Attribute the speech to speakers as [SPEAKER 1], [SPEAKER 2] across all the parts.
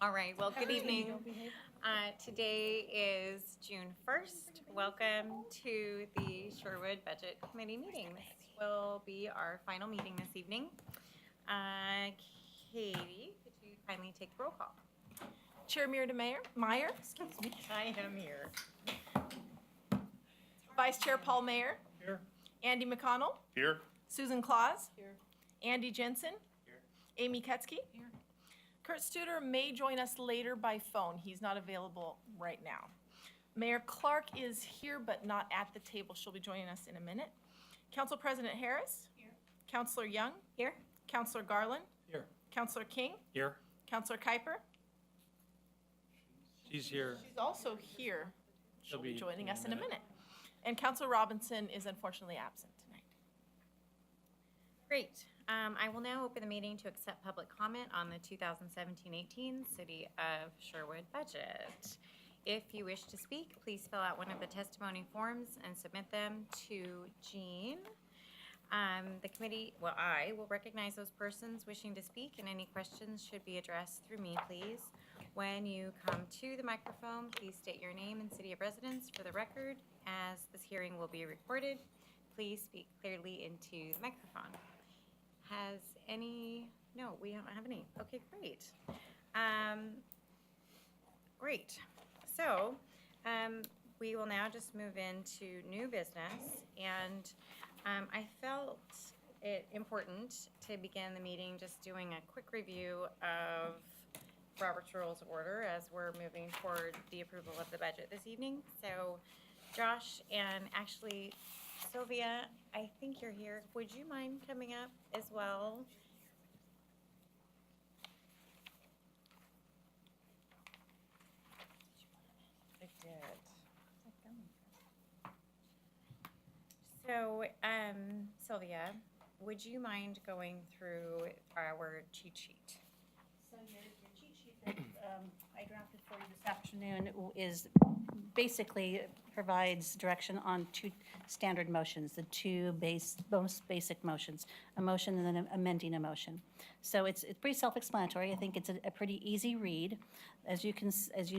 [SPEAKER 1] All right, well, good evening. Today is June 1st. Welcome to the Sherwood Budget Committee meeting. This will be our final meeting this evening. Katie, could you kindly take the roll call?
[SPEAKER 2] Chair Meyer, excuse me.
[SPEAKER 1] I am here.
[SPEAKER 2] Vice Chair Paul Mayer.
[SPEAKER 3] Here.
[SPEAKER 2] Andy McConnell.
[SPEAKER 3] Here.
[SPEAKER 2] Susan Claus.
[SPEAKER 4] Here.
[SPEAKER 2] Andy Jensen.
[SPEAKER 3] Here.
[SPEAKER 2] Amy Ketsky.
[SPEAKER 4] Here.
[SPEAKER 2] Kurt Studer may join us later by phone. He's not available right now. Mayor Clark is here but not at the table. She'll be joining us in a minute. Council President Harris.
[SPEAKER 4] Here.
[SPEAKER 2] Councilor Young.
[SPEAKER 1] Here.
[SPEAKER 2] Councilor Garland.
[SPEAKER 3] Here.
[SPEAKER 2] Councilor King.
[SPEAKER 3] Here.
[SPEAKER 2] Councilor Kuiper.
[SPEAKER 3] She's here.
[SPEAKER 2] She's also here. She'll be
[SPEAKER 3] be
[SPEAKER 2] joining
[SPEAKER 3] in a
[SPEAKER 2] us in a
[SPEAKER 3] minute.
[SPEAKER 2] minute. And Councilor Robinson is unfortunately absent tonight.
[SPEAKER 1] Great. I will now open the meeting to accept public comment on the 2017-18 City of Sherwood budget. If you wish to speak, please fill out one of the testimony forms and submit them to Jean. The committee, I will recognize those persons wishing to speak, and any questions should be addressed through me, please. When you come to the microphone, please state your name and city of residence for the record. As this hearing will be recorded, please speak clearly into the microphone. Has any, no, we don't have any. Okay, great. Great. So we will now just move into new business, and I felt it important to begin the meeting just doing a quick review of Robert's Rules of Order as we're moving toward the approval of the budget this evening. So Josh and actually Sylvia, I think you're here. Would you mind coming up as well? I did. So, Sylvia, would you mind going through our cheat sheet?
[SPEAKER 4] So your cheat sheet that I drafted for you this afternoon is basically provides direction on two standard motions, the two most basic motions, a motion and then amending a motion. So it's pretty self-explanatory. I think it's a pretty easy read. As you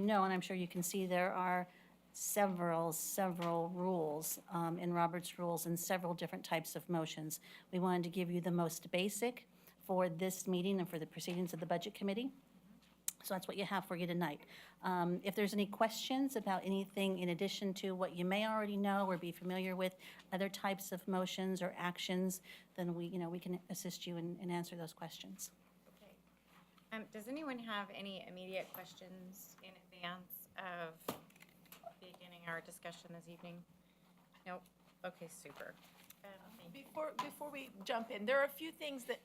[SPEAKER 4] know, and I'm sure you can see, there are several rules in Robert's Rules and several different types of motions. We wanted to give you the most basic for this meeting and for the proceedings of the Budget Committee. So that's what you have for you tonight. If there's any questions about anything in addition to what you may already know or be familiar with, other types of motions or actions, then we can assist you and answer those questions.
[SPEAKER 1] Okay. Does anyone have any immediate questions in advance of beginning our discussion this evening? Nope. Okay, super. Thank you.
[SPEAKER 2] Before we jump in, there are a few things that,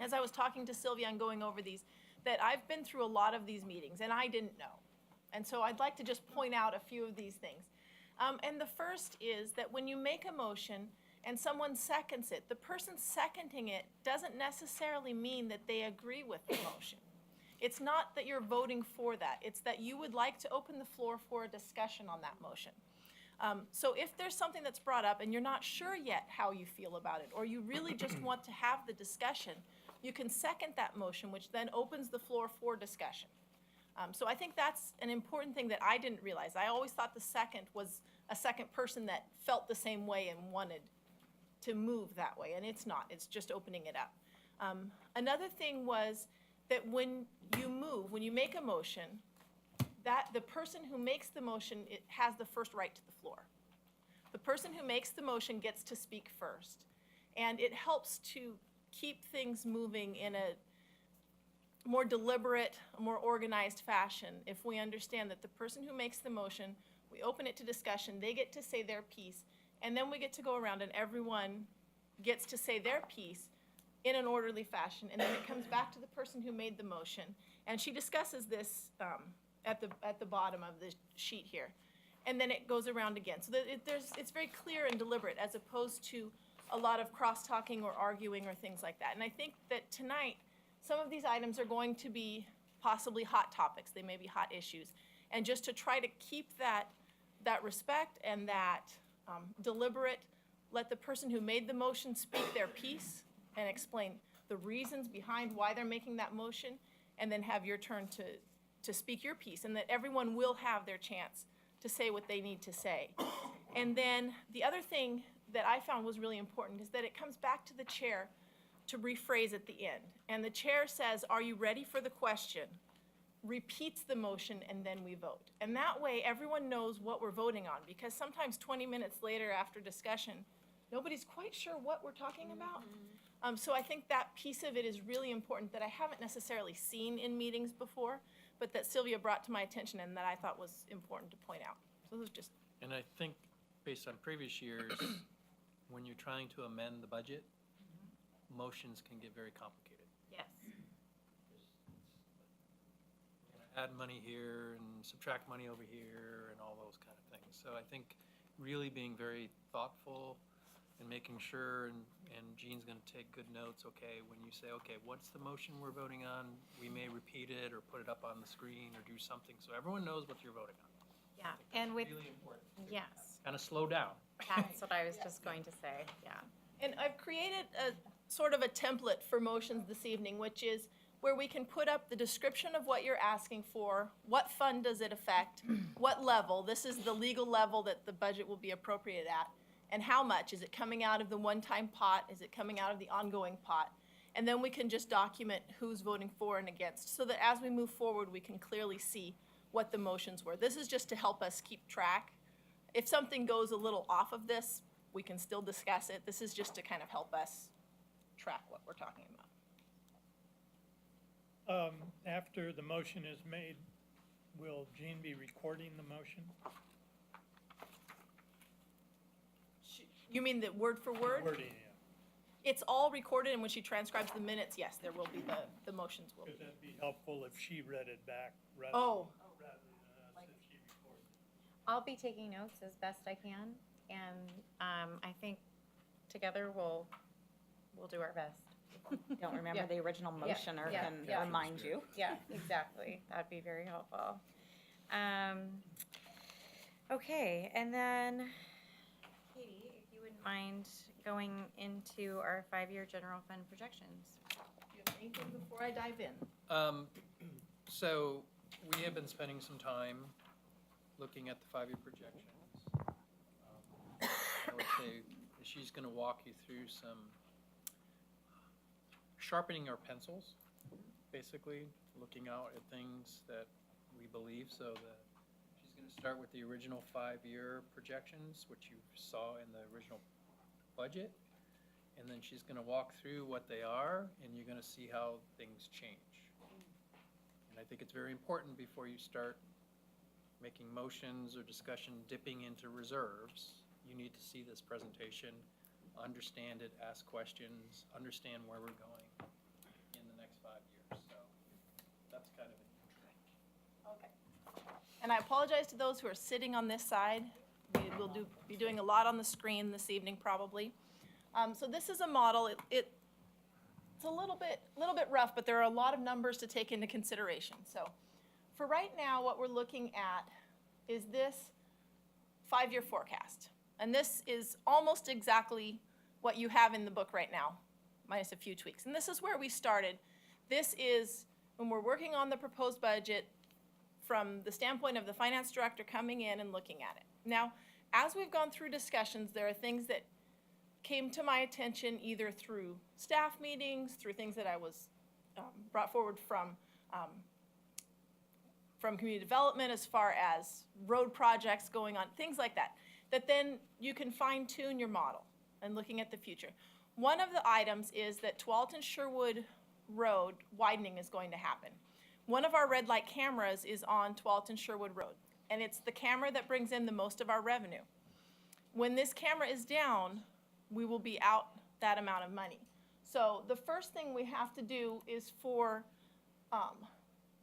[SPEAKER 2] as I was talking to Sylvia and going over these, that I've been through a lot of these meetings and I didn't know. And so I'd like to just point out a few of these things. And the first is that when you make a motion and someone seconds it, the person seconding it doesn't necessarily mean that they agree with the motion. It's not that you're voting for that. It's that you would like to open the floor for a discussion on that motion. So if there's something that's brought up and you're not sure yet how you feel about it, or you really just want to have the discussion, you can second that motion, which then opens the floor for discussion. So I think that's an important thing that I didn't realize. I always thought the second was a second person that felt the same way and wanted to move that way, and it's not. It's just opening it up. Another thing was that when you make a motion, that the person who makes the motion has the first right to the floor. The person who makes the motion gets to speak first, and it helps to keep things moving in a more deliberate, more organized fashion if we understand that the person who makes the motion, we open it to discussion, they get to say their piece, and then we get to go around and everyone gets to say their piece in an orderly fashion, and then it comes back to the person who made the motion. And she discusses this at the bottom of the sheet here. And then it goes around again. So that it's very clear and deliberate as opposed to a lot of cross-talking or arguing or things like that. And I think that tonight, some of these items are going to be possibly hot topics. They may be hot issues. And just to try to keep that respect and that deliberate, let the person who made the motion speak their piece and explain the reasons behind why they're making that motion, and then have your turn to speak your piece, and that everyone will have their chance to say what they need to say. And then the other thing that I found was really important is that it comes back to the chair to rephrase at the end. And the chair says, "Are you ready for the question?" Repeats the motion, and then we vote. And that way, everyone knows what we're voting on, because sometimes 20 minutes later after discussion, nobody's quite sure what we're talking about. So I think that piece of it is really important that I haven't necessarily seen in meetings before, but that Sylvia brought to my attention and that I thought was important to point out. So those just,
[SPEAKER 3] And I think, based on previous years, when you're trying to amend the budget, motions can get very complicated.
[SPEAKER 1] Yes.
[SPEAKER 3] We're gonna add money here and subtract money over here and all those kind of things. So I think really being very thoughtful and making sure, and Jean's gonna take good notes, okay, when you say, okay, what's the motion we're voting on? We may repeat it or put it up on the screen or do something, so everyone knows what you're voting on.
[SPEAKER 1] Yeah, and with,
[SPEAKER 3] Really important.
[SPEAKER 1] yes,
[SPEAKER 3] Kind of slow down.
[SPEAKER 1] that's what I was just going to say, yeah.
[SPEAKER 2] and I've created a sort of a template for motions this evening, which is where we can put up the description of what you're asking for, what fund does it affect, what level, this is the legal level that the budget will be appropriated at, and how much, is it coming out of the one-time pot, is it coming out of the ongoing pot? And then we can just document who's voting for and against, so that as we move forward, we can clearly see what the motions were. This is just to help us keep track. If something goes a little off of this, we can still discuss it. This is just to kind of help us track what we're talking about.
[SPEAKER 5] After the motion is made, will Jean be recording the motion?
[SPEAKER 2] You mean the word for word?
[SPEAKER 5] Wording, yeah.
[SPEAKER 2] It's all recorded, and when she transcribes the minutes, yes, there will be the motions will be.
[SPEAKER 5] Because that'd be helpful if she read it back rather
[SPEAKER 2] Oh.
[SPEAKER 5] than us if she recorded.
[SPEAKER 1] I'll be taking notes as best I can, and I think together we'll do our best.
[SPEAKER 6] Don't remember
[SPEAKER 1] Yeah.
[SPEAKER 6] the original
[SPEAKER 1] Yeah,
[SPEAKER 6] motioner
[SPEAKER 1] yeah,
[SPEAKER 6] can
[SPEAKER 1] yeah.
[SPEAKER 6] remind you.
[SPEAKER 1] Yeah, exactly. That'd be very helpful. Okay, and then Katie, if you wouldn't mind going into our 5-year general fund projections.
[SPEAKER 2] Do you have anything before I dive in?
[SPEAKER 3] So we have been spending some time looking at the 5-year projections. I would say she's going to walk you through some sharpening our pencils, basically, looking out at things that we believe, so that she's going to start with the original 5-year projections, which you saw in the original budget, and then she's going to walk through what they are, and you're going to see how things change. And I think it's very important before you start making motions or discussion dipping into reserves, you need to see this presentation, understand it, ask questions, understand where we're going in the next 5 years. So that's kind of an
[SPEAKER 2] Okay. And I apologize to those who are sitting on this side. We will be doing a lot on the screen this evening, probably. So this is a model. It's a little bit rough, but there are a lot of numbers to take into consideration. So for right now, what we're looking at is this 5-year forecast. And this is almost exactly what you have in the book right now, minus a few tweaks. And this is where we started. This is when we're working on the proposed budget from the standpoint of the finance director coming in and looking at it. Now, as we've gone through discussions, there are things that came to my attention either through staff meetings, through things that I was brought forward from community development as far as road projects going on, things like that, that then you can fine tune your model and looking at the future. One of the items is that Tualatin-Sherwood Road widening is going to happen. One of our red light cameras is on Tualatin-Sherwood Road, and it's the camera that brings in the most of our revenue. When this camera is down, we will be out that amount of money. So the first thing we have to do is for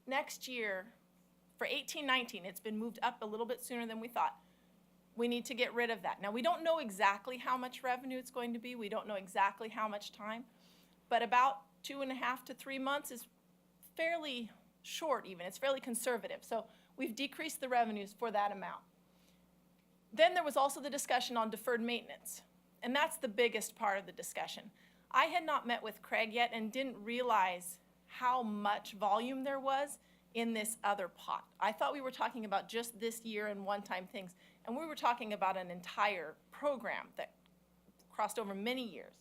[SPEAKER 2] next year, for 18-19, it's been moved up a little bit sooner than we thought. We need to get rid of that. Now, we don't know exactly how much revenue it's going to be. We don't know exactly how much time, but about 2.5 to 3 months is fairly short even. It's fairly conservative. So we've decreased the revenues for that amount. Then there was also the discussion on deferred maintenance, and that's the biggest part of the discussion. I had not met with Craig yet and didn't realize how much volume there was in this other pot. I thought we were talking about just this year and one-time things, and we were talking about an entire program that crossed over many years.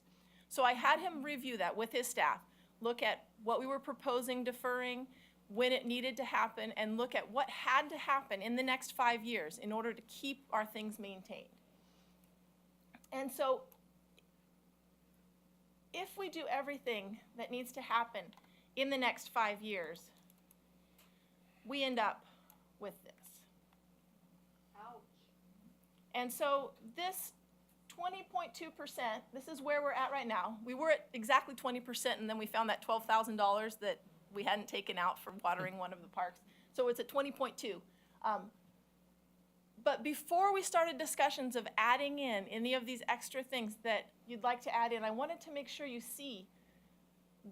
[SPEAKER 2] So I had him review that with his staff, look at what we were proposing deferring, when it needed to happen, and look at what had to happen in the next 5 years in order to keep our things maintained. And so if we do everything that needs to happen in the next 5 years, we end up with this. Ouch. And so this 20.2%, this is where we're at right now. We were at exactly 20%, and then we found that $12,000 that we hadn't taken out for watering one of the parks. So it's at 20.2. But before we started discussions of adding in any of these extra things that you'd like to add in, I wanted to make sure you see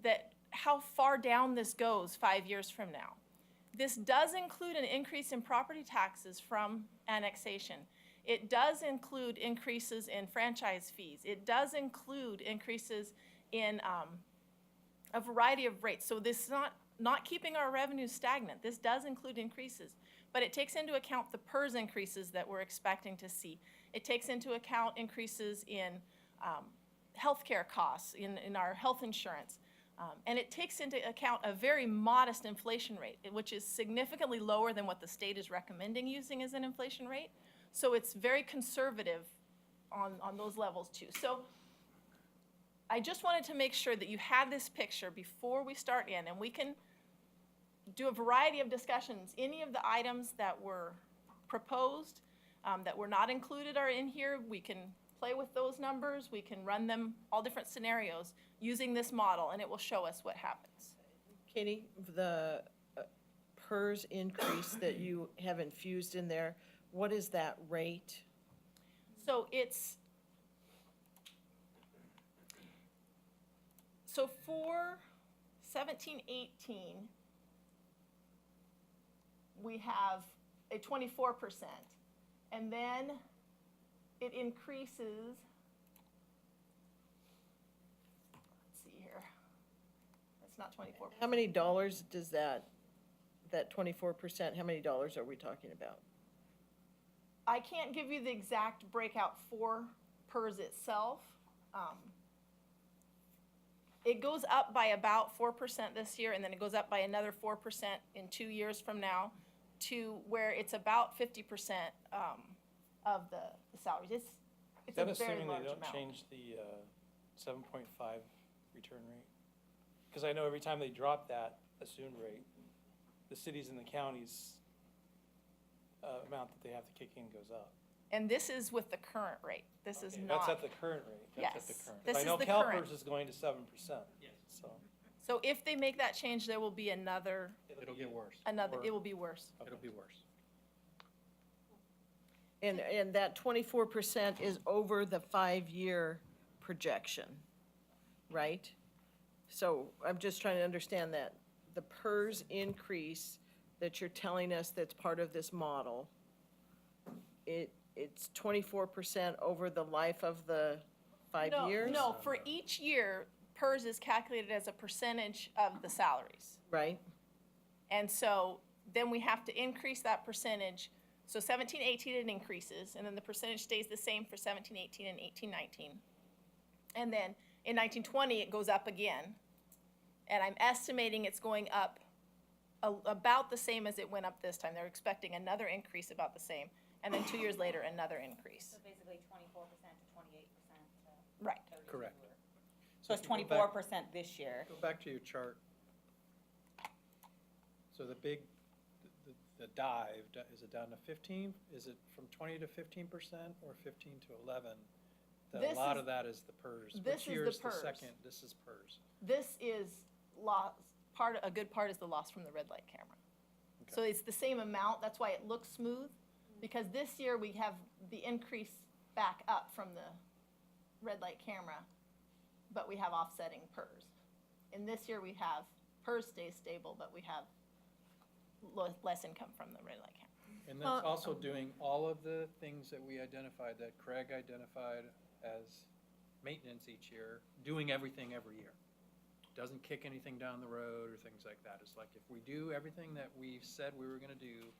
[SPEAKER 2] that how far down this goes 5 years from now. This does include an increase in property taxes from annexation. It does include increases in franchise fees. It does include increases in a variety of rates. So this is not keeping our revenues stagnant. This does include increases, but it takes into account the PERS increases that we're expecting to see. It takes into account increases in healthcare costs, in our health insurance. And it takes into account a very modest inflation rate, which is significantly lower than what the state is recommending using as an inflation rate. So it's very conservative on those levels too. So I just wanted to make sure that you had this picture before we start in, and we can do a variety of discussions. Any of the items that were proposed, that were not included are in here. We can play with those numbers. We can run them all different scenarios using this model, and it will show us what happens.
[SPEAKER 6] Katie, the PERS increase that you have infused in there, what is that rate?
[SPEAKER 2] So it's, so for 17-18, we have a 24%. And then it increases, let's see here, that's not 24%.
[SPEAKER 6] How many dollars does that 24%, how many dollars are we talking about?
[SPEAKER 2] I can't give you the exact breakout for PERS itself. It goes up by about 4% this year, and then it goes up by another 4% in 2 years from now, to where it's about 50% of the salaries. It's
[SPEAKER 7] Is that
[SPEAKER 2] a very
[SPEAKER 7] assuming
[SPEAKER 2] large
[SPEAKER 7] they don't
[SPEAKER 2] amount.
[SPEAKER 7] change the 7.5 return rate? Because I know every time they drop that assumed rate, the cities and the counties' amount that they have to kick in goes up.
[SPEAKER 2] And this is with the current rate. This is
[SPEAKER 7] Okay,
[SPEAKER 2] not.
[SPEAKER 7] That's at the current rate. That's at
[SPEAKER 2] Yes,
[SPEAKER 7] the current.
[SPEAKER 2] this
[SPEAKER 7] I
[SPEAKER 2] is
[SPEAKER 7] know
[SPEAKER 2] the current.
[SPEAKER 7] CalPERS is going to 7%. Yes. So.
[SPEAKER 2] So if they make that change, there will be another,
[SPEAKER 3] It'll get worse.
[SPEAKER 2] it will be worse.
[SPEAKER 3] It'll be worse.
[SPEAKER 6] And that 24% is over the 5-year projection, right? So I'm just trying to understand that the PERS increase that you're telling us that's part of this model, it's 24% over the life of the 5
[SPEAKER 2] No,
[SPEAKER 6] years?
[SPEAKER 2] no, for each year, PERS is calculated as a percentage of the salaries.
[SPEAKER 6] Right?
[SPEAKER 2] And so then we have to increase that percentage. So 17-18 it increases, and then the percentage stays the same for 17-18 and 18-19. And then in 19-20 it goes up again. And I'm estimating it's going up about the same as it went up this time. They're expecting another increase about the same. And then 2 years later, another increase.
[SPEAKER 1] So basically 24% to 28%.
[SPEAKER 2] Right.
[SPEAKER 3] Correct.
[SPEAKER 1] So it's
[SPEAKER 3] if you go back-
[SPEAKER 1] 24% this year.
[SPEAKER 3] Go back to your chart. So the big, the dive, is it down to 15? Is it from 20 to 15% or 15 to 11? A
[SPEAKER 2] This
[SPEAKER 3] lot
[SPEAKER 2] is-
[SPEAKER 3] of that is the PERS.
[SPEAKER 2] this
[SPEAKER 3] Which
[SPEAKER 2] is the
[SPEAKER 3] year's the
[SPEAKER 2] PERS.
[SPEAKER 3] second? This is PERS.
[SPEAKER 2] This is a good part is the loss from the red light camera. So it's the same amount, that's why it looks smooth, because this year we have the increase back up from the red light camera, but we have offsetting PERS. And this year we have PERS stays stable, but we have less income from the red light camera.
[SPEAKER 3] And that's also doing all of the things that we identified, that Craig identified as maintenance each year, doing everything every year. doesn't kick anything down the road or things like that. It's like if we do everything that we said we were gonna do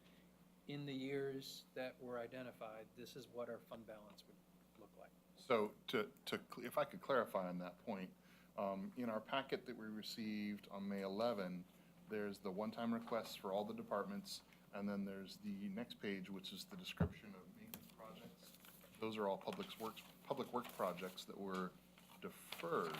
[SPEAKER 3] in the years that were identified, this is what our fund balance would look like.
[SPEAKER 8] So if I could clarify on that point, in our packet that we received on May 11, there's the one-time requests for all the departments, and then there's the next page, which is the description of maintenance projects. Those are all public works projects that were deferred.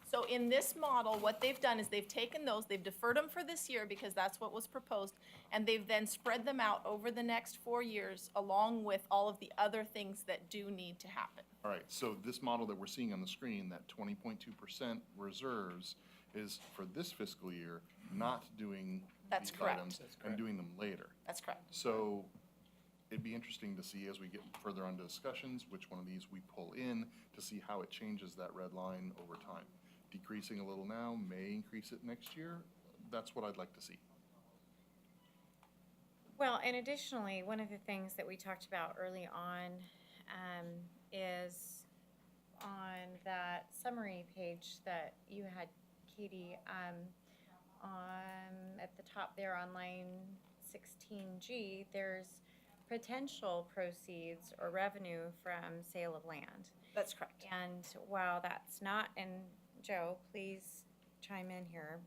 [SPEAKER 2] So in this model, what they've done is they've taken those, they've deferred them for this year because that's what was proposed, and they've then spread them out over the next 4 years along with all of the other things that do need to happen.
[SPEAKER 8] All right, so this model that we're seeing on the screen, that 20.2% reserves, is for this fiscal year, not doing
[SPEAKER 2] That's
[SPEAKER 8] these
[SPEAKER 2] correct.
[SPEAKER 8] items
[SPEAKER 3] That's
[SPEAKER 8] and
[SPEAKER 3] correct.
[SPEAKER 8] doing them later.
[SPEAKER 2] That's correct.
[SPEAKER 8] So it'd be interesting to see as we get further on to discussions, which one of these we pull in to see how it changes that red line over time. Decreasing a little now, may increase it next year. That's what I'd like to see.
[SPEAKER 1] Well, and additionally, one of the things that we talked about early on is on that summary page that you had, Katie, at the top there on line 16G, there's potential proceeds or revenue from sale of land.
[SPEAKER 2] That's correct.
[SPEAKER 1] And while that's not, and Joe, please chime in here.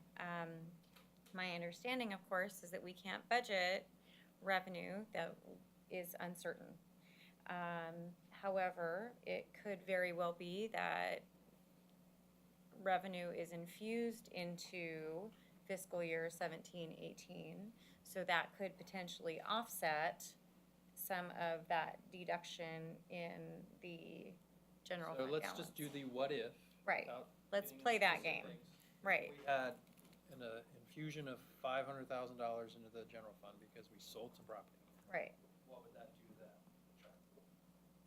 [SPEAKER 1] My understanding, of course, is that we can't budget revenue that is uncertain. However, it could very well be that revenue is infused into fiscal year 17-18, so that could potentially offset some of that deduction in the general
[SPEAKER 3] So
[SPEAKER 1] fund
[SPEAKER 3] let's
[SPEAKER 1] balance.
[SPEAKER 3] just do the what if.
[SPEAKER 1] Right.
[SPEAKER 3] without
[SPEAKER 1] Let's
[SPEAKER 3] getting
[SPEAKER 1] play
[SPEAKER 3] into
[SPEAKER 1] that game.
[SPEAKER 3] specifics.
[SPEAKER 1] Right.
[SPEAKER 3] We had an infusion of $500,000 into the general fund because we sold some property.
[SPEAKER 1] Right.
[SPEAKER 3] What would that do to that?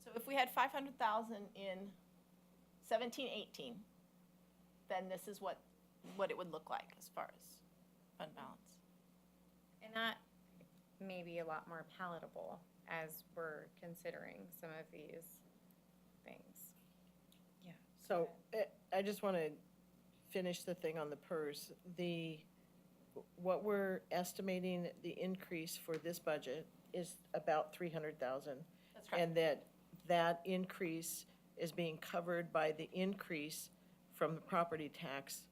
[SPEAKER 2] So if we had 500,000 in 17-18, then this is what it would look like as far as fund balance.
[SPEAKER 1] And that may be a lot more palatable as we're considering some of these things. Yeah.
[SPEAKER 6] So I just want to finish the thing on the PERS. What we're estimating the increase for this budget is about 300,000.
[SPEAKER 2] That's correct.
[SPEAKER 6] And that increase is being covered by the increase from the property tax.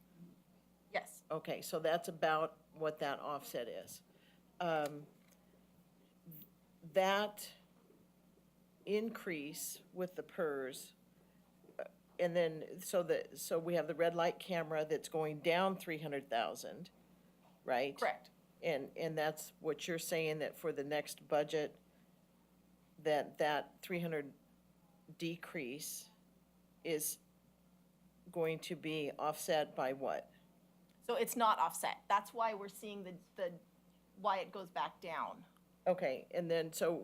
[SPEAKER 2] Yes.
[SPEAKER 6] Okay, so that's about what that offset is. That increase with the PERS, and then, so we have the red light camera that's going down 300,000, right?
[SPEAKER 2] Correct.
[SPEAKER 6] And that's what you're saying, that for the next budget, that 300 decrease is going to be offset by what?
[SPEAKER 2] So it's not offset. That's why we're seeing why it goes back down.
[SPEAKER 6] Okay, and then, so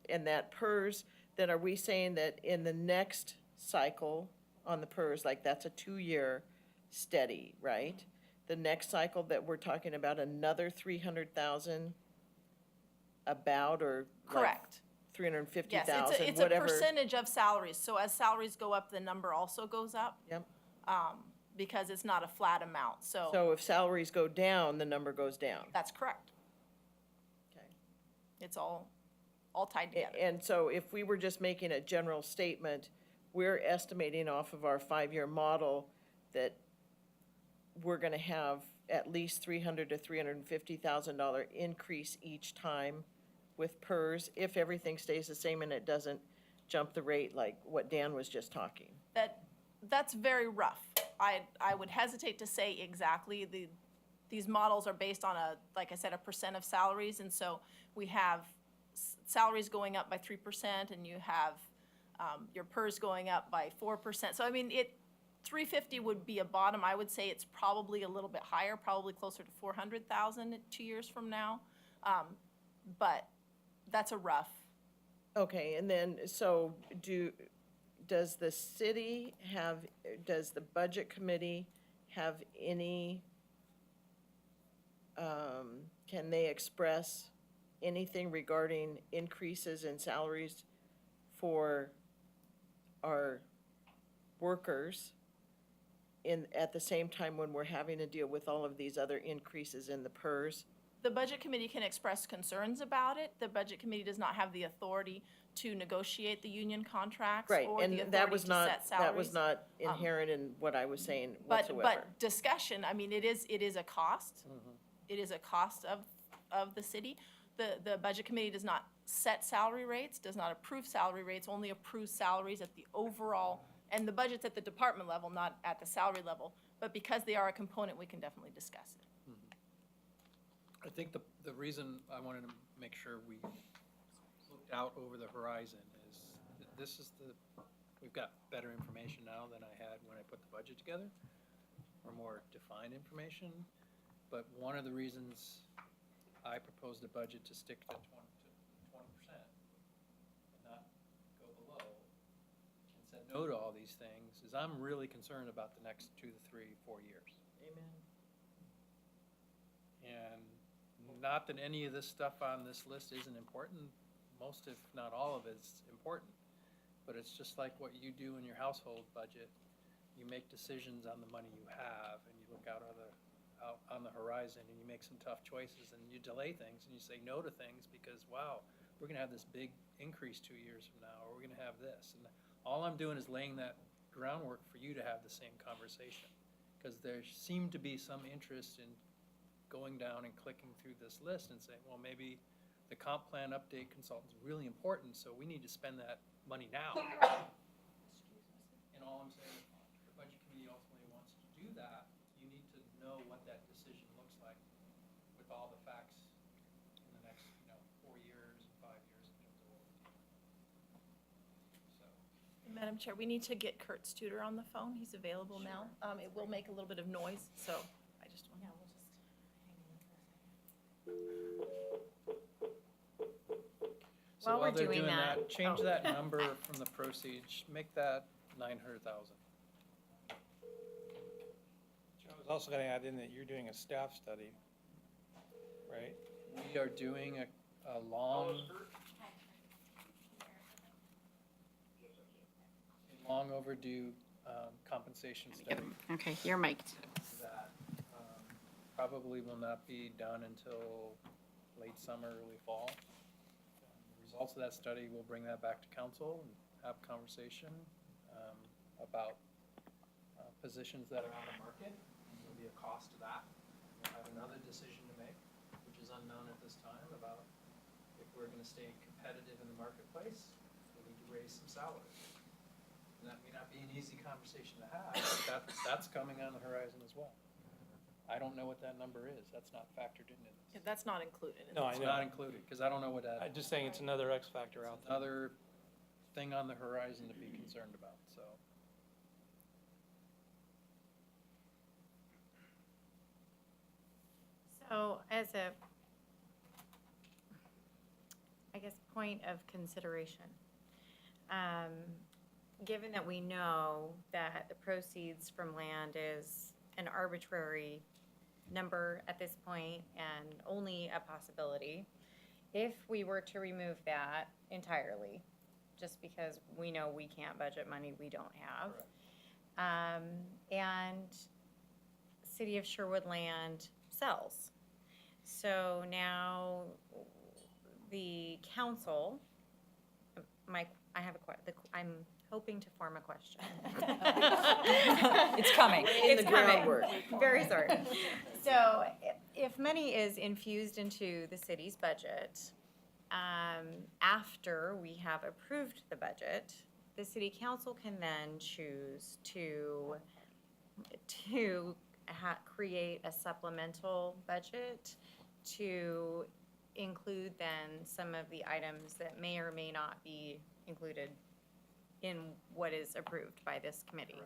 [SPEAKER 6] and that PERS, then are we saying that in the next cycle on the PERS, like that's a 2-year steady, right? The next cycle that we're talking about, another 300,000 about, or like
[SPEAKER 2] Correct.
[SPEAKER 6] 350,000,
[SPEAKER 2] Yes, it's a
[SPEAKER 6] whatever.
[SPEAKER 2] percentage of salaries. So as salaries go up, the number also goes up.
[SPEAKER 6] Yep.
[SPEAKER 2] Because it's not a flat amount. So
[SPEAKER 6] So if salaries go down, the number goes down.
[SPEAKER 2] that's correct.
[SPEAKER 6] Okay.
[SPEAKER 2] It's all tied together.
[SPEAKER 6] And so if we were just making a general statement, we're estimating off of our 5-year model that we're gonna have at least $300,000 to $350,000 increase each time with PERS, if everything stays the same and it doesn't jump the rate like what Dan was just talking.
[SPEAKER 2] That's very rough. I would hesitate to say exactly. These models are based on like I said, a percent of salaries, and so we have salaries going up by 3%, and you have your PERS going up by 4%. So I mean, 350 would be a bottom. I would say it's probably a little bit higher, probably closer to 400,000 2 years from now. But that's a rough.
[SPEAKER 6] Okay, and then, so does the city have, does the budget committee have any, can they express anything regarding increases in salaries for our workers at the same time when we're having to deal with all of these other increases in the PERS?
[SPEAKER 2] The budget committee can express concerns about it. The budget committee does not have the authority to negotiate the union contracts
[SPEAKER 6] Right,
[SPEAKER 2] or the
[SPEAKER 6] and
[SPEAKER 2] authority
[SPEAKER 6] that
[SPEAKER 2] to
[SPEAKER 6] was
[SPEAKER 2] set
[SPEAKER 6] not,
[SPEAKER 2] salaries.
[SPEAKER 6] that was not inherent in what I was saying
[SPEAKER 2] But,
[SPEAKER 6] whatsoever.
[SPEAKER 2] but discussion, I mean, it is a cost. It is a cost of the city. The budget committee does not set salary rates, does not approve salary rates, only approves salaries at the overall, and the budget's at the department level, not at the salary level. But because they are a component, we can definitely discuss it.
[SPEAKER 3] I think the reason I wanted to make sure we looked out over the horizon is that this is we've got better information now than I had when I put the budget together, or more defined information. But one of the reasons I proposed a budget to stick to 20% and not go below, and said no to all these things, is I'm really concerned about the next 2 to 3, 4 years.
[SPEAKER 6] Amen.
[SPEAKER 3] And not that any of this stuff on this list isn't important, most if not all of it's important. But it's just like what you do in your household budget. You make decisions on the money you have, and you look out on the horizon, and you make some tough choices, and you delay things, and you say no to things because, wow, we're gonna have this big increase 2 years from now, or we're gonna have this. And all I'm doing is laying that groundwork for you to have the same conversation. Because there seemed to be some interest in going down and clicking through this list and saying, well, maybe the comp plan update consultant's really important, so we need to spend that money now. And all I'm saying, if the budget committee ultimately wants to do that, you need to know what that decision looks like with all the facts in the next, 4 years, 5 years in terms of what we do. So,
[SPEAKER 2] Madam Chair, we need to get Kurt Studer on the phone. He's available now. It will make a little bit of noise, so I just want to.
[SPEAKER 3] So
[SPEAKER 1] While we're
[SPEAKER 3] they're
[SPEAKER 1] doing that-
[SPEAKER 3] change
[SPEAKER 1] oh.
[SPEAKER 3] that number from the proceeds, make that 900,000.
[SPEAKER 7] I was also gonna add in that you're doing a staff study, right?
[SPEAKER 3] We are doing a long overdue compensation study
[SPEAKER 1] Okay, you're mic'd.
[SPEAKER 3] that probably will not be done until late summer, early fall. The results of that study, we'll bring that back to council and have conversation about positions that are on the market. There'll be a cost to that. We'll have another decision to make, which is unknown at this time, about if we're gonna stay competitive in the marketplace, we need to raise some salaries. And that may not be an easy conversation to have, but that's coming on the horizon as well. I don't know what that number is. That's not factored into this.
[SPEAKER 2] That's not included.
[SPEAKER 7] No, I
[SPEAKER 3] It's
[SPEAKER 7] know.
[SPEAKER 3] not included, because I don't know what that,
[SPEAKER 7] I'm just saying it's another X factor out there.
[SPEAKER 3] another thing on the horizon to be concerned about, so.
[SPEAKER 1] So as a, I guess, point of consideration, given that we know that the proceeds from land is an arbitrary number at this point and only a possibility, if we were to remove that entirely, just because we know we can't budget money we don't have, and City of Sherwood land sells. So now the council, I'm hoping to form a question.
[SPEAKER 6] It's coming.
[SPEAKER 1] It's
[SPEAKER 6] In the
[SPEAKER 1] coming.
[SPEAKER 6] groundwork.
[SPEAKER 1] Very sorry. So if money is infused into the city's budget, after we have approved the budget, the city council can then choose to create a supplemental budget to include then some of the items that may or may not be included in what is approved by this committee.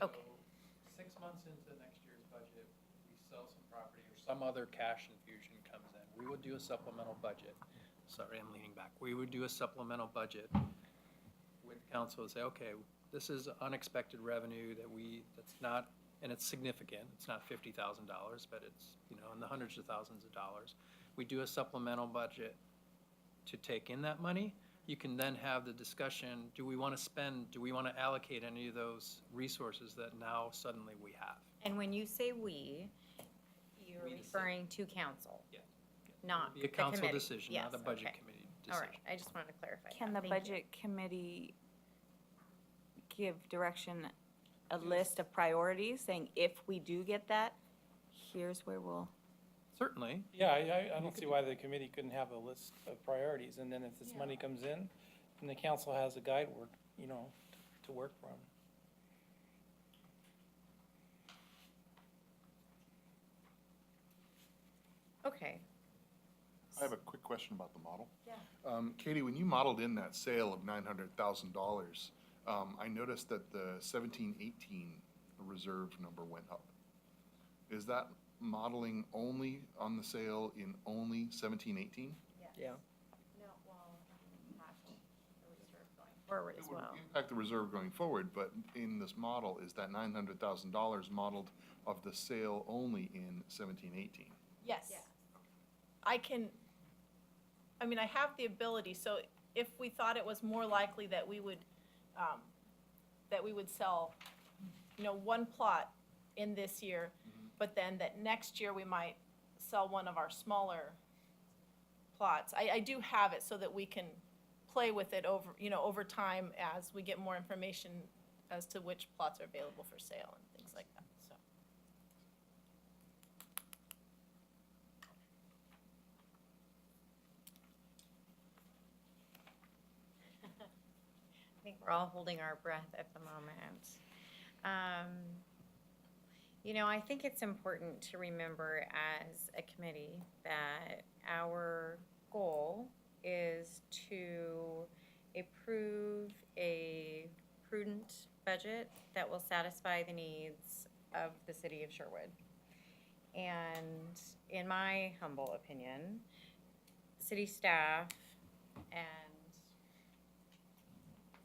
[SPEAKER 1] Okay.
[SPEAKER 3] So 6 months into next year's budget, we sell some property or some other cash infusion comes in. We would do a supplemental budget. Sorry, I'm leaning back. We would do a supplemental budget with council and say, okay, this is unexpected revenue that's not, and it's significant. It's not $50,000, but it's, in the hundreds of thousands of dollars. We do a supplemental budget to take in that money, you can then have the discussion, do we want to spend, do we want to allocate any of those resources that now suddenly we have?
[SPEAKER 1] And when you say "we," you're
[SPEAKER 3] We, the city.
[SPEAKER 1] referring to council,
[SPEAKER 3] Yeah.
[SPEAKER 1] not
[SPEAKER 3] Be
[SPEAKER 1] the
[SPEAKER 3] a council
[SPEAKER 1] committee.
[SPEAKER 3] decision, not a
[SPEAKER 1] Yes,
[SPEAKER 3] budget
[SPEAKER 1] okay.
[SPEAKER 3] committee
[SPEAKER 1] All
[SPEAKER 3] decision.
[SPEAKER 1] right, I just wanted to clarify
[SPEAKER 9] Can
[SPEAKER 1] that.
[SPEAKER 9] the
[SPEAKER 1] Thank you.
[SPEAKER 9] budget committee give direction, a list of priorities, saying if we do get that, here's where we'll,
[SPEAKER 3] Certainly,
[SPEAKER 7] Yeah, I don't see why the committee couldn't have a list of priorities, and then if this money comes in, then the council has a guide work, to work from.
[SPEAKER 1] Okay.
[SPEAKER 8] I have a quick question about the model. Yeah. Katie, when you modeled in that sale of $900,000, I noticed that the 1718 reserve number went up. Is that modeling only on the sale in only 1718?
[SPEAKER 6] Yeah.
[SPEAKER 1] No, well, impact the reserve going forward as
[SPEAKER 8] It would
[SPEAKER 1] well.
[SPEAKER 8] impact the reserve going forward, but in this model, is that $900,000 modeled of the sale only in 1718?
[SPEAKER 2] Yes. I have the ability, so if we thought it was more likely that we would sell, one plot in this year, but then that next year we might sell one of our smaller plots. I do have it so that we can play with it over time as we get more information as to which plots are available for sale and things like that, so.
[SPEAKER 1] I think we're all holding our breath at the moment. I think it's important to remember as a committee that our goal is to approve a prudent budget that will satisfy the needs of the city of Sherwood. And in my humble opinion, city staff and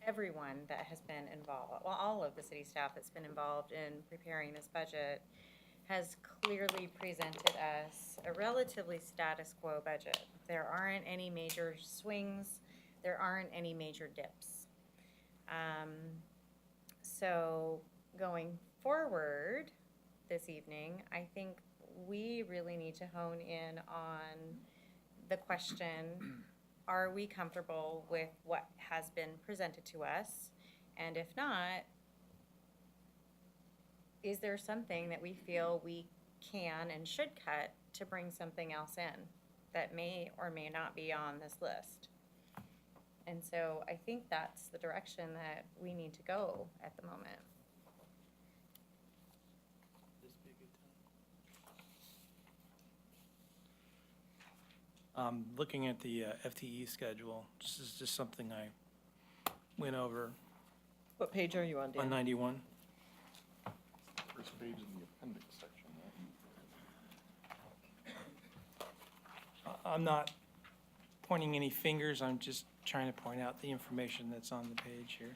[SPEAKER 1] everyone that has been involved, well, all of the city staff that's been involved in preparing this budget has clearly presented us a relatively status quo budget. There aren't any major swings, there aren't any major dips. So going forward this evening, I think we really need to hone in on the question, are we comfortable with what has been presented to us? And if not, is there something that we feel we can and should cut to bring something else in that may or may not be on this list? And so I think that's the direction that we need to go at the moment.
[SPEAKER 7] This be a good time. Looking at the FTE schedule, this is just something I went over
[SPEAKER 6] What page are you on, Dan?
[SPEAKER 7] on 91.
[SPEAKER 8] First page in the appendix section, right?
[SPEAKER 7] I'm not pointing any fingers, I'm just trying to point out the information that's on the page here.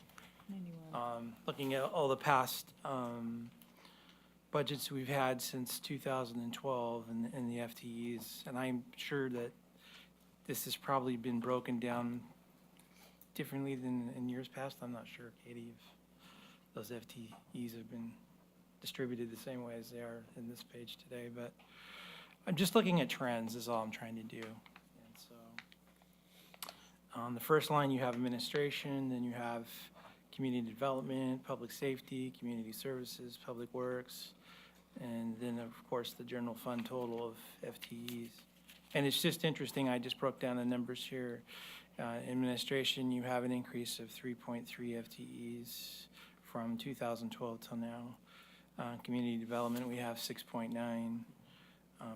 [SPEAKER 7] Looking at all the past budgets we've had since 2012 and the FTEs, and I'm sure that this has probably been broken down differently than in years past. I'm not sure, Katie, if those FTEs have been distributed the same way as they are in this page today, but I'm just looking at trends is all I'm trying to do. And so, on the first line, you have administration, then you have community development, public safety, community services, public works, and then, of course, the general fund total of FTEs. And it's just interesting, I just broke down the numbers here. Administration, you have an increase of 3.3 FTEs from 2012 till now. Community development, we have 6.9.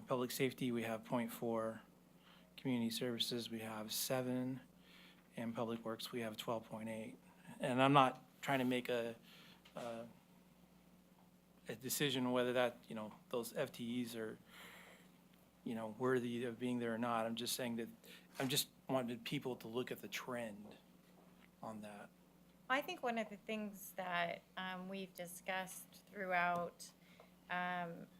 [SPEAKER 7] Public safety, we have 0.4. Community services, we have 7. And public works, we have 12.8. And I'm not trying to make a decision whether that, those FTEs are, worthy of being there or not. I'm just saying that, I'm just wanted people to look at the trend on that.
[SPEAKER 1] I think one of the things that we've discussed throughout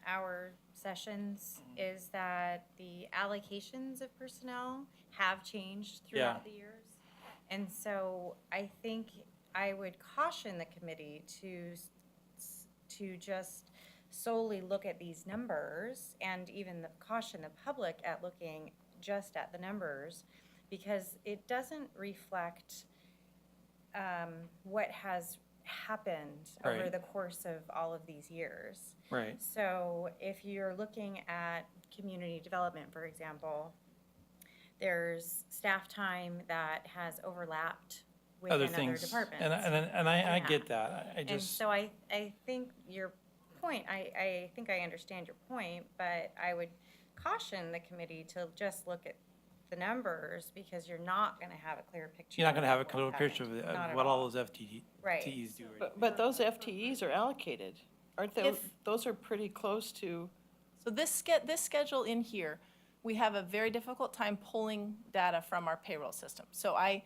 [SPEAKER 1] our sessions is that the allocations of personnel have changed throughout the years. And so I think I would caution the committee to just solely look at these numbers and even caution the public at looking just at the numbers, because it doesn't reflect what has happened over
[SPEAKER 7] Right.
[SPEAKER 1] the course of all of these years.
[SPEAKER 7] Right.
[SPEAKER 1] So if you're looking at community development, for example, there's staff time that has overlapped
[SPEAKER 7] Other
[SPEAKER 1] within other
[SPEAKER 7] things.
[SPEAKER 1] departments.
[SPEAKER 7] And I
[SPEAKER 1] Yeah.
[SPEAKER 7] get that. I
[SPEAKER 1] And
[SPEAKER 7] just,
[SPEAKER 1] so I think your point, I think I understand your point, but I would caution the committee to just look at the numbers, because you're not gonna have a clear picture.
[SPEAKER 7] you're not gonna have a
[SPEAKER 1] of
[SPEAKER 7] clear
[SPEAKER 1] what's
[SPEAKER 7] picture
[SPEAKER 1] happened.
[SPEAKER 7] of
[SPEAKER 1] Not at
[SPEAKER 7] what all those FTEs
[SPEAKER 1] Right.
[SPEAKER 7] do. right
[SPEAKER 6] But those FTEs are allocated. Aren't those, those are pretty close to,
[SPEAKER 2] So this schedule in here, we have a very difficult time pulling data from our payroll system. So I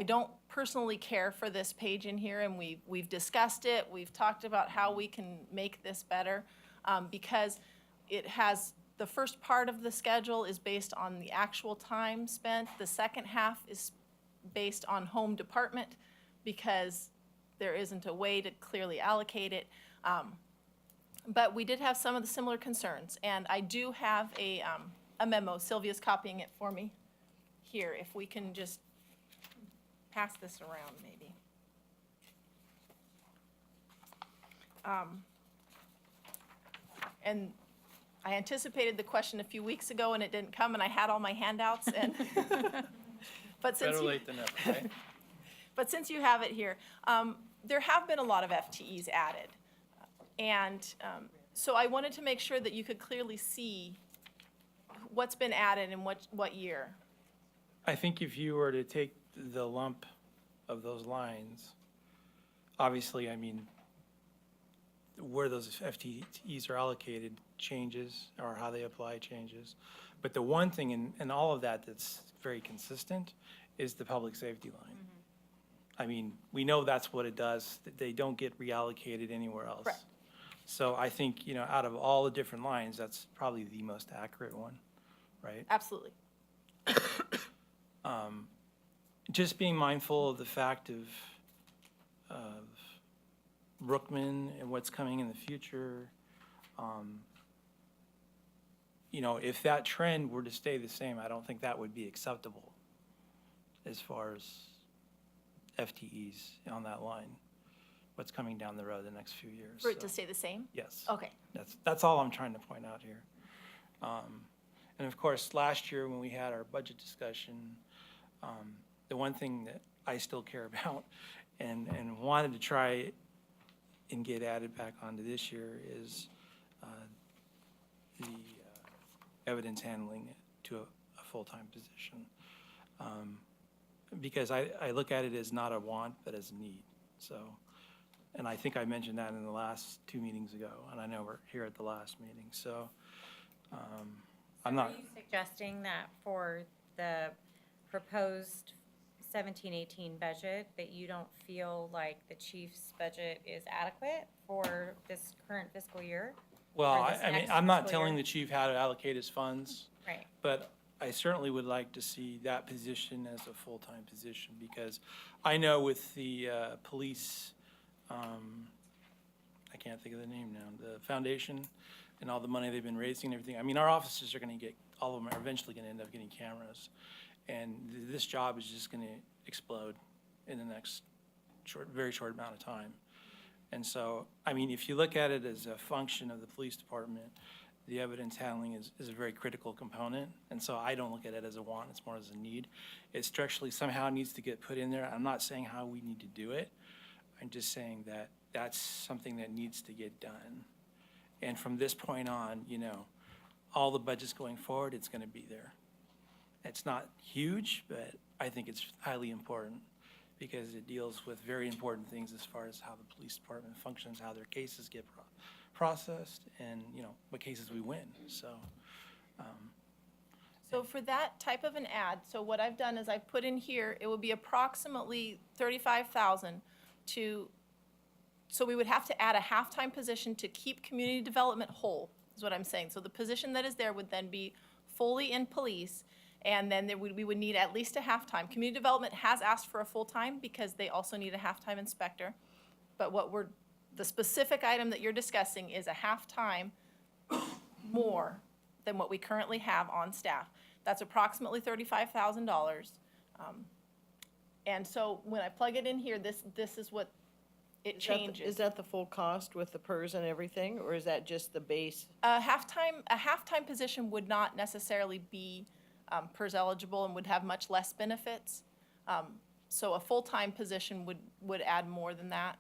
[SPEAKER 2] don't personally care for this page in here, and we've discussed it, we've talked about how we can make this better, because it has, the first part of the schedule is based on the actual time spent. The second half is based on home department, because there isn't a way to clearly allocate it. But we did have some of the similar concerns, and I do have a memo. Sylvia's copying it for me here. If we can just pass this around, maybe. And I anticipated the question a few weeks ago, and it didn't come, and I had all my handouts, and, but since
[SPEAKER 3] Better
[SPEAKER 2] you,
[SPEAKER 3] late than never, right?
[SPEAKER 2] but since you have it here, there have been a lot of FTEs added. And so I wanted to make sure that you could clearly see what's been added and what year.
[SPEAKER 7] I think if you were to take the lump of those lines, obviously, I mean, where those FTEs are allocated changes, or how they apply changes. But the one thing in all of that that's very consistent is the public safety line. I mean, we know that's what it does, that they don't get reallocated anywhere else.
[SPEAKER 2] Correct.
[SPEAKER 7] So I think, you know, out of all the different lines, that's probably the most accurate one, right?
[SPEAKER 2] Absolutely.
[SPEAKER 7] Just being mindful of the fact of Brookman and what's coming in the future. You know, if that trend were to stay the same, I don't think that would be acceptable as far as FTEs on that line, what's coming down the road the next few years.
[SPEAKER 2] For it to
[SPEAKER 7] So,
[SPEAKER 2] stay the same?
[SPEAKER 7] yes.
[SPEAKER 2] Okay.
[SPEAKER 7] That's all I'm trying to point out here. And of course, last year when we had our budget discussion, the one thing that I still care about and wanted to try and get added back onto this year is the evidence handling to a full-time position. Because I look at it as not a want, but as a need, so. And I think I mentioned that in the last 2 meetings ago, and I know we're here at the last meeting, so I'm not.
[SPEAKER 1] Are you suggesting that for the proposed 17-18 budget, that you don't feel like the chief's budget is adequate for this current fiscal year?
[SPEAKER 7] Well,
[SPEAKER 1] or this
[SPEAKER 7] I mean,
[SPEAKER 1] next
[SPEAKER 7] I'm not
[SPEAKER 1] fiscal
[SPEAKER 7] telling
[SPEAKER 1] year?
[SPEAKER 7] the chief how to allocate his funds,
[SPEAKER 1] Right.
[SPEAKER 7] but I certainly would like to see that position as a full-time position, because I know with the police, I can't think of the name now, the foundation and all the money they've been raising and everything, I mean, our officers are gonna get, all of them are eventually gonna end up getting cameras. And this job is just gonna explode in the next very short amount of time. And so, I mean, if you look at it as a function of the police department, the evidence handling is a very critical component. And so I don't look at it as a want, it's more as a need. It structurally somehow needs to get put in there. I'm not saying how we need to do it. I'm just saying that that's something that needs to get done. And from this point on, you know, all the budgets going forward, it's gonna be there. It's not huge, but I think it's highly important, because it deals with very important things as far as how the police department functions, how their cases get processed, and, you know, what cases we win, so.
[SPEAKER 2] So for that type of an ad, so what I've done is I've put in here, it would be approximately 35,000 to, so we would have to add a half-time position to keep community development whole, is what I'm saying. So the position that is there would then be fully in police, And then we would need at least a half-time. Community development has asked for a full-time because they also need a half-time inspector. But the specific item that you're discussing is a half-time more than what we currently have on staff. That's approximately $35,000. And so when I plug it in here, this is what it
[SPEAKER 6] Is that the-
[SPEAKER 2] changes.
[SPEAKER 6] Is that the full cost with the PERS and everything, or is that just the base?
[SPEAKER 2] A half-time position would not necessarily be PERS eligible and would have much less benefits. So a full-time position would add more than that.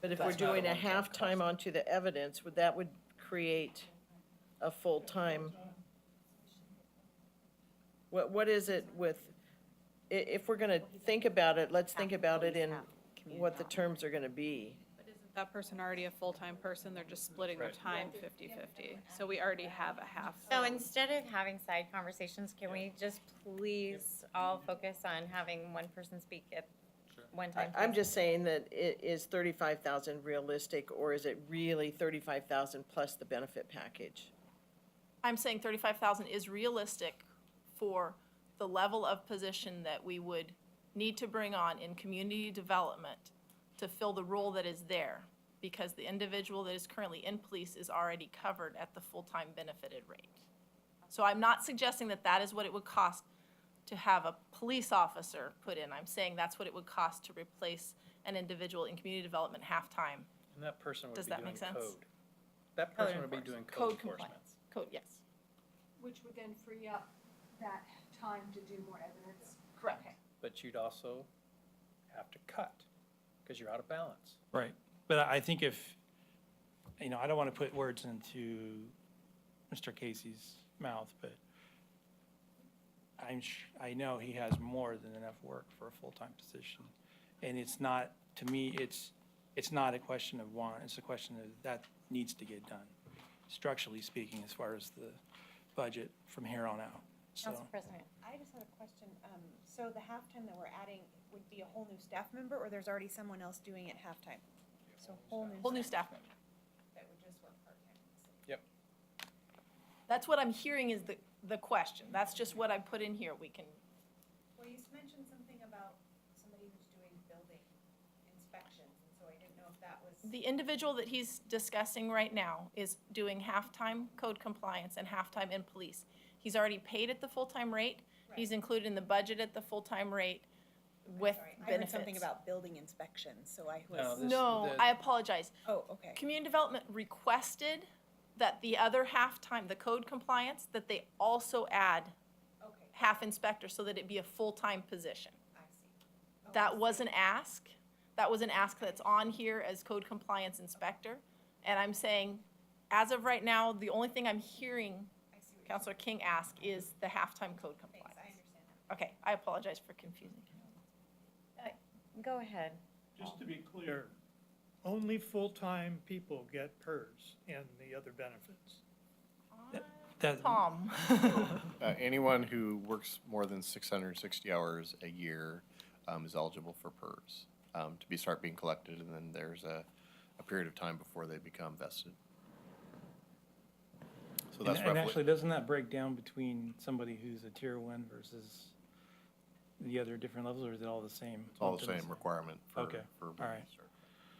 [SPEAKER 6] But if we're
[SPEAKER 3] That's not a
[SPEAKER 6] doing a
[SPEAKER 3] one-time
[SPEAKER 6] half-time
[SPEAKER 3] cost.
[SPEAKER 6] onto the evidence, would create a full-time? What is it with, if we're gonna think about it, let's think about it in what the terms are gonna be.
[SPEAKER 10] But isn't that person already a full-time person? They're just splitting their time 50-50. So we already have a half.
[SPEAKER 1] So instead of having side conversations, can we just please all focus on having one person speak at one time?
[SPEAKER 6] I'm
[SPEAKER 1] please?
[SPEAKER 6] just saying that is 35,000 realistic, or is it really 35,000 plus the benefit package?
[SPEAKER 2] I'm saying 35,000 is realistic for the level of position that we would need to bring on in community development to fill the role that is there, because the individual that is currently in police is already covered at the full-time benefited rate. So I'm not suggesting that that is what it would cost to have a police officer put in. I'm saying that's what it would cost to replace an individual in community development half-time.
[SPEAKER 3] And that person would
[SPEAKER 2] Does
[SPEAKER 3] be
[SPEAKER 2] that
[SPEAKER 3] doing
[SPEAKER 2] make sense?
[SPEAKER 3] code. That
[SPEAKER 1] Code
[SPEAKER 3] person would be doing
[SPEAKER 1] enforcement.
[SPEAKER 3] code
[SPEAKER 2] Code
[SPEAKER 3] enforcement.
[SPEAKER 2] compliance. Code, yes.
[SPEAKER 11] Which would then free up that time to do more evidence.
[SPEAKER 2] Correct.
[SPEAKER 3] But you'd also have to cut, because you're out of balance.
[SPEAKER 7] Right, but I think if, I don't want to put words into Mr. Casey's mouth, but I know he has more than enough work for a full-time position. And it's not, to me, it's not a question of want, it's a question of that needs to get done, structurally speaking, as far as the budget from here on out, so.
[SPEAKER 1] Council President.
[SPEAKER 11] I just had a question. So the halftime that we're adding would be a whole new staff member, or there's already someone else doing it halftime? So whole new
[SPEAKER 2] Staff member.
[SPEAKER 11] that would just work part-time.
[SPEAKER 3] Yep.
[SPEAKER 2] That's what I'm hearing is the question. That's just what I put in here. We can,
[SPEAKER 11] Well, you mentioned something about somebody who's doing building inspections, and so I didn't know if that was.
[SPEAKER 2] the individual that he's discussing right now is doing half-time code compliance and half-time in police. He's already paid at the full-time rate. He's included in the budget at the full-time rate with
[SPEAKER 11] Sorry, I heard
[SPEAKER 2] benefits.
[SPEAKER 11] something about building inspections, so I
[SPEAKER 3] No,
[SPEAKER 11] was.
[SPEAKER 3] this-
[SPEAKER 2] No,
[SPEAKER 3] the-
[SPEAKER 2] I apologize.
[SPEAKER 11] Oh, okay.
[SPEAKER 2] Community development requested that the other half-time, the code compliance, that they also add
[SPEAKER 11] Okay,
[SPEAKER 2] half inspector so that it be a full-time position.
[SPEAKER 11] I see.
[SPEAKER 2] That was an ask. That was an ask that's on here as code compliance inspector. And I'm saying, as of right now, the only thing I'm hearing
[SPEAKER 11] I see what
[SPEAKER 2] Counselor King ask is the halftime code
[SPEAKER 11] you're saying.
[SPEAKER 2] compliance.
[SPEAKER 11] I understand that.
[SPEAKER 2] Okay, I apologize for confusing.
[SPEAKER 1] Go ahead.
[SPEAKER 5] Just to be clear, only full-time people get PERS and the other benefits.
[SPEAKER 7] That,
[SPEAKER 2] Tom,
[SPEAKER 12] Anyone who works more than 660 hours a year is eligible for PERS to start being collected, and then there's a period of time before they become vested. So that's
[SPEAKER 7] and actually,
[SPEAKER 12] roughly,
[SPEAKER 7] doesn't that break down between somebody who's a tier 1 versus the other different levels, or is it all the same?
[SPEAKER 12] it's all the same requirement for.
[SPEAKER 7] Okay,
[SPEAKER 12] for
[SPEAKER 7] all right.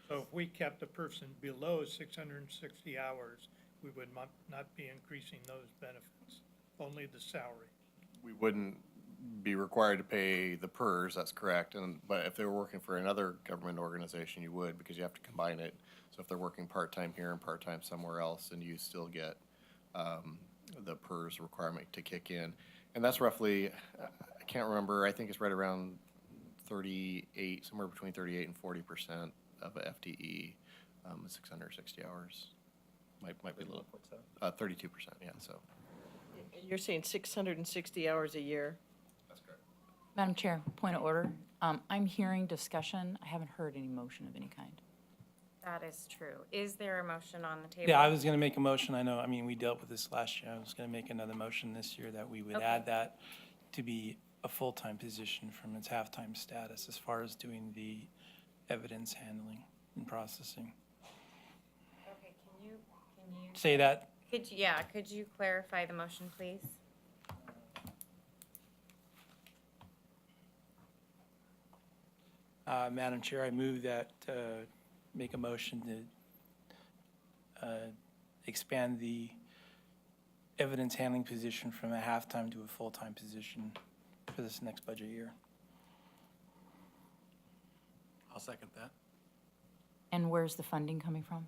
[SPEAKER 5] So if we kept a person below 660 hours, we would not be increasing those benefits, only the salary.
[SPEAKER 12] We wouldn't be required to pay the PERS, that's correct, but if they were working for another government organization, you would, because you have to combine it. So if they're working part-time here and part-time somewhere else, then you still get the PERS requirement to kick in. And that's roughly, I can't remember, I think it's right around 38, somewhere between 38 and 40% of a FTE, 660 hours. Might be a little, 32%, yeah, so.
[SPEAKER 6] You're saying 660 hours a year?
[SPEAKER 13] Madam Chair, point of order. I'm hearing discussion. I haven't heard any motion of any kind.
[SPEAKER 1] That is true. Is there a motion on the table?
[SPEAKER 7] Yeah, I was going to make a motion, we dealt with this last year. I was going to make another motion this year that we would
[SPEAKER 1] Okay.
[SPEAKER 7] add that to be a full-time position from its half-time status as far as doing the evidence handling and processing.
[SPEAKER 1] Okay, can you,
[SPEAKER 7] Say that,
[SPEAKER 1] could you clarify the motion, please?
[SPEAKER 7] Madam Chair, I move that, make a motion to expand the evidence handling position from a half-time to a full-time position for this next budget year.
[SPEAKER 3] I'll second that.
[SPEAKER 13] And where's the funding coming from?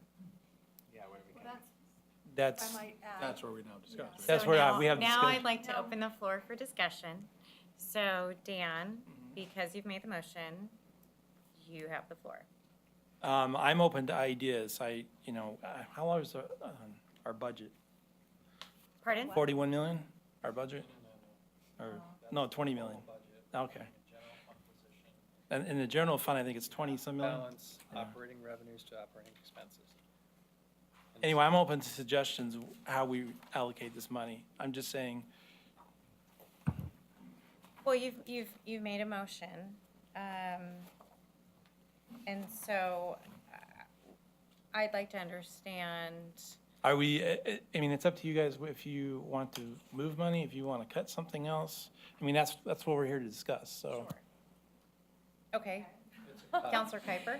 [SPEAKER 7] That's,
[SPEAKER 3] That's where we now discuss.
[SPEAKER 7] That's
[SPEAKER 1] So
[SPEAKER 7] where
[SPEAKER 1] now-
[SPEAKER 7] we have
[SPEAKER 1] Now
[SPEAKER 7] discussion.
[SPEAKER 1] I'd like to open the floor for discussion. So Dan, because you've made the motion, you have the floor.
[SPEAKER 7] I'm open to ideas. How large is our budget?
[SPEAKER 1] Pardon?
[SPEAKER 7] 41 million, our budget? Or, no, 20 million. Okay. And in the general fund, I think it's 20-some million.
[SPEAKER 3] Balance operating revenues to operating expenses.
[SPEAKER 7] Anyway, I'm open to suggestions of how we allocate this money. I'm just saying,
[SPEAKER 1] Well, you've made a motion. And so I'd like to understand,
[SPEAKER 7] are we, I mean, it's up to you guys if you want to move money, if you want to cut something else. I mean, that's what we're here to discuss, so.
[SPEAKER 1] okay. Counselor Kuiper?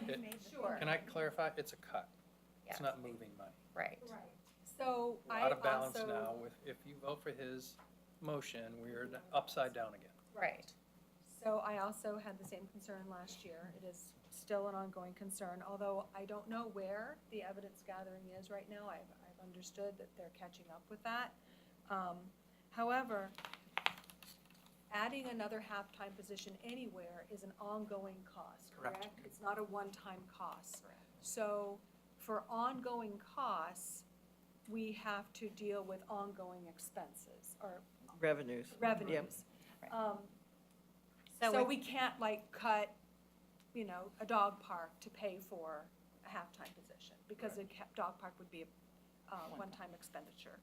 [SPEAKER 11] Sure.
[SPEAKER 3] Can I clarify? It's a cut. It's
[SPEAKER 1] Yeah.
[SPEAKER 3] not moving money.
[SPEAKER 1] Right.
[SPEAKER 11] So
[SPEAKER 3] We're
[SPEAKER 11] I
[SPEAKER 3] out of balance
[SPEAKER 11] also,
[SPEAKER 3] now. If you vote for his motion, we're upside down again.
[SPEAKER 1] Right.
[SPEAKER 11] so I also had the same concern last year. It is still an ongoing concern, although I don't know where the evidence gathering is right now. I've understood that they're catching up with that. However, adding another half-time position anywhere is an ongoing cost, correct? It's not a one-time cost. So for ongoing costs, we have to deal with ongoing expenses or
[SPEAKER 6] Revenues.
[SPEAKER 11] revenues.
[SPEAKER 1] So
[SPEAKER 11] So
[SPEAKER 1] with-
[SPEAKER 11] we can't like cut, a dog park to pay for a half-time position because a dog park would be a one-time expenditure.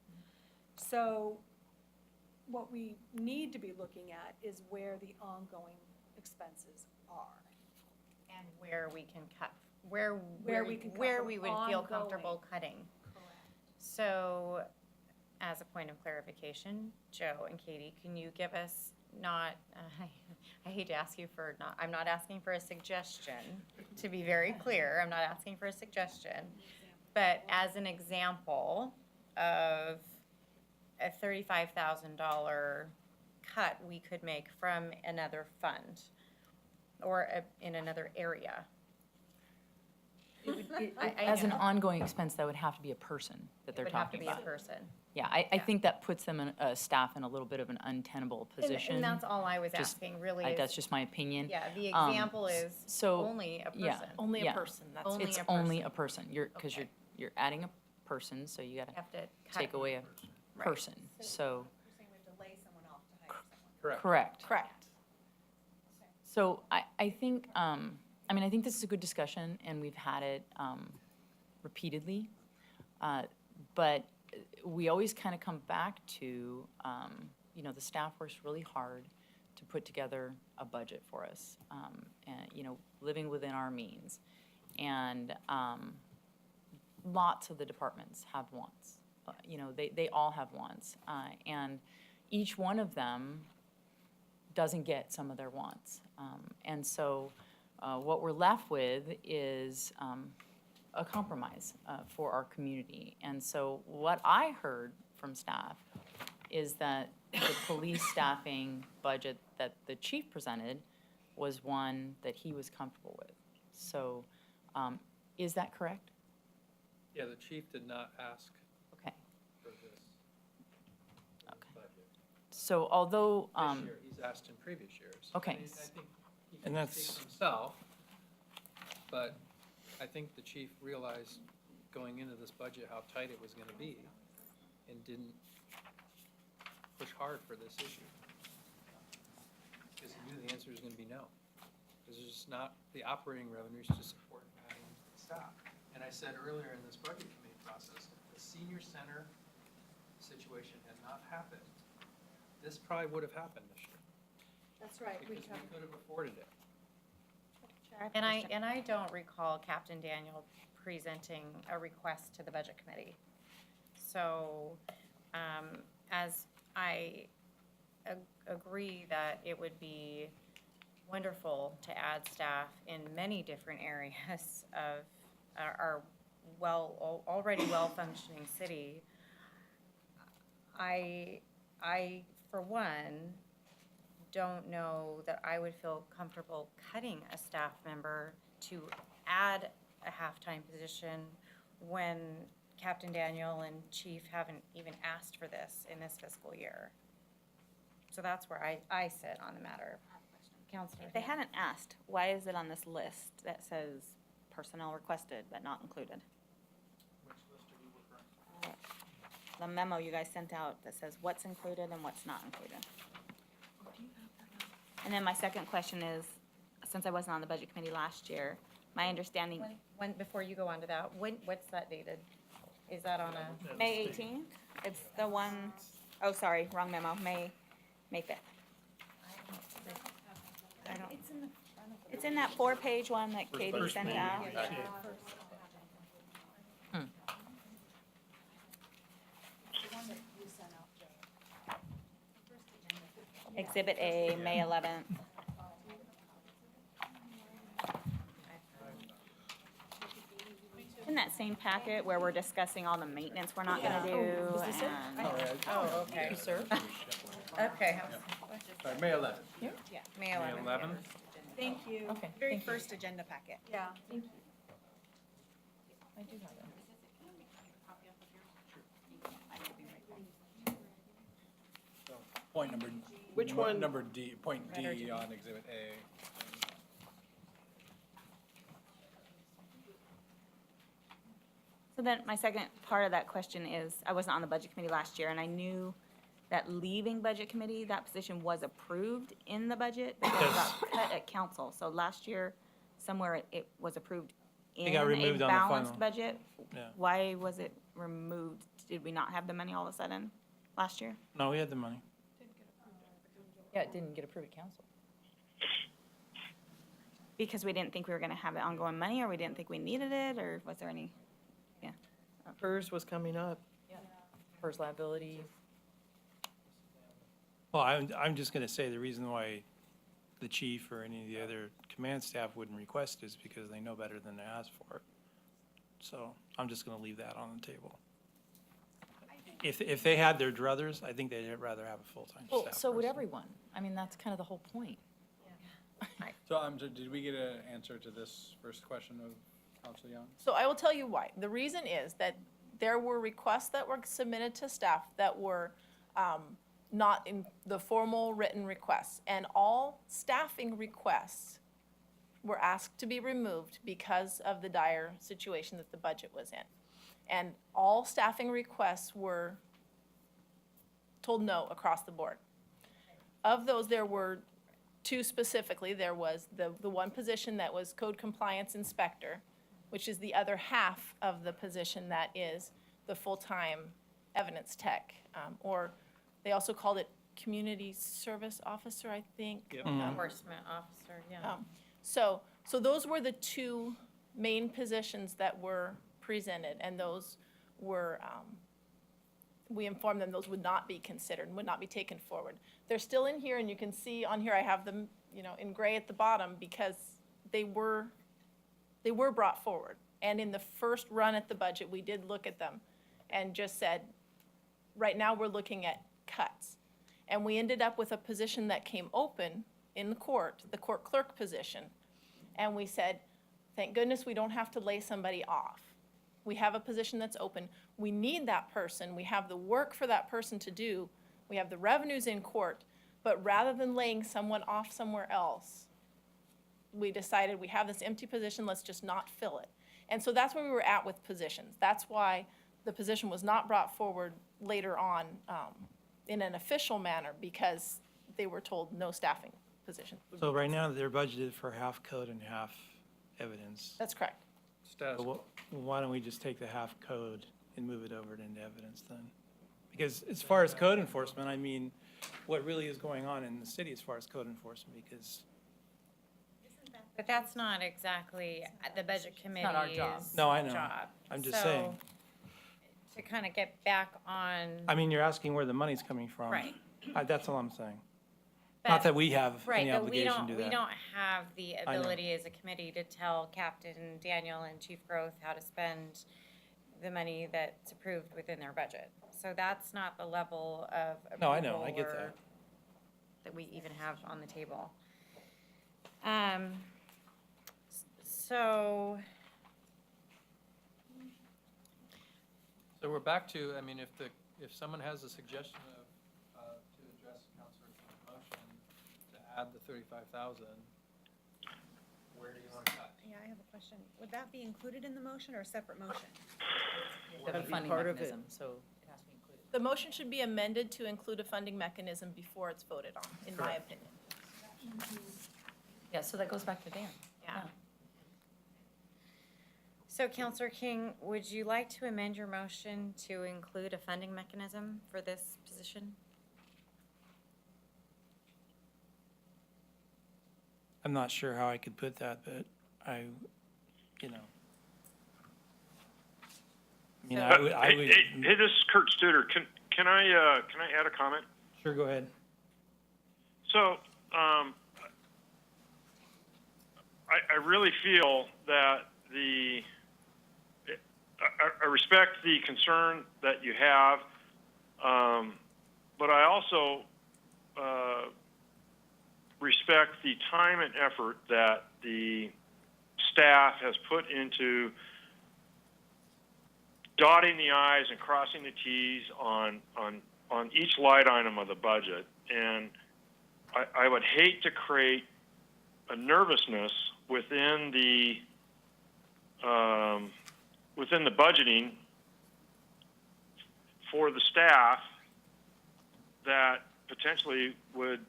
[SPEAKER 11] So what we need to be looking at is where the ongoing expenses are.
[SPEAKER 1] And where we can cut, where
[SPEAKER 11] we can cut
[SPEAKER 1] where
[SPEAKER 11] from
[SPEAKER 1] we would feel
[SPEAKER 11] ongoing.
[SPEAKER 1] comfortable cutting. So, as a point of clarification, Joe and Katie, can you give us not, I hate to ask you for not, I'm not asking for a suggestion, to be very clear, I'm not asking for a suggestion, but as an example of a $35,000 cut we could make from another fund or in another area.
[SPEAKER 13] As an ongoing expense, that would have to be a person that they're
[SPEAKER 1] It would have to
[SPEAKER 13] talking
[SPEAKER 1] be a
[SPEAKER 13] about.
[SPEAKER 1] person.
[SPEAKER 13] Yeah, I think that puts them, staff in a little bit of an untenable position.
[SPEAKER 1] And that's all I was
[SPEAKER 13] Just-
[SPEAKER 1] asking, really.
[SPEAKER 13] That's
[SPEAKER 1] is-
[SPEAKER 13] just my opinion.
[SPEAKER 1] Yeah, the
[SPEAKER 13] Um,
[SPEAKER 1] example is
[SPEAKER 13] so,
[SPEAKER 1] only a
[SPEAKER 13] yeah.
[SPEAKER 1] person.
[SPEAKER 10] Only
[SPEAKER 13] Yeah.
[SPEAKER 10] a person, that's
[SPEAKER 1] Only
[SPEAKER 13] It's
[SPEAKER 1] a
[SPEAKER 13] only
[SPEAKER 1] person.
[SPEAKER 13] a person. Because
[SPEAKER 1] Okay.
[SPEAKER 13] you're adding a person, so you
[SPEAKER 1] You
[SPEAKER 13] gotta
[SPEAKER 1] have to cut.
[SPEAKER 13] take away a
[SPEAKER 1] Right.
[SPEAKER 13] person, so,
[SPEAKER 11] You're saying we have to lay someone off to hire someone.
[SPEAKER 3] Correct.
[SPEAKER 13] correct. So I think, I think this is a good discussion, and we've had it repeatedly. But we always kind of come back to, the staff works really hard to put together a budget for us, and, living within our means. And lots of the departments have wants. They all have wants. And each one of them doesn't get some of their wants. And so what we're left with is a compromise for our community. And so what I heard from staff is that the police staffing budget that the chief presented was one that he was comfortable with. So is that correct?
[SPEAKER 3] Yeah, the chief did not ask
[SPEAKER 13] Okay.
[SPEAKER 3] for this
[SPEAKER 13] Okay.
[SPEAKER 3] budget.
[SPEAKER 13] So although,
[SPEAKER 3] This year, he's asked in previous years.
[SPEAKER 13] Okay.
[SPEAKER 3] I think he
[SPEAKER 7] And
[SPEAKER 3] can
[SPEAKER 7] that's-
[SPEAKER 3] speak for himself, but I think the chief realized going into this budget how tight it was gonna be and didn't push hard for this issue. Because he knew the answer was gonna be no. Because there's just not the operating revenues to support adding staff. And I said earlier in this budget committee process, if the senior center situation had not happened, this probably would have happened this year.
[SPEAKER 11] That's right.
[SPEAKER 3] Because we could have afforded it.
[SPEAKER 1] And I don't recall Captain Daniel presenting a request to the budget committee. So, as I agree that it would be wonderful to add staff in many different areas of our already well-functioning city. I, for one, don't know that I would feel comfortable cutting a staff member to add a halftime position when Captain Daniel and Chief haven't even asked for this in this fiscal year. So that's where I sit on the matter. Counselor?
[SPEAKER 9] If they hadn't asked, why is it on this list that says personnel requested but not included? The memo you guys sent out that says what's included and what's not included. And then my second question is, since I wasn't on the budget committee last year, my understanding,
[SPEAKER 1] Before you go on to that, what's that dated? Is that on a?
[SPEAKER 9] May 18th, it's the one, oh, sorry, wrong memo, May 5th.
[SPEAKER 1] I don't.
[SPEAKER 9] It's in that 4-page one that Katie sent out. Exhibit A, May 11th. In that same packet where we're discussing all the maintenance we're not gonna do. and-
[SPEAKER 1] Oh, okay.
[SPEAKER 7] sir?
[SPEAKER 1] Okay.
[SPEAKER 3] Sorry, May 11th.
[SPEAKER 1] May
[SPEAKER 3] May
[SPEAKER 1] 11th.
[SPEAKER 3] 11th?
[SPEAKER 11] Thank you.
[SPEAKER 13] Okay,
[SPEAKER 11] Very
[SPEAKER 13] thank you.
[SPEAKER 11] first agenda packet. Yeah.
[SPEAKER 13] I do have it.
[SPEAKER 3] Point number.
[SPEAKER 6] Which one?
[SPEAKER 3] Number D, point D on Exhibit A.
[SPEAKER 9] So then my second part of that question is, I wasn't on the budget committee last year, and I knew that leaving budget committee, that position was approved in the budget, but then it got cut at council. So last year, somewhere it was approved in
[SPEAKER 7] got
[SPEAKER 9] a
[SPEAKER 7] removed on the
[SPEAKER 9] balanced
[SPEAKER 7] final.
[SPEAKER 9] budget.
[SPEAKER 7] Yeah.
[SPEAKER 9] Why was it removed? Did we not have the money all of a sudden last year?
[SPEAKER 7] No, we had the money.
[SPEAKER 13] Yeah, it didn't get approved at council.
[SPEAKER 9] Because we didn't think we were gonna have it ongoing money, or we didn't think we needed it, or was there any?
[SPEAKER 6] PERS was coming up.
[SPEAKER 13] PERS liability.
[SPEAKER 7] Well, I'm just gonna say the reason why the chief or any of the other command staff wouldn't request is because they know better than to ask for it. So I'm just gonna leave that on the table. If they had their druthers, I think they'd rather have a full-time staff
[SPEAKER 13] Well, so would
[SPEAKER 7] person.
[SPEAKER 13] everyone. I mean, that's kind of the whole point.
[SPEAKER 3] So, did we get an answer to this first question of Council Young?
[SPEAKER 2] So I will tell you why. The reason is that there were requests that were submitted to staff that were not in the formal written requests. And all staffing requests were asked to be removed because of the dire situation that the budget was in. And all staffing requests were told no across the board. Of those, there were two specifically. There was the one position that was code compliance inspector, which is the other half of the position that is the full-time evidence tech. Or they also called it community service officer, I think.
[SPEAKER 3] Yep.
[SPEAKER 1] Enforcement officer, yeah.
[SPEAKER 2] So those were the two main positions that were presented, and those were, we informed them those would not be considered and would not be taken forward. They're still in here, and you can see on here, I have them, in gray at the bottom, because they were brought forward. And in the first run at the budget, we did look at them and just said, right now, we're looking at cuts. And we ended up with a position that came open in the court clerk position. And we said, thank goodness we don't have to lay somebody off. We have a position that's open. We need that person. We have the work for that person to do. We have the revenues in court. But rather than laying someone off somewhere else, we decided we have this empty position, let's just not fill it. And so that's where we were at with positions. That's why the position was not brought forward later on in an official manner, because they were told no staffing position.
[SPEAKER 7] So right now, they're budgeted for half code and half evidence.
[SPEAKER 2] That's correct.
[SPEAKER 3] Status
[SPEAKER 7] So
[SPEAKER 3] quo.
[SPEAKER 7] why don't we just take the half code and move it over into evidence then? Because as far as code enforcement, I mean, what really is going on in the city as far as code enforcement? Because,
[SPEAKER 1] But that's not exactly the budget committee's
[SPEAKER 13] not our job.
[SPEAKER 7] No, I know.
[SPEAKER 1] job.
[SPEAKER 7] I'm just saying.
[SPEAKER 1] So, to kind of get back on,
[SPEAKER 7] I mean, you're asking where the money's coming from.
[SPEAKER 1] Right.
[SPEAKER 7] That's all I'm saying. Not that we have
[SPEAKER 1] Right,
[SPEAKER 7] any
[SPEAKER 1] but we
[SPEAKER 7] obligation
[SPEAKER 1] don't,
[SPEAKER 7] to do
[SPEAKER 1] we
[SPEAKER 7] that.
[SPEAKER 1] don't have the
[SPEAKER 7] I know.
[SPEAKER 1] ability as a committee to tell Captain Daniel and Chief Growth how to spend the money that's approved within their budget. So that's not the level of
[SPEAKER 7] No, I know, I
[SPEAKER 1] approval
[SPEAKER 7] get
[SPEAKER 1] or
[SPEAKER 7] that.
[SPEAKER 1] that we even have on the table. So,
[SPEAKER 3] So we're back to, I mean, if someone has a suggestion of, to address Counselor King's motion to add the 35,000, where do you want to cut?
[SPEAKER 11] Yeah, I have a question. Would that be included in the motion or a separate motion?
[SPEAKER 13] The
[SPEAKER 6] That'd be
[SPEAKER 13] funding
[SPEAKER 6] part of it.
[SPEAKER 13] mechanism, so it has to be included.
[SPEAKER 2] The motion should be amended to include a funding mechanism before it's voted on, in my opinion.
[SPEAKER 13] Yeah, so that goes back to Dan.
[SPEAKER 1] yeah. So Counselor King, would you like to amend your motion to include a funding mechanism for this position?
[SPEAKER 7] I'm not sure how I could put that, but I, you know. I mean, I would,
[SPEAKER 14] Hey, this is Kurt Studer. Can I add a comment?
[SPEAKER 7] sure, go ahead.
[SPEAKER 14] So, I really feel that I respect the concern that you have, but I also respect the time and effort that the staff has put into dotting the I's and crossing the T's on each line item of the budget. And I would hate to create a nervousness within the budgeting for the staff that potentially would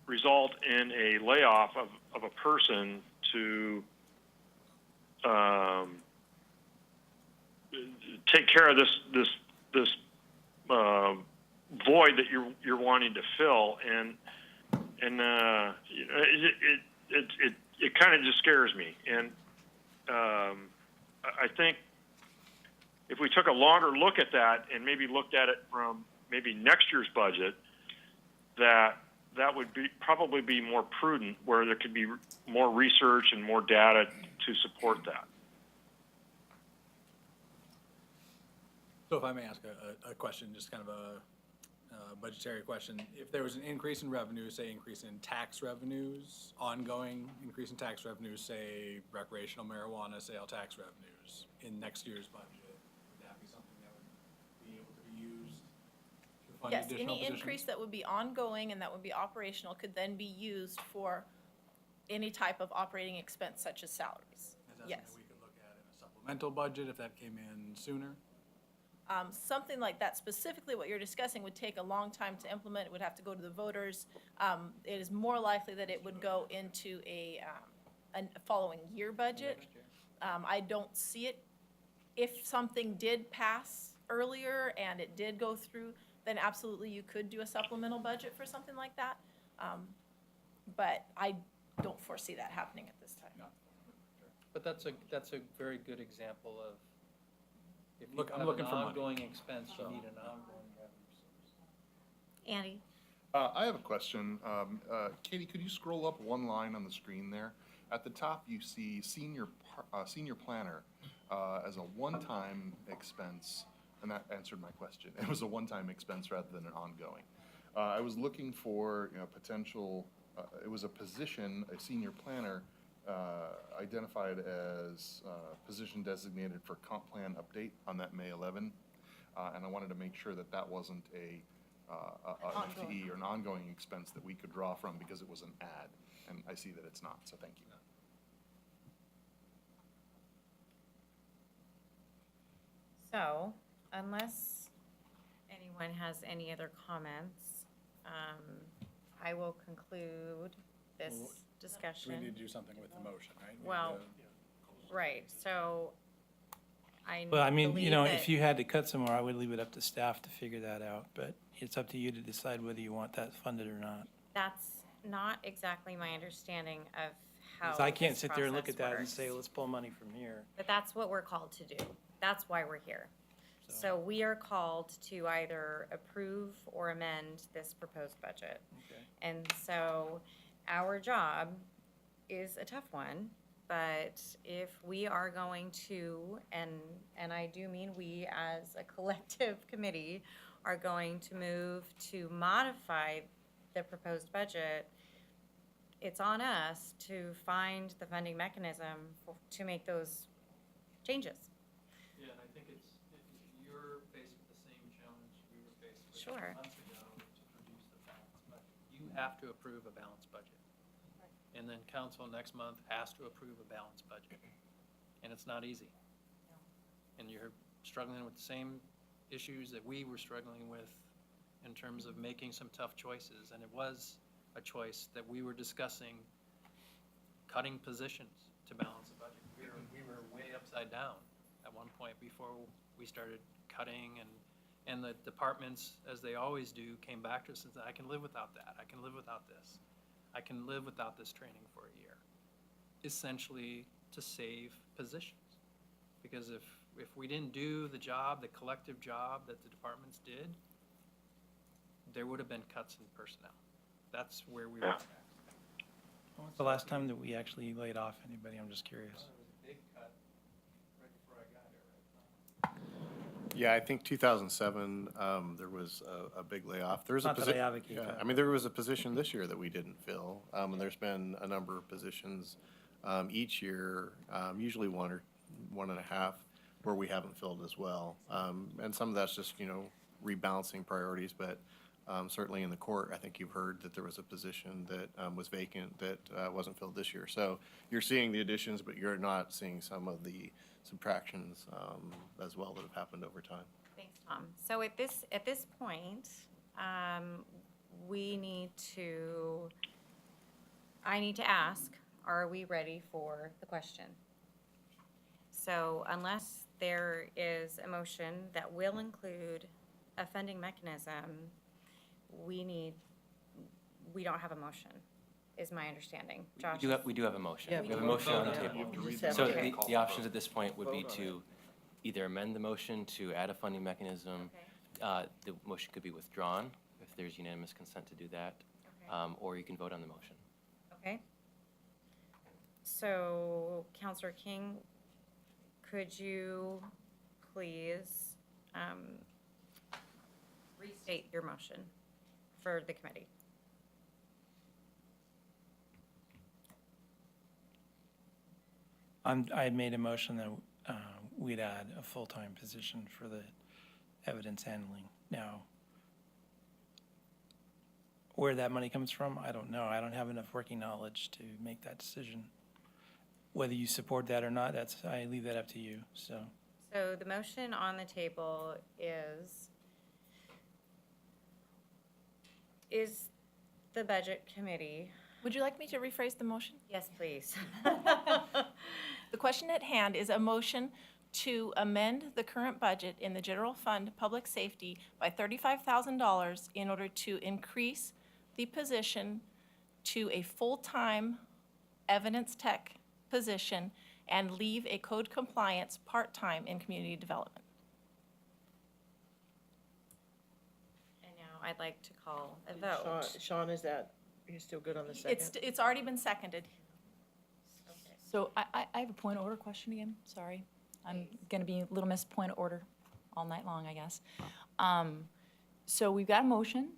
[SPEAKER 14] result in a layoff of a person to take care of this void that you're wanting to fill, and you know, it kind of just scares me. And I think if we took a longer look at that and maybe looked at it from maybe next year's budget, that would probably be more prudent, where there could be more research and more data to support that.
[SPEAKER 15] So if I may ask a question, just kind of a budgetary question. If there was an increase in revenue, say increase in tax revenues, ongoing increase in tax revenues, say recreational marijuana sale tax revenues in next year's budget, would that be something that would be able to be used to fund
[SPEAKER 2] Yes,
[SPEAKER 15] additional
[SPEAKER 2] any
[SPEAKER 15] positions?
[SPEAKER 2] increase that would be ongoing and that would be operational could then be used for any type of operating expense such as salaries.
[SPEAKER 15] Is that
[SPEAKER 2] Yes.
[SPEAKER 15] something we could look at in a supplemental budget if that came in sooner?
[SPEAKER 2] Something like that, specifically what you're discussing, would take a long time to implement. It would have to go to the voters. It is more likely that it would go into a following year budget. I don't see it. If something did pass earlier and it did go through, then absolutely you could do a supplemental budget for something like that. But I don't foresee that happening at this time.
[SPEAKER 3] But that's a very good example of, if you
[SPEAKER 15] Look, I'm
[SPEAKER 3] have
[SPEAKER 15] looking
[SPEAKER 3] an
[SPEAKER 15] for money.
[SPEAKER 3] ongoing expense, you need an ongoing revenue source.
[SPEAKER 1] Andy?
[SPEAKER 8] I have a question. Katie, could you scroll up one line on the screen there? At the top, you see senior planner as a one-time expense, and that answered my question. It was a one-time expense rather than an ongoing. I was looking for, potential, it was a position, a senior planner, identified as position designated for comp plan update on that May 11. And I wanted to make sure that that wasn't an FTE or an ongoing expense that we could draw from because it was an ad. And I see that it's not, so thank you.
[SPEAKER 1] So, unless anyone has any other comments, I will conclude this discussion.
[SPEAKER 15] We need to do something with the motion, right? We need
[SPEAKER 1] Well,
[SPEAKER 15] to-
[SPEAKER 1] right, so I
[SPEAKER 7] Well, I mean,
[SPEAKER 1] believe
[SPEAKER 7] if
[SPEAKER 1] that-
[SPEAKER 7] you had to cut somewhere, I would leave it up to staff to figure that out, but it's up to you to decide whether you want that funded or not.
[SPEAKER 1] That's not exactly my understanding of how
[SPEAKER 7] 'Cause I can't
[SPEAKER 1] this
[SPEAKER 7] sit there and look
[SPEAKER 1] process
[SPEAKER 7] at that and
[SPEAKER 1] works.
[SPEAKER 7] say, let's pull money from here.
[SPEAKER 1] But that's what we're called to do. That's why we're here. So we are called to either approve or amend this proposed budget.
[SPEAKER 3] Okay.
[SPEAKER 1] And so our job is a tough one, but if we are going to, and I do mean we as a collective committee are going to move to modify the proposed budget, it's on us to find the funding mechanism to make those changes.
[SPEAKER 3] Yeah, and I think you're faced with the same challenge we were faced with
[SPEAKER 1] Sure.
[SPEAKER 3] months ago to produce the balanced budget. You have to approve a balanced budget. And then council next month has to approve a balanced budget. And it's not easy. And you're struggling with the same issues that we were struggling with in terms of making some tough choices. And it was a choice that we were discussing, cutting positions to balance the budget. We were way upside down at one point before we started cutting, and the departments, as they always do, came back to us and said, I can live without that. I can live without this. I can live without this training for a year. Essentially to save positions. Because if we didn't do the job, the collective job that the departments did, there would have been cuts in personnel. That's where we were at.
[SPEAKER 7] When's the last time that we actually laid off anybody? I'm just curious.
[SPEAKER 3] It was a big cut right before I got here, right?
[SPEAKER 12] Yeah, I think 2007, there was a big layoff. There was a
[SPEAKER 7] Not that I
[SPEAKER 12] position.
[SPEAKER 7] advocate that.
[SPEAKER 12] I mean, there was a position this year that we didn't fill, and there's been a number of positions each year, usually one or one and a half, where we haven't filled as well. And some of that's just, rebalancing priorities, but certainly in the court, I think you've heard that there was a position that was vacant that wasn't filled this year. So you're seeing the additions, but you're not seeing some of the subtractions as well that have happened over time.
[SPEAKER 1] Thanks, Tom. So at this point, I need to ask, are we ready for the question? So unless there is a motion that will include a funding mechanism, we don't have a motion, is my understanding. Josh?
[SPEAKER 16] We do have a motion.
[SPEAKER 6] Yeah,
[SPEAKER 16] We have a
[SPEAKER 6] we
[SPEAKER 16] motion on the
[SPEAKER 6] vote on it.
[SPEAKER 16] table.
[SPEAKER 6] You just have
[SPEAKER 16] So
[SPEAKER 6] to
[SPEAKER 16] the options at this point would be
[SPEAKER 6] vote on
[SPEAKER 16] to either amend the motion to add a funding mechanism. The motion could be withdrawn if there's unanimous consent to do that,
[SPEAKER 1] Okay.
[SPEAKER 16] or you can vote on the motion.
[SPEAKER 1] Okay. So, Counselor King, could you please restate your motion for the committee?
[SPEAKER 7] I made a motion that we'd add a full-time position for the evidence handling. Now, where that money comes from, I don't know. I don't have enough working knowledge to make that decision. Whether you support that or not, I leave that up to you, so.
[SPEAKER 1] So the motion on the table is the budget committee?
[SPEAKER 2] Would you like me to rephrase the motion?
[SPEAKER 1] Yes, please.
[SPEAKER 2] The question at hand is a motion to amend the current budget in the general fund, public safety, by $35,000 in order to increase the position to a full-time evidence tech position and leave a code compliance part-time in community development.
[SPEAKER 1] And now I'd like to call a vote.
[SPEAKER 6] Sean, is that, are you still good on the second?
[SPEAKER 2] It's already been seconded.
[SPEAKER 13] So I have a point of order question again, sorry. I'm going to be Little Miss Point of Order all night long, I guess. So we've got a motion,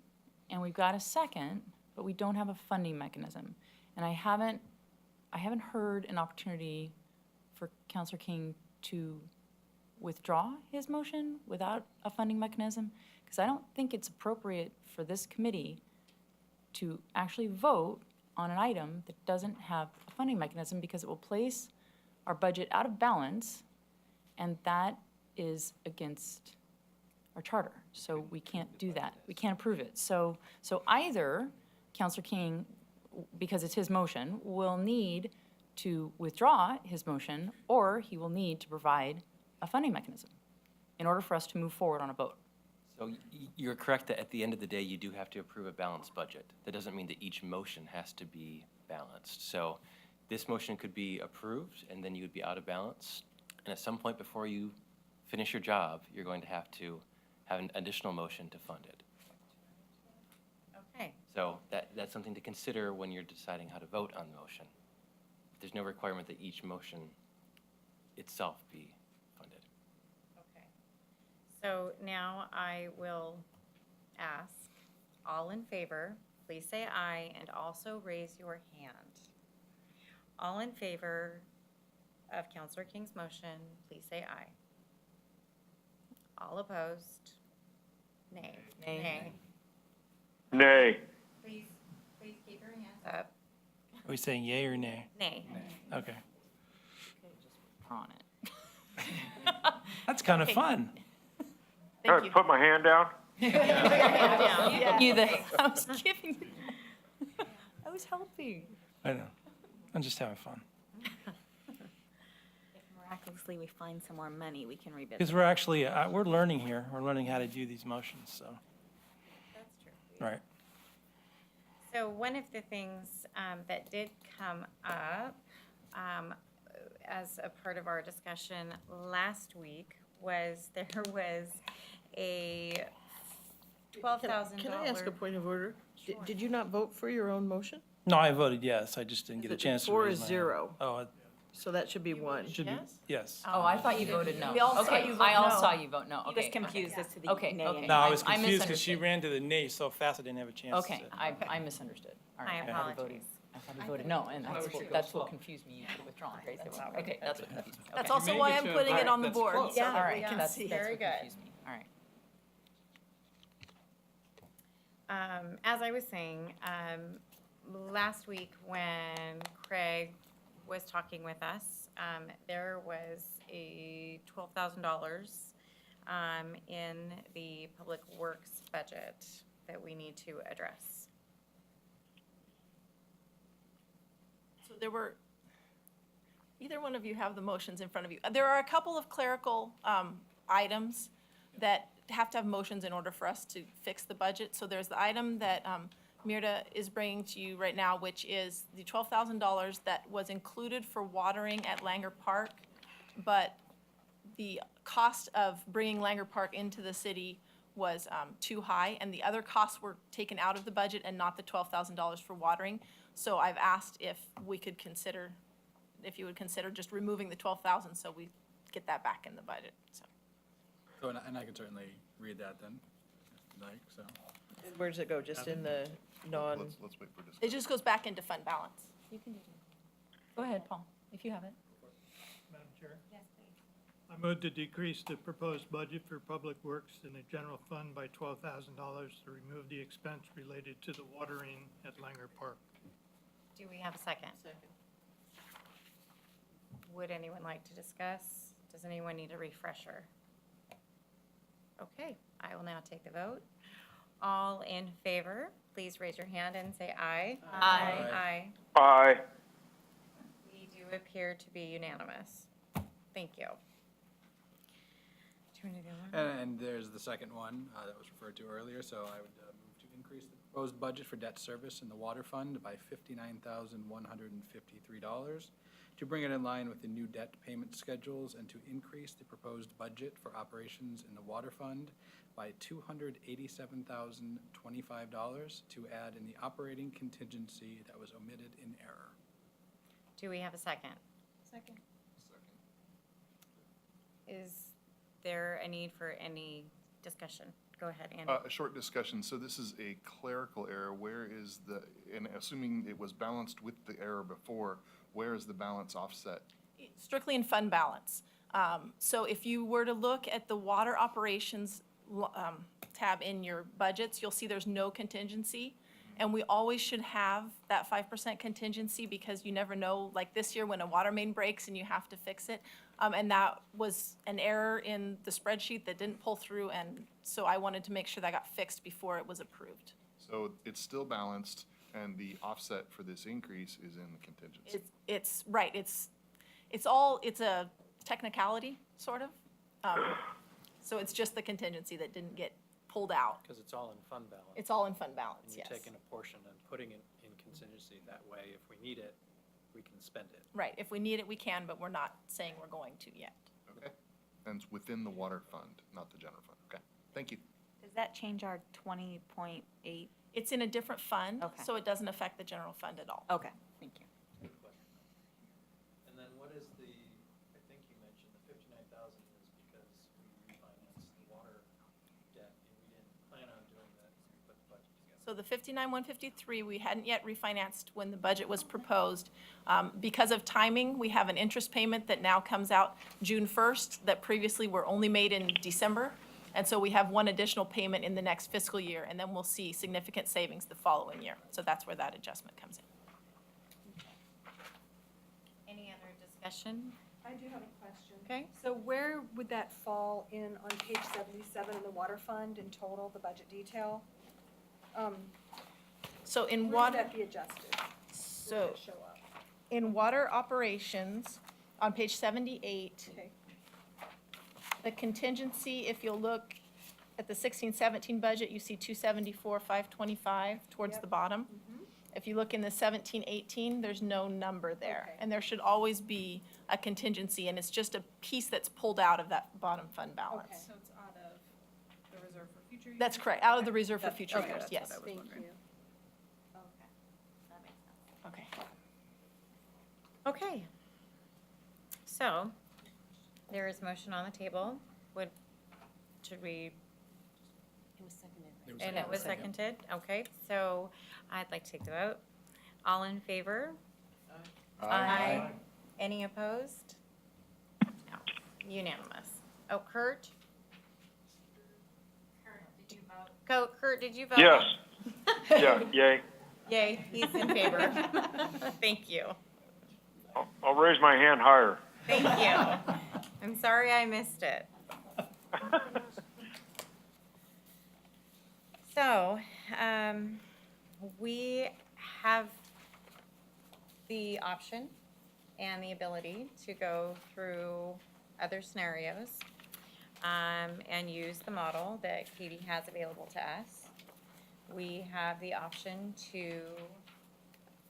[SPEAKER 13] and we've got a second, but we don't have a funding mechanism. And I haven't heard an opportunity for Counselor King to withdraw his motion without a funding mechanism, because I don't think it's appropriate for this committee to actually vote on an item that doesn't have a funding mechanism, because it will place our budget out of balance, and that is against our charter. So we can't do that. We can't approve it. So either Counselor King, because it's his motion, will need to withdraw his motion, or he will need to provide a funding mechanism in order for us to move forward on a vote.
[SPEAKER 16] So you're correct that at the end of the day, you do have to approve a balanced budget. That doesn't mean that each motion has to be balanced. So this motion could be approved, and then you would be out of balance. And at some point before you finish your job, you're going to have an additional motion to fund it.
[SPEAKER 1] Okay,
[SPEAKER 16] So that's something to consider when you're deciding how to vote on the motion. There's no requirement that each motion itself be funded.
[SPEAKER 1] okay. So now I will ask, all in favor, please say aye and also raise your hand. All in favor of Counselor King's motion, please say aye. All opposed? Nay.
[SPEAKER 13] Nay.
[SPEAKER 14] Nay.
[SPEAKER 1] Please keep your hands up.
[SPEAKER 7] Are we saying yay or nay?
[SPEAKER 1] Nay.
[SPEAKER 7] Okay.
[SPEAKER 13] On it.
[SPEAKER 7] That's kind of fun.
[SPEAKER 14] Can I put my hand down?
[SPEAKER 13] You I was giving you, I was helping.
[SPEAKER 7] I know. I'm just having fun.
[SPEAKER 9] If miraculously we find some more money, we can revisit.
[SPEAKER 7] Because we're actually, we're learning here. We're learning how to do these motions, so,
[SPEAKER 1] That's true.
[SPEAKER 7] right.
[SPEAKER 1] So one of the things that did come up as a part of our discussion last week was there was a $12,000.
[SPEAKER 6] Can I ask a point of order? Did you not vote for your own motion?
[SPEAKER 7] No, I voted yes. I just didn't get a
[SPEAKER 6] Is it
[SPEAKER 7] chance to
[SPEAKER 6] four
[SPEAKER 7] raise
[SPEAKER 6] is
[SPEAKER 7] my hand.
[SPEAKER 6] zero?
[SPEAKER 7] Oh, it
[SPEAKER 6] So that should be one.
[SPEAKER 7] should be, yes.
[SPEAKER 13] Oh, I thought you voted no.
[SPEAKER 2] We all saw
[SPEAKER 13] Okay,
[SPEAKER 2] you vote
[SPEAKER 13] I all
[SPEAKER 2] no.
[SPEAKER 13] saw you vote no,
[SPEAKER 9] He
[SPEAKER 13] okay.
[SPEAKER 9] was confused as to the
[SPEAKER 13] Okay,
[SPEAKER 9] nay
[SPEAKER 13] okay.
[SPEAKER 9] and
[SPEAKER 7] No, I
[SPEAKER 9] yay.
[SPEAKER 7] was
[SPEAKER 13] I
[SPEAKER 7] confused because she
[SPEAKER 13] misunderstood.
[SPEAKER 7] ran to the nay so fast I didn't have a chance to
[SPEAKER 13] Okay,
[SPEAKER 7] say.
[SPEAKER 13] I misunderstood. All right,
[SPEAKER 1] My
[SPEAKER 13] I thought you voted-
[SPEAKER 1] apologies.
[SPEAKER 13] I thought you voted no, and that's what confused me. You could have withdrawn, right? Okay, that's what confused me.
[SPEAKER 2] That's
[SPEAKER 13] Okay.
[SPEAKER 2] also why I'm putting it on the
[SPEAKER 15] That's
[SPEAKER 2] board,
[SPEAKER 15] close.
[SPEAKER 2] so
[SPEAKER 13] All
[SPEAKER 2] that we
[SPEAKER 13] right,
[SPEAKER 2] can
[SPEAKER 13] that's
[SPEAKER 2] see.
[SPEAKER 1] Very
[SPEAKER 13] what
[SPEAKER 1] good.
[SPEAKER 13] confused me. All right.
[SPEAKER 1] As I was saying, last week when Craig was talking with us, there was a $12,000 in the Public Works budget that we need to address.
[SPEAKER 2] So there were, either one of you have the motions in front of you. There are a couple of clerical items that have to have motions in order for us to fix the budget. So there's the item that Mirta is bringing to you right now, which is the $12,000 that was included for watering at Langer Park, but the cost of bringing Langer Park into the city was too high, and the other costs were taken out of the budget and not the $12,000 for watering. So I've asked if we could consider, if you would consider just removing the 12,000 so we get that back in the budget, so.
[SPEAKER 15] So, and I can certainly read that then, if you'd like, so.
[SPEAKER 6] Where does it go? Just in the non,
[SPEAKER 8] Let's wait for discussion.
[SPEAKER 2] It just goes back into fund balance.
[SPEAKER 13] You can do it. Go ahead, Paul, if you have it.
[SPEAKER 5] Madam Chair,
[SPEAKER 1] Yes, please.
[SPEAKER 5] I move to decrease the proposed budget for Public Works in the general fund by $12,000 to remove the expense related to the watering at Langer Park.
[SPEAKER 1] Do we have a second? Would anyone like to discuss? Does anyone need a refresher? Okay, I will now take the vote. All in favor, please raise your hand and say aye.
[SPEAKER 13] Aye.
[SPEAKER 1] Aye.
[SPEAKER 14] Aye.
[SPEAKER 1] We do appear to be unanimous. Thank you. Do you want to do one?
[SPEAKER 15] And there's the second one that was referred to earlier, so I would move to increase the proposed budget for debt service in the water fund by $59,153 to bring it in line with the new debt payment schedules and to increase the proposed budget for operations in the water fund by $287,025 to add in the operating contingency that was omitted in error.
[SPEAKER 1] Do we have a second?
[SPEAKER 11] Second.
[SPEAKER 1] Is there a need for any discussion? Go ahead, Andy.
[SPEAKER 8] A short discussion. So this is a clerical error. Where is the, and assuming it was balanced with the error before, where is the balance offset?
[SPEAKER 2] Strictly in fund balance. So if you were to look at the water operations tab in your budgets, you'll see there's no contingency. And we always should have that 5% contingency because you never know, like this year when a water main breaks and you have to fix it. And that was an error in the spreadsheet that didn't pull through, and so I wanted to make sure that got fixed before it was approved.
[SPEAKER 8] So it's still balanced, and the offset for this increase is in the contingency.
[SPEAKER 2] It's right, it's a technicality, sort of. So it's just the contingency that didn't get pulled out.
[SPEAKER 3] Because it's all in fund balance.
[SPEAKER 2] It's all in fund balance,
[SPEAKER 3] And
[SPEAKER 2] yes.
[SPEAKER 3] you're taking a portion and putting it in contingency. That way, if we need it, we can spend it.
[SPEAKER 2] Right, if we need it, we can, but we're not saying we're going to yet.
[SPEAKER 8] Okay? And it's within the water fund, not the general fund. Okay, thank you.
[SPEAKER 9] Does that change our 20.8?
[SPEAKER 2] It's in a different fund,
[SPEAKER 9] Okay.
[SPEAKER 2] so it doesn't affect the general fund at all.
[SPEAKER 9] Okay, thank you.
[SPEAKER 3] And then what is the, I think you mentioned the 59,000 is because we refinanced the water debt and we didn't plan on doing that as we put the budget together.
[SPEAKER 2] So the 59,153, we hadn't yet refinanced when the budget was proposed. Because of timing, we have an interest payment that now comes out June 1st that previously were only made in December. And so we have one additional payment in the next fiscal year, and then we'll see significant savings the following year. So that's where that adjustment comes in.
[SPEAKER 1] Any other discussion?
[SPEAKER 11] I do have a question.
[SPEAKER 1] Okay.
[SPEAKER 11] So where would that fall in on page 77 in the water fund in total, the budget detail?
[SPEAKER 2] So in
[SPEAKER 11] Where
[SPEAKER 2] water.
[SPEAKER 11] would that be adjusted? Where
[SPEAKER 2] So
[SPEAKER 11] would it show up?
[SPEAKER 2] in water operations, on page 78,
[SPEAKER 11] Okay.
[SPEAKER 2] the contingency, if you'll look at the 16-17 budget, you see 274,525 towards
[SPEAKER 11] Yep.
[SPEAKER 2] the bottom.
[SPEAKER 11] Mhm.
[SPEAKER 2] If you look in the 17-18, there's no number there.
[SPEAKER 11] Okay.
[SPEAKER 2] And there should always be a contingency, and it's just a piece that's pulled out of that bottom fund balance.
[SPEAKER 11] Okay.
[SPEAKER 10] So it's out of the reserve for future use?
[SPEAKER 2] That's correct, out of the reserve for
[SPEAKER 11] That's-
[SPEAKER 2] future
[SPEAKER 11] okay,
[SPEAKER 2] years,
[SPEAKER 11] that's
[SPEAKER 2] yes.
[SPEAKER 11] what I was Thank wondering. you.
[SPEAKER 1] Okay, that makes sense.
[SPEAKER 2] Okay.
[SPEAKER 1] Okay. So, there is motion on the table. Should we,
[SPEAKER 4] It was seconded.
[SPEAKER 1] and it was seconded? Okay, so I'd like to take the vote. All in favor? Aye. Any opposed? No. Unanimous. Oh, Kurt? Kurt, did you vote?
[SPEAKER 14] Yes. Yeah, yay.
[SPEAKER 1] Yay, he's in favor. Thank you.
[SPEAKER 14] I'll raise my hand higher.
[SPEAKER 1] Thank you. I'm sorry I missed it. So, we have the option and the ability to go through other scenarios and use the model that Katie has available to us. We have the option to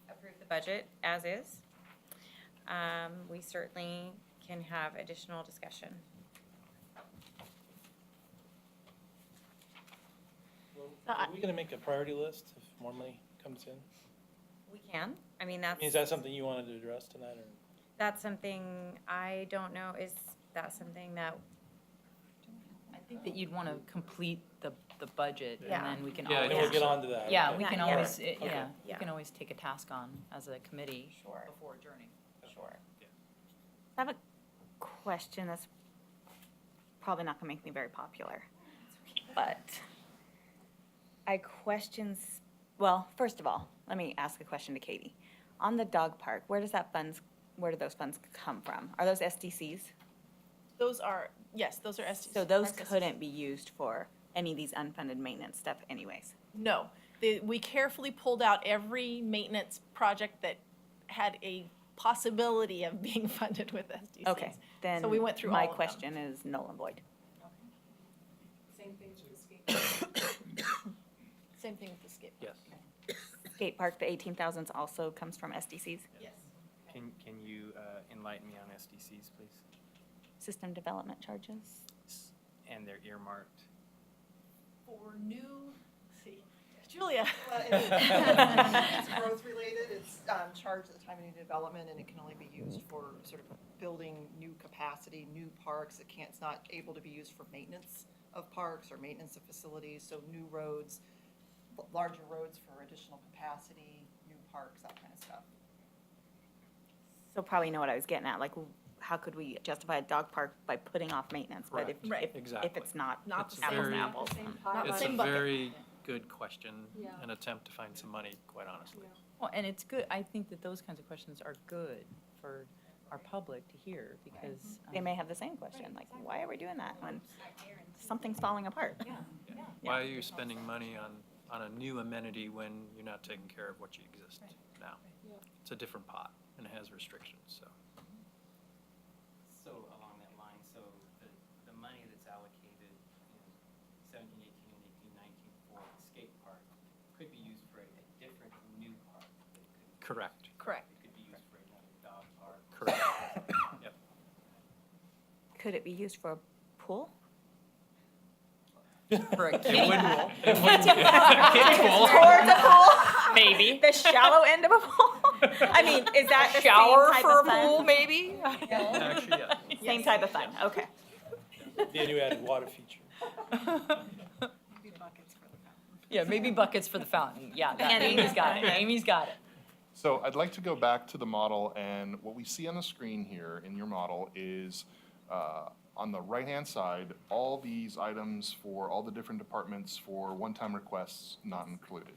[SPEAKER 1] approve the budget as is. We certainly can have additional discussion.
[SPEAKER 7] Are we gonna make a priority list if more money comes in?
[SPEAKER 1] We can, I mean, that's.
[SPEAKER 7] Is that something you wanted to address tonight, or?
[SPEAKER 1] That's something, I don't know, is that something that,
[SPEAKER 13] I think that you'd want to complete the budget, and
[SPEAKER 1] Yeah.
[SPEAKER 13] then we can
[SPEAKER 7] Yeah,
[SPEAKER 13] always.
[SPEAKER 7] then we'll get on to that.
[SPEAKER 13] Yeah,
[SPEAKER 7] okay.
[SPEAKER 13] we can
[SPEAKER 1] Not yet.
[SPEAKER 13] always, yeah,
[SPEAKER 1] Yeah.
[SPEAKER 13] we can always take a task on as a committee
[SPEAKER 1] Sure.
[SPEAKER 13] before adjourning.
[SPEAKER 1] sure.
[SPEAKER 9] I have a question that's probably not gonna make me very popular, but I questions, well, first of all, let me ask a question to Katie. On the dog park, where do those funds come from? Are those SDCs?
[SPEAKER 2] Those are, yes, those are SDCs.
[SPEAKER 9] So those couldn't be used for any of these unfunded maintenance stuff anyways?
[SPEAKER 2] No, we carefully pulled out every maintenance project that had a possibility of being funded with SDCs.
[SPEAKER 9] Okay, then
[SPEAKER 2] So we went through all
[SPEAKER 9] my
[SPEAKER 2] of them.
[SPEAKER 9] question is null and void.
[SPEAKER 11] Same thing with the skate.
[SPEAKER 2] Same thing with the skate.
[SPEAKER 3] Yes.
[SPEAKER 9] Skate park, the 18,000 also comes from SDCs?
[SPEAKER 2] Yes.
[SPEAKER 17] Can you enlighten me on SDCs, please?
[SPEAKER 9] System development charges?
[SPEAKER 17] And they're earmarked?
[SPEAKER 2] For new, see, Julia.
[SPEAKER 18] It's growth related, it's charged at the time of new development, and it can only be used for sort of building new capacity, new parks. It's not able to be used for maintenance of parks or maintenance of facilities, so new roads, larger roads for additional capacity, new parks, that kind of stuff.
[SPEAKER 9] So probably know what I was getting at, like, how could we justify a dog park by putting off maintenance? But if,
[SPEAKER 3] Correct.
[SPEAKER 9] if,
[SPEAKER 3] Exactly.
[SPEAKER 9] if it's not
[SPEAKER 2] Not
[SPEAKER 3] It's
[SPEAKER 2] the same
[SPEAKER 9] apples to
[SPEAKER 3] very-
[SPEAKER 9] apples.
[SPEAKER 2] Not the
[SPEAKER 3] It's a
[SPEAKER 2] same bucket.
[SPEAKER 3] very good question,
[SPEAKER 11] Yeah.
[SPEAKER 3] an attempt to find some money, quite honestly.
[SPEAKER 13] Well, and it's good, I think that those kinds of questions are good for our public to hear, because.
[SPEAKER 9] They may have the same question, like, why are we doing that when something's falling apart?
[SPEAKER 3] Why are you spending money on a new amenity when you're not taking care of what you exist now?
[SPEAKER 11] Yeah.
[SPEAKER 3] It's a different pot, and it has restrictions, so.
[SPEAKER 17] So along that line, so the money that's allocated in 17, 18, and 18, 19 for the skate park could be used for a different new park. That could,
[SPEAKER 3] Correct.
[SPEAKER 2] Correct.
[SPEAKER 17] it could be used for another dog park.
[SPEAKER 3] Correct. Yep.
[SPEAKER 9] Could it be used for a pool?
[SPEAKER 13] For a
[SPEAKER 3] It
[SPEAKER 13] kiddie
[SPEAKER 3] wouldn't,
[SPEAKER 13] pool.
[SPEAKER 3] it wouldn't, kiddie pool.
[SPEAKER 9] Towards a pool?
[SPEAKER 13] Maybe.
[SPEAKER 9] The shallow end of a pool? I mean, is that the
[SPEAKER 13] Shower
[SPEAKER 9] same type
[SPEAKER 13] for
[SPEAKER 9] of
[SPEAKER 13] a pool,
[SPEAKER 9] fun?
[SPEAKER 13] maybe?
[SPEAKER 3] Actually, yeah.
[SPEAKER 9] Same type of fun, okay.
[SPEAKER 7] Be a new added water feature.
[SPEAKER 13] Yeah, maybe buckets for the fountain. Yeah, that, Amy's got it. Amy's got it.
[SPEAKER 8] So I'd like to go back to the model, and what we see on the screen here in your model is, on the right-hand side, all these items for all the different departments for one-time requests not included.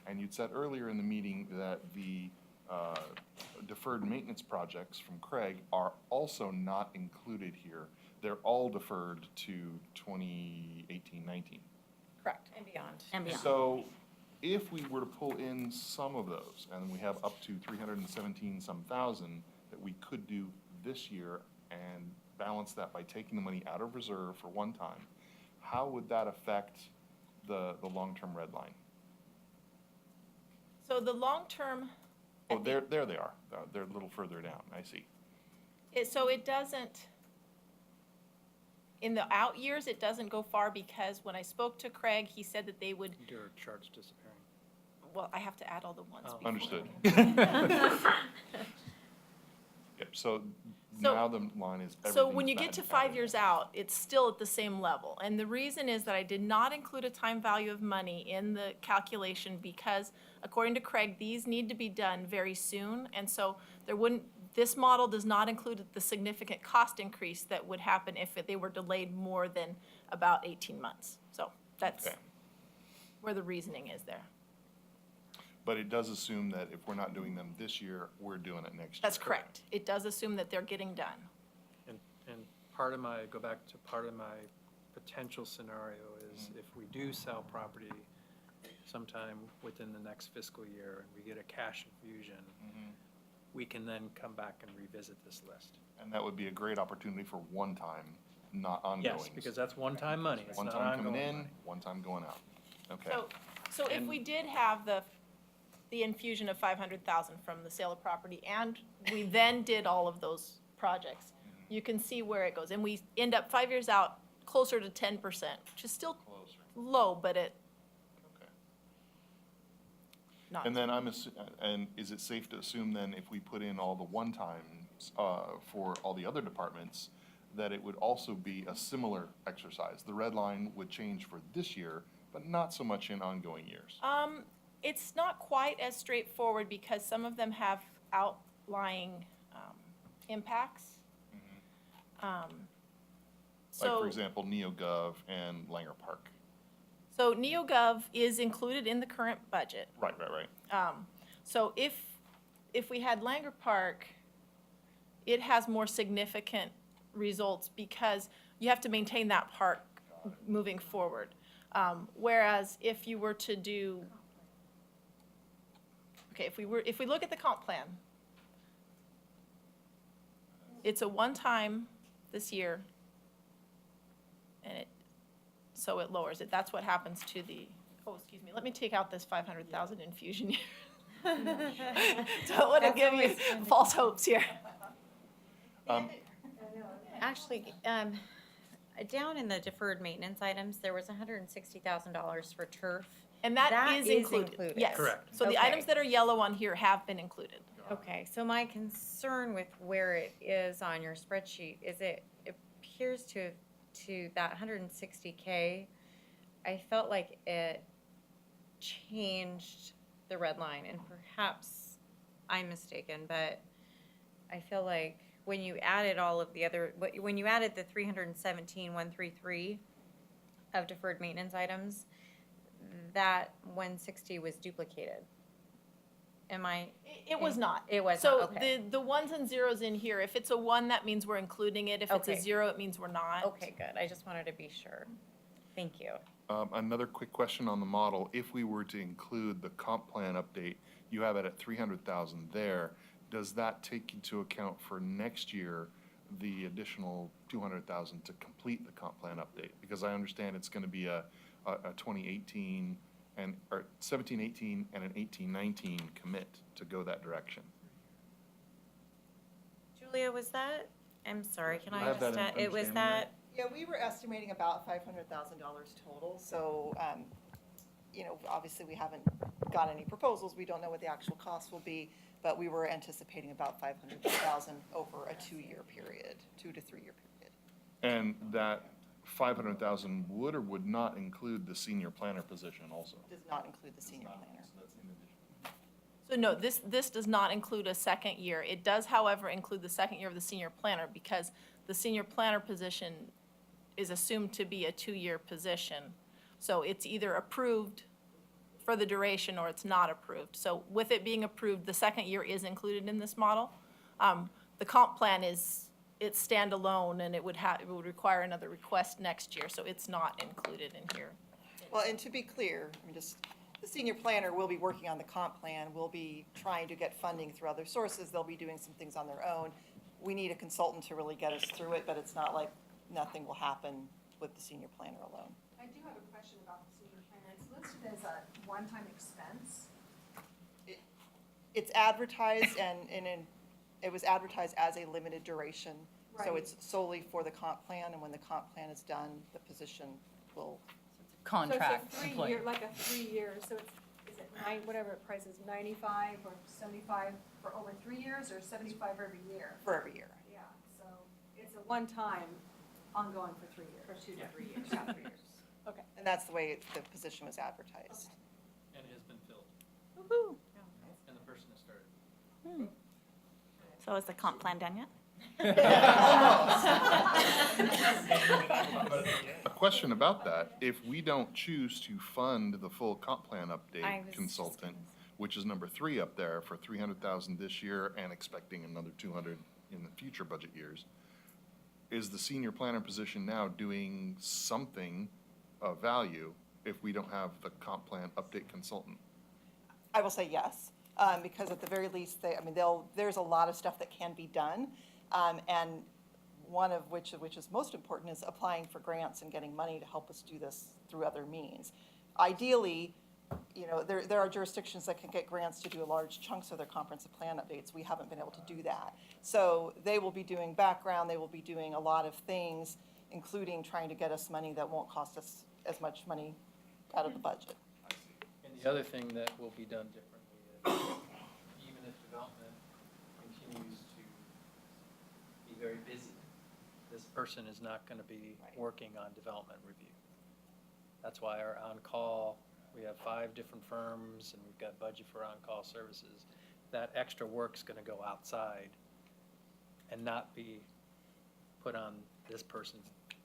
[SPEAKER 8] And you'd said earlier in the meeting that the deferred maintenance projects from Craig are also not included here. They're all deferred to 2018-19.
[SPEAKER 1] Correct. And beyond.
[SPEAKER 9] And beyond.
[SPEAKER 8] So if we were to pull in some of those, and we have up to 317 some thousand that we could do this year and balance that by taking the money out of reserve for one time, how would that affect the long-term red line?
[SPEAKER 2] So the long-term,
[SPEAKER 8] Oh, there they are. They're a little further down. I see.
[SPEAKER 2] so it doesn't, in the out years, it doesn't go far because when I spoke to Craig, he said that they would,
[SPEAKER 3] Your chart's disappearing.
[SPEAKER 2] well, I have to add all the ones
[SPEAKER 3] Oh.
[SPEAKER 2] before.
[SPEAKER 8] Understood. Yep, so
[SPEAKER 2] So-
[SPEAKER 8] now the line is everything's
[SPEAKER 2] So when you get
[SPEAKER 8] bad.
[SPEAKER 2] to 5 years out, it's still at the same level. And the reason is that I did not include a time value of money in the calculation because according to Craig, these need to be done very soon. And so there wouldn't, this model does not include the significant cost increase that would happen if they were delayed more than about 18 months. So that's
[SPEAKER 8] Okay.
[SPEAKER 2] where the reasoning is there.
[SPEAKER 8] But it does assume that if we're not doing them this year, we're doing it next year.
[SPEAKER 2] That's correct. It does assume that they're getting done.
[SPEAKER 3] And part of my, go back to part of my potential scenario is if we do sell property sometime within the next fiscal year and we get a cash infusion, we can then come back and revisit this list.
[SPEAKER 8] And that would be a great opportunity for one time, not ongoing.
[SPEAKER 3] Yes, because that's one-time money, it's
[SPEAKER 8] One
[SPEAKER 3] not
[SPEAKER 8] time coming
[SPEAKER 3] ongoing
[SPEAKER 8] in,
[SPEAKER 3] money.
[SPEAKER 8] one time going out. Okay.
[SPEAKER 2] So if
[SPEAKER 3] And-
[SPEAKER 2] we did have the infusion of 500,000 from the sale of property, and we then did all of those projects, you can see where it goes. And we end up 5 years out closer to 10%, which is still
[SPEAKER 8] Closer.
[SPEAKER 2] low, but it
[SPEAKER 8] Okay.
[SPEAKER 2] not.
[SPEAKER 8] And then and is it safe to assume then if we put in all the one-times for all the other departments, that it would also be a similar exercise? The red line would change for this year, but not so much in ongoing years.
[SPEAKER 2] It's not quite as straightforward because some of them have outlying impacts.
[SPEAKER 8] Like,
[SPEAKER 2] So,
[SPEAKER 8] for example, NeoGov and Langer Park.
[SPEAKER 2] so NeoGov is included in the current budget.
[SPEAKER 8] Right.
[SPEAKER 2] So if we had Langer Park, it has more significant results because you have to maintain that park moving forward. Whereas if you were to do, okay, if we look at the comp plan, it's a one-time this year, and so it lowers it. That's what happens to the, oh, excuse me, let me take out this 500,000 infusion year. Don't want to give you false hopes here.
[SPEAKER 1] Actually, down in the deferred maintenance items, there was $160,000 for turf.
[SPEAKER 2] And that is included. Yes.
[SPEAKER 3] Correct.
[SPEAKER 2] So the
[SPEAKER 1] Okay.
[SPEAKER 2] items that are yellow on here have been included.
[SPEAKER 1] Okay, so my concern with where it is on your spreadsheet is it appears to that 160K, I felt like it changed the red line, and perhaps I'm mistaken, but I feel like when you added all of the other, when you added the 317,133 of deferred maintenance items, that 160 was duplicated. Am I?
[SPEAKER 2] It was not.
[SPEAKER 1] It was
[SPEAKER 2] So
[SPEAKER 1] not, okay.
[SPEAKER 2] the ones and zeros in here, if it's a 1, that means we're including it. If it's a
[SPEAKER 1] Okay.
[SPEAKER 2] 0, it means we're not.
[SPEAKER 1] Okay, good. I just wanted to be sure. Thank you.
[SPEAKER 8] Another quick question on the model. If we were to include the comp plan update, you have it at 300,000 there. Does that take into account for next year the additional 200,000 to complete the comp plan update? Because I understand it's going to be a 2018 or 17-18 and an 18-19 commit to go that direction.
[SPEAKER 1] Julia, was that I'm sorry, can
[SPEAKER 8] I
[SPEAKER 1] I
[SPEAKER 8] have
[SPEAKER 1] just,
[SPEAKER 8] that in
[SPEAKER 1] it was
[SPEAKER 8] understanding,
[SPEAKER 1] that,
[SPEAKER 18] Yeah, we were estimating about $500,000 total, so, obviously we haven't got any proposals, we don't know what the actual cost will be, but we were anticipating about 500,000 over a 2-year period, 2 to 3 year period.
[SPEAKER 8] And that 500,000 would or would not include the senior planner position also?
[SPEAKER 18] Does not include the senior planner.
[SPEAKER 2] So no, this does not include a second year. It does, however, include the second year of the senior planner because the senior planner position is assumed to be a 2-year position. So it's either approved for the duration or it's not approved. So with it being approved, the second year is included in this model. The comp plan it's standalone and it would require another request next year, so it's not included in here.
[SPEAKER 18] Well, and to be clear, the senior planner will be working on the comp plan, will be trying to get funding through other sources, they'll be doing some things on their own. We need a consultant to really get us through it, but it's not like nothing will happen with the senior planner alone.
[SPEAKER 11] I do have a question about the senior planner. It's listed as a one-time expense.
[SPEAKER 18] It's advertised it was advertised as a limited duration. So
[SPEAKER 11] Right.
[SPEAKER 18] it's solely for the comp plan, and when the comp plan is done, the position will,
[SPEAKER 13] Contract
[SPEAKER 11] So it's a
[SPEAKER 13] employee.
[SPEAKER 11] 3-year, like a 3 years, so is it whatever the price is, 95 or 75 for over 3 years, or 75 every year?
[SPEAKER 18] for every year.
[SPEAKER 11] Yeah, so it's a one-time ongoing for 3 years, or 2 to 3 years. 3 years. Okay.
[SPEAKER 18] And that's the way the position was advertised.
[SPEAKER 3] And it has been filled,
[SPEAKER 9] Woo-hoo.
[SPEAKER 3] and the person has started.
[SPEAKER 9] So is the comp plan done yet?
[SPEAKER 8] A question about that, if we don't choose to fund the full comp plan
[SPEAKER 1] I
[SPEAKER 8] update
[SPEAKER 1] was just
[SPEAKER 8] consultant, which is number 3 up there for 300,000 this year and expecting another 200 in the future budget years, is the senior planner position now doing something of value if we don't have the comp plan update consultant?
[SPEAKER 18] I will say yes, because at the very least, there's a lot of stuff that can be done. And one of which is most important is applying for grants and getting money to help us do this through other means. Ideally, there are jurisdictions that can get grants to do large chunks of their comprehensive plan updates. We haven't been able to do that. So they will be doing background, they will be doing a lot of things, including trying to get us money that won't cost us as much money out of the budget.
[SPEAKER 3] And the other thing that will be done differently is, even if development continues to be very busy, this person is not going to be working on development review. That's why our on-call, we have 5 different firms, and we've got budget for on-call services. That extra work's going to go outside and not be put on this person's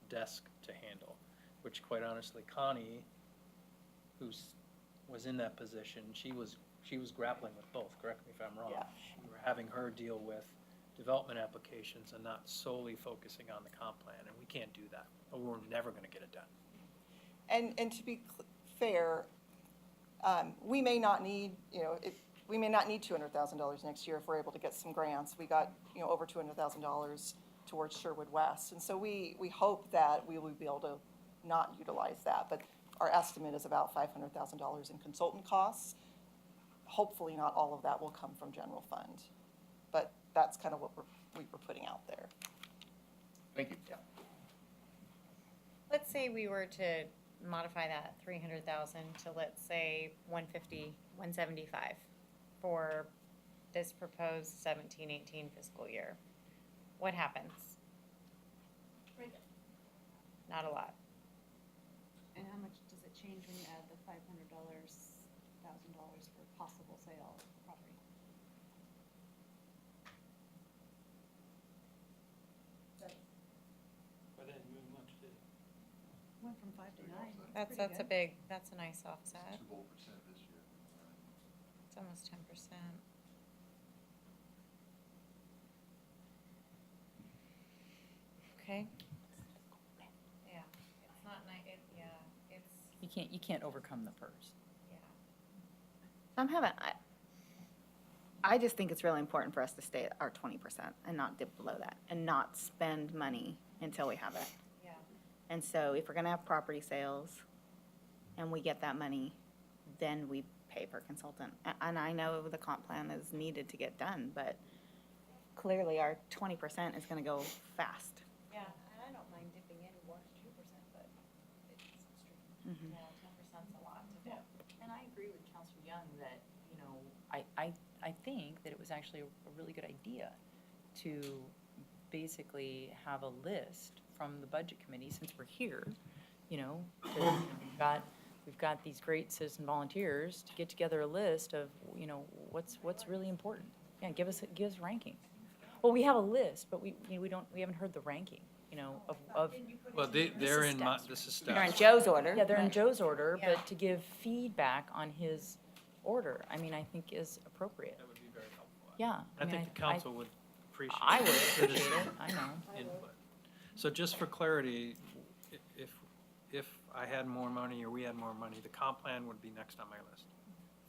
[SPEAKER 3] desk to handle, which quite honestly, Connie, was in that position, she was grappling with both, correct me if I'm wrong.
[SPEAKER 18] Yeah.
[SPEAKER 3] We were having her deal with development applications and not solely focusing on the comp plan, and we can't do that, or we're never gonna get it done.
[SPEAKER 18] And to be fair, we may not need, we may not need $200,000 next year if we're able to get some grants. We got, over $200,000 towards Sherwood West. And so we hope that we will be able to not utilize that. But our estimate is about $500,000 in consultant costs. Hopefully not all of that will come from general fund. But that's kind of what we were putting out there.
[SPEAKER 8] Thank you.
[SPEAKER 1] let's say we were to modify that 300,000 to, let's say, 150, 175 for this proposed 17-18 fiscal year. What happens? Not a lot.
[SPEAKER 4] And how much does it change when you add the $500,000 for possible sale of property?
[SPEAKER 7] But then move much, did it?
[SPEAKER 4] Went from 5 to 9.
[SPEAKER 1] That's a nice offset.
[SPEAKER 8] 2% this year.
[SPEAKER 1] It's almost 10%. Okay. Yeah, it's not it's,
[SPEAKER 13] You can't overcome the PERS.
[SPEAKER 1] yeah.
[SPEAKER 9] I just think it's really important for us to stay at our 20% and not dip below that and not spend money until we have it.
[SPEAKER 1] Yeah.
[SPEAKER 9] And so if we're gonna have property sales and we get that money, then we pay per consultant. And I know the comp plan is needed to get done, but clearly our 20% is gonna go fast.
[SPEAKER 1] Yeah, and I don't mind dipping in 1 or 2%, but it's extreme.
[SPEAKER 9] Mhm.
[SPEAKER 1] Yeah, 10%'s a lot to dip.
[SPEAKER 13] And I agree with Counselor Young that, you know, I think that it was actually a really good idea to basically have a list from the budget committee, since we're here, you know, we've got these great citizen volunteers to get together a list of, you know, what's really important. Yeah, give us ranking. Well, we have a list, but we haven't heard the ranking, you know, of.
[SPEAKER 3] Well, they're in my, this is
[SPEAKER 9] They're in
[SPEAKER 3] staff.
[SPEAKER 9] Joe's order.
[SPEAKER 13] Yeah, they're in
[SPEAKER 9] Right.
[SPEAKER 13] Joe's order,
[SPEAKER 1] Yeah.
[SPEAKER 13] but to give feedback on his order, I mean, I think is appropriate.
[SPEAKER 3] That would be very helpful.
[SPEAKER 13] Yeah.
[SPEAKER 3] I
[SPEAKER 13] mean,
[SPEAKER 3] think the council would appreciate.
[SPEAKER 13] I would
[SPEAKER 3] citizen
[SPEAKER 13] appreciate it, I know.
[SPEAKER 3] Input. So just for clarity, if I had more money or we had more money, the comp plan would be next on my list.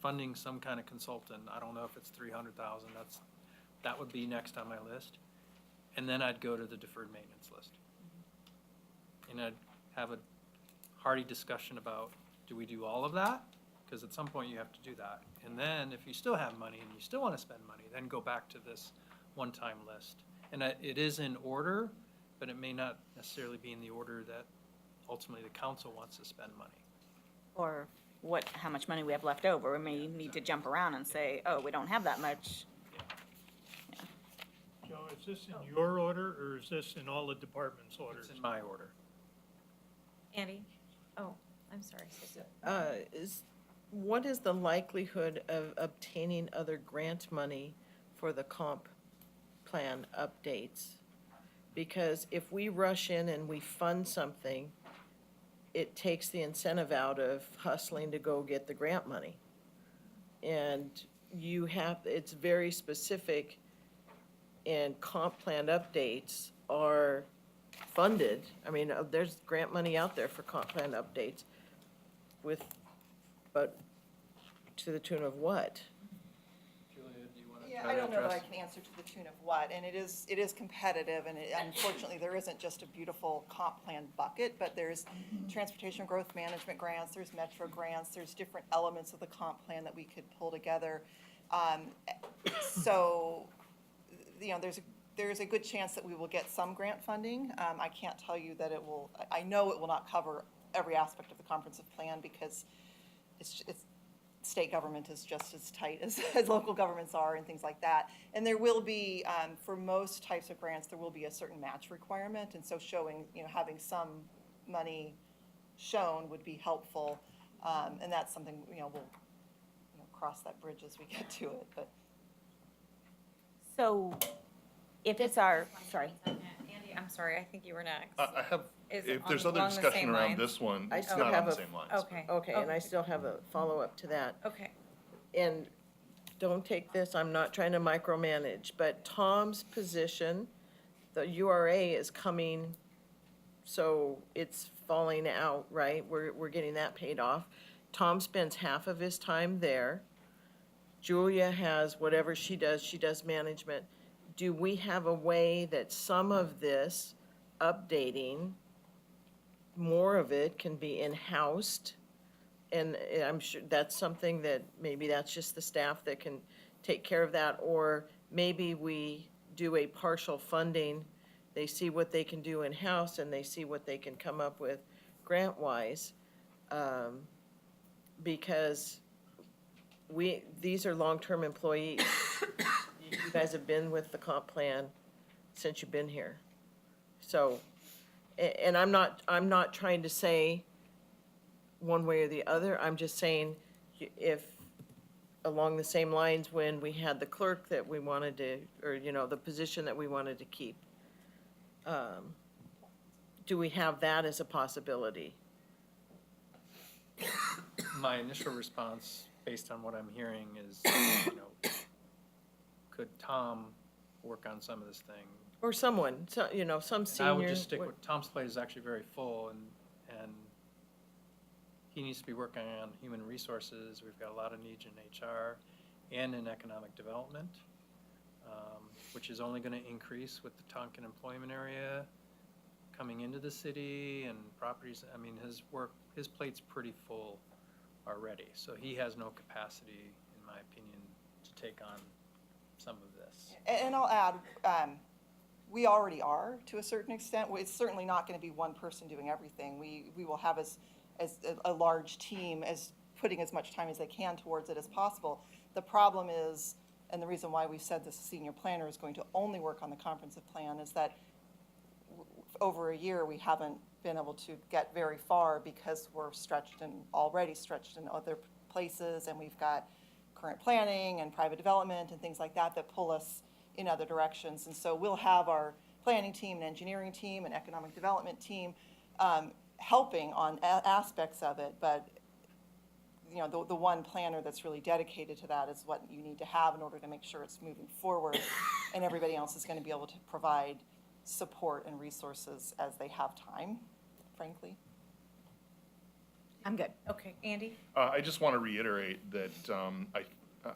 [SPEAKER 3] Funding some kind of consultant, I don't know if it's 300,000, that would be next on my list. And then I'd go to the deferred maintenance list. And I'd have a hearty discussion about, do we do all of that? Because at some point you have to do that. And then if you still have money and you still want to spend money, then go back to this one-time list. And it is in order, but it may not necessarily be in the order that ultimately the council wants to spend money.
[SPEAKER 9] Or how much money we have left over. We may need to jump around and say, oh, we don't have that much.
[SPEAKER 5] Joe, is this in your order, or is this in all the departments' orders?
[SPEAKER 3] It's in my order.
[SPEAKER 1] Andy? Oh, I'm sorry.
[SPEAKER 6] What is the likelihood of obtaining other grant money for the comp plan updates? Because if we rush in and we fund something, it takes the incentive out of hustling to go get the grant money. And it's very specific, and comp plan updates are funded. I mean, there's grant money out there for comp plan updates but to the tune of what?
[SPEAKER 3] Julia, do you want to
[SPEAKER 18] Yeah,
[SPEAKER 3] try
[SPEAKER 18] I
[SPEAKER 3] to
[SPEAKER 18] don't know that I
[SPEAKER 3] address?
[SPEAKER 18] can answer to the tune of what, and it is competitive, and unfortunately, there isn't just a beautiful comp plan bucket, but there's transportation growth management grants, there's metro grants, there's different elements of the comp plan that we could pull together. So, you know, there's a good chance that we will get some grant funding. I can't tell you that it will, I know it will not cover every aspect of the comprehensive plan, because it's state government is just as tight as local governments are and things like that. And there will be, for most types of grants, there will be a certain match requirement, and so showing, you know, having some money shown would be helpful. And that's something, you know, we'll, you know, cross that bridge as we get to it, but.
[SPEAKER 9] So if it's sorry.
[SPEAKER 1] Andy, I'm sorry, I think you were next.
[SPEAKER 8] I have,
[SPEAKER 1] Is
[SPEAKER 8] if
[SPEAKER 1] on-
[SPEAKER 8] there's other
[SPEAKER 1] along the
[SPEAKER 8] discussion
[SPEAKER 1] same
[SPEAKER 8] around
[SPEAKER 1] lines?
[SPEAKER 8] this one,
[SPEAKER 6] I
[SPEAKER 8] it's
[SPEAKER 6] still
[SPEAKER 8] not on
[SPEAKER 6] have
[SPEAKER 8] the
[SPEAKER 6] a-
[SPEAKER 8] same lines.
[SPEAKER 1] Okay.
[SPEAKER 6] Okay, and I still have a follow-up to that.
[SPEAKER 1] Okay.
[SPEAKER 6] And don't take this, I'm not trying to micromanage, but Tom's position, the URA is coming, so it's falling out, right? We're getting that paid off. Tom spends half of his time there. Julia has whatever she does management. Do we have a way that some of this updating, more of it can be in-housed? And I'm sure that's something that, maybe that's just the staff that can take care of that, or maybe we do a partial funding. They see what they can do in-house, and they see what they can come up with grant-wise. Because these are long-term employees. You guys have been with the comp plan since you've been here. So, and I'm not trying to say one way or the other. I'm just saying, if, along the same lines, when we had the clerk that we wanted to, or, you know, the position that we wanted to keep, do we have that as a possibility?
[SPEAKER 3] My initial response, based on what I'm hearing, is, you know, could Tom work on some of this thing?
[SPEAKER 6] Or someone, you know, some
[SPEAKER 3] And
[SPEAKER 6] senior.
[SPEAKER 3] I would just stick with, Tom's plate is actually very full, and he needs to be working on human resources. We've got a lot of needs in HR and in economic development, which is only going to increase with the Tonkin employment area coming into the city and properties. I mean, his plate's pretty full already, so he has no capacity, in my opinion, to take on some of this.
[SPEAKER 18] And I'll add, we already are to a certain extent. It's certainly not going to be one person doing everything. We will have as a large team as putting as much time as they can towards it as possible. The problem is, and the reason why we said this senior planner is going to only work on the comprehensive plan, is that over a year, we haven't been able to get very far because we're already stretched in other places, and we've got current planning and private development and things like that that pull us in other directions. And so we'll have our planning team and engineering team and economic development team helping on aspects of it, but you know, the one planner that's really dedicated to that is what you need to have in order to make sure it's moving forward, and everybody else is going to be able to provide support and resources as they have time, frankly.
[SPEAKER 1] I'm good. Okay, Andy?
[SPEAKER 8] I just want to reiterate that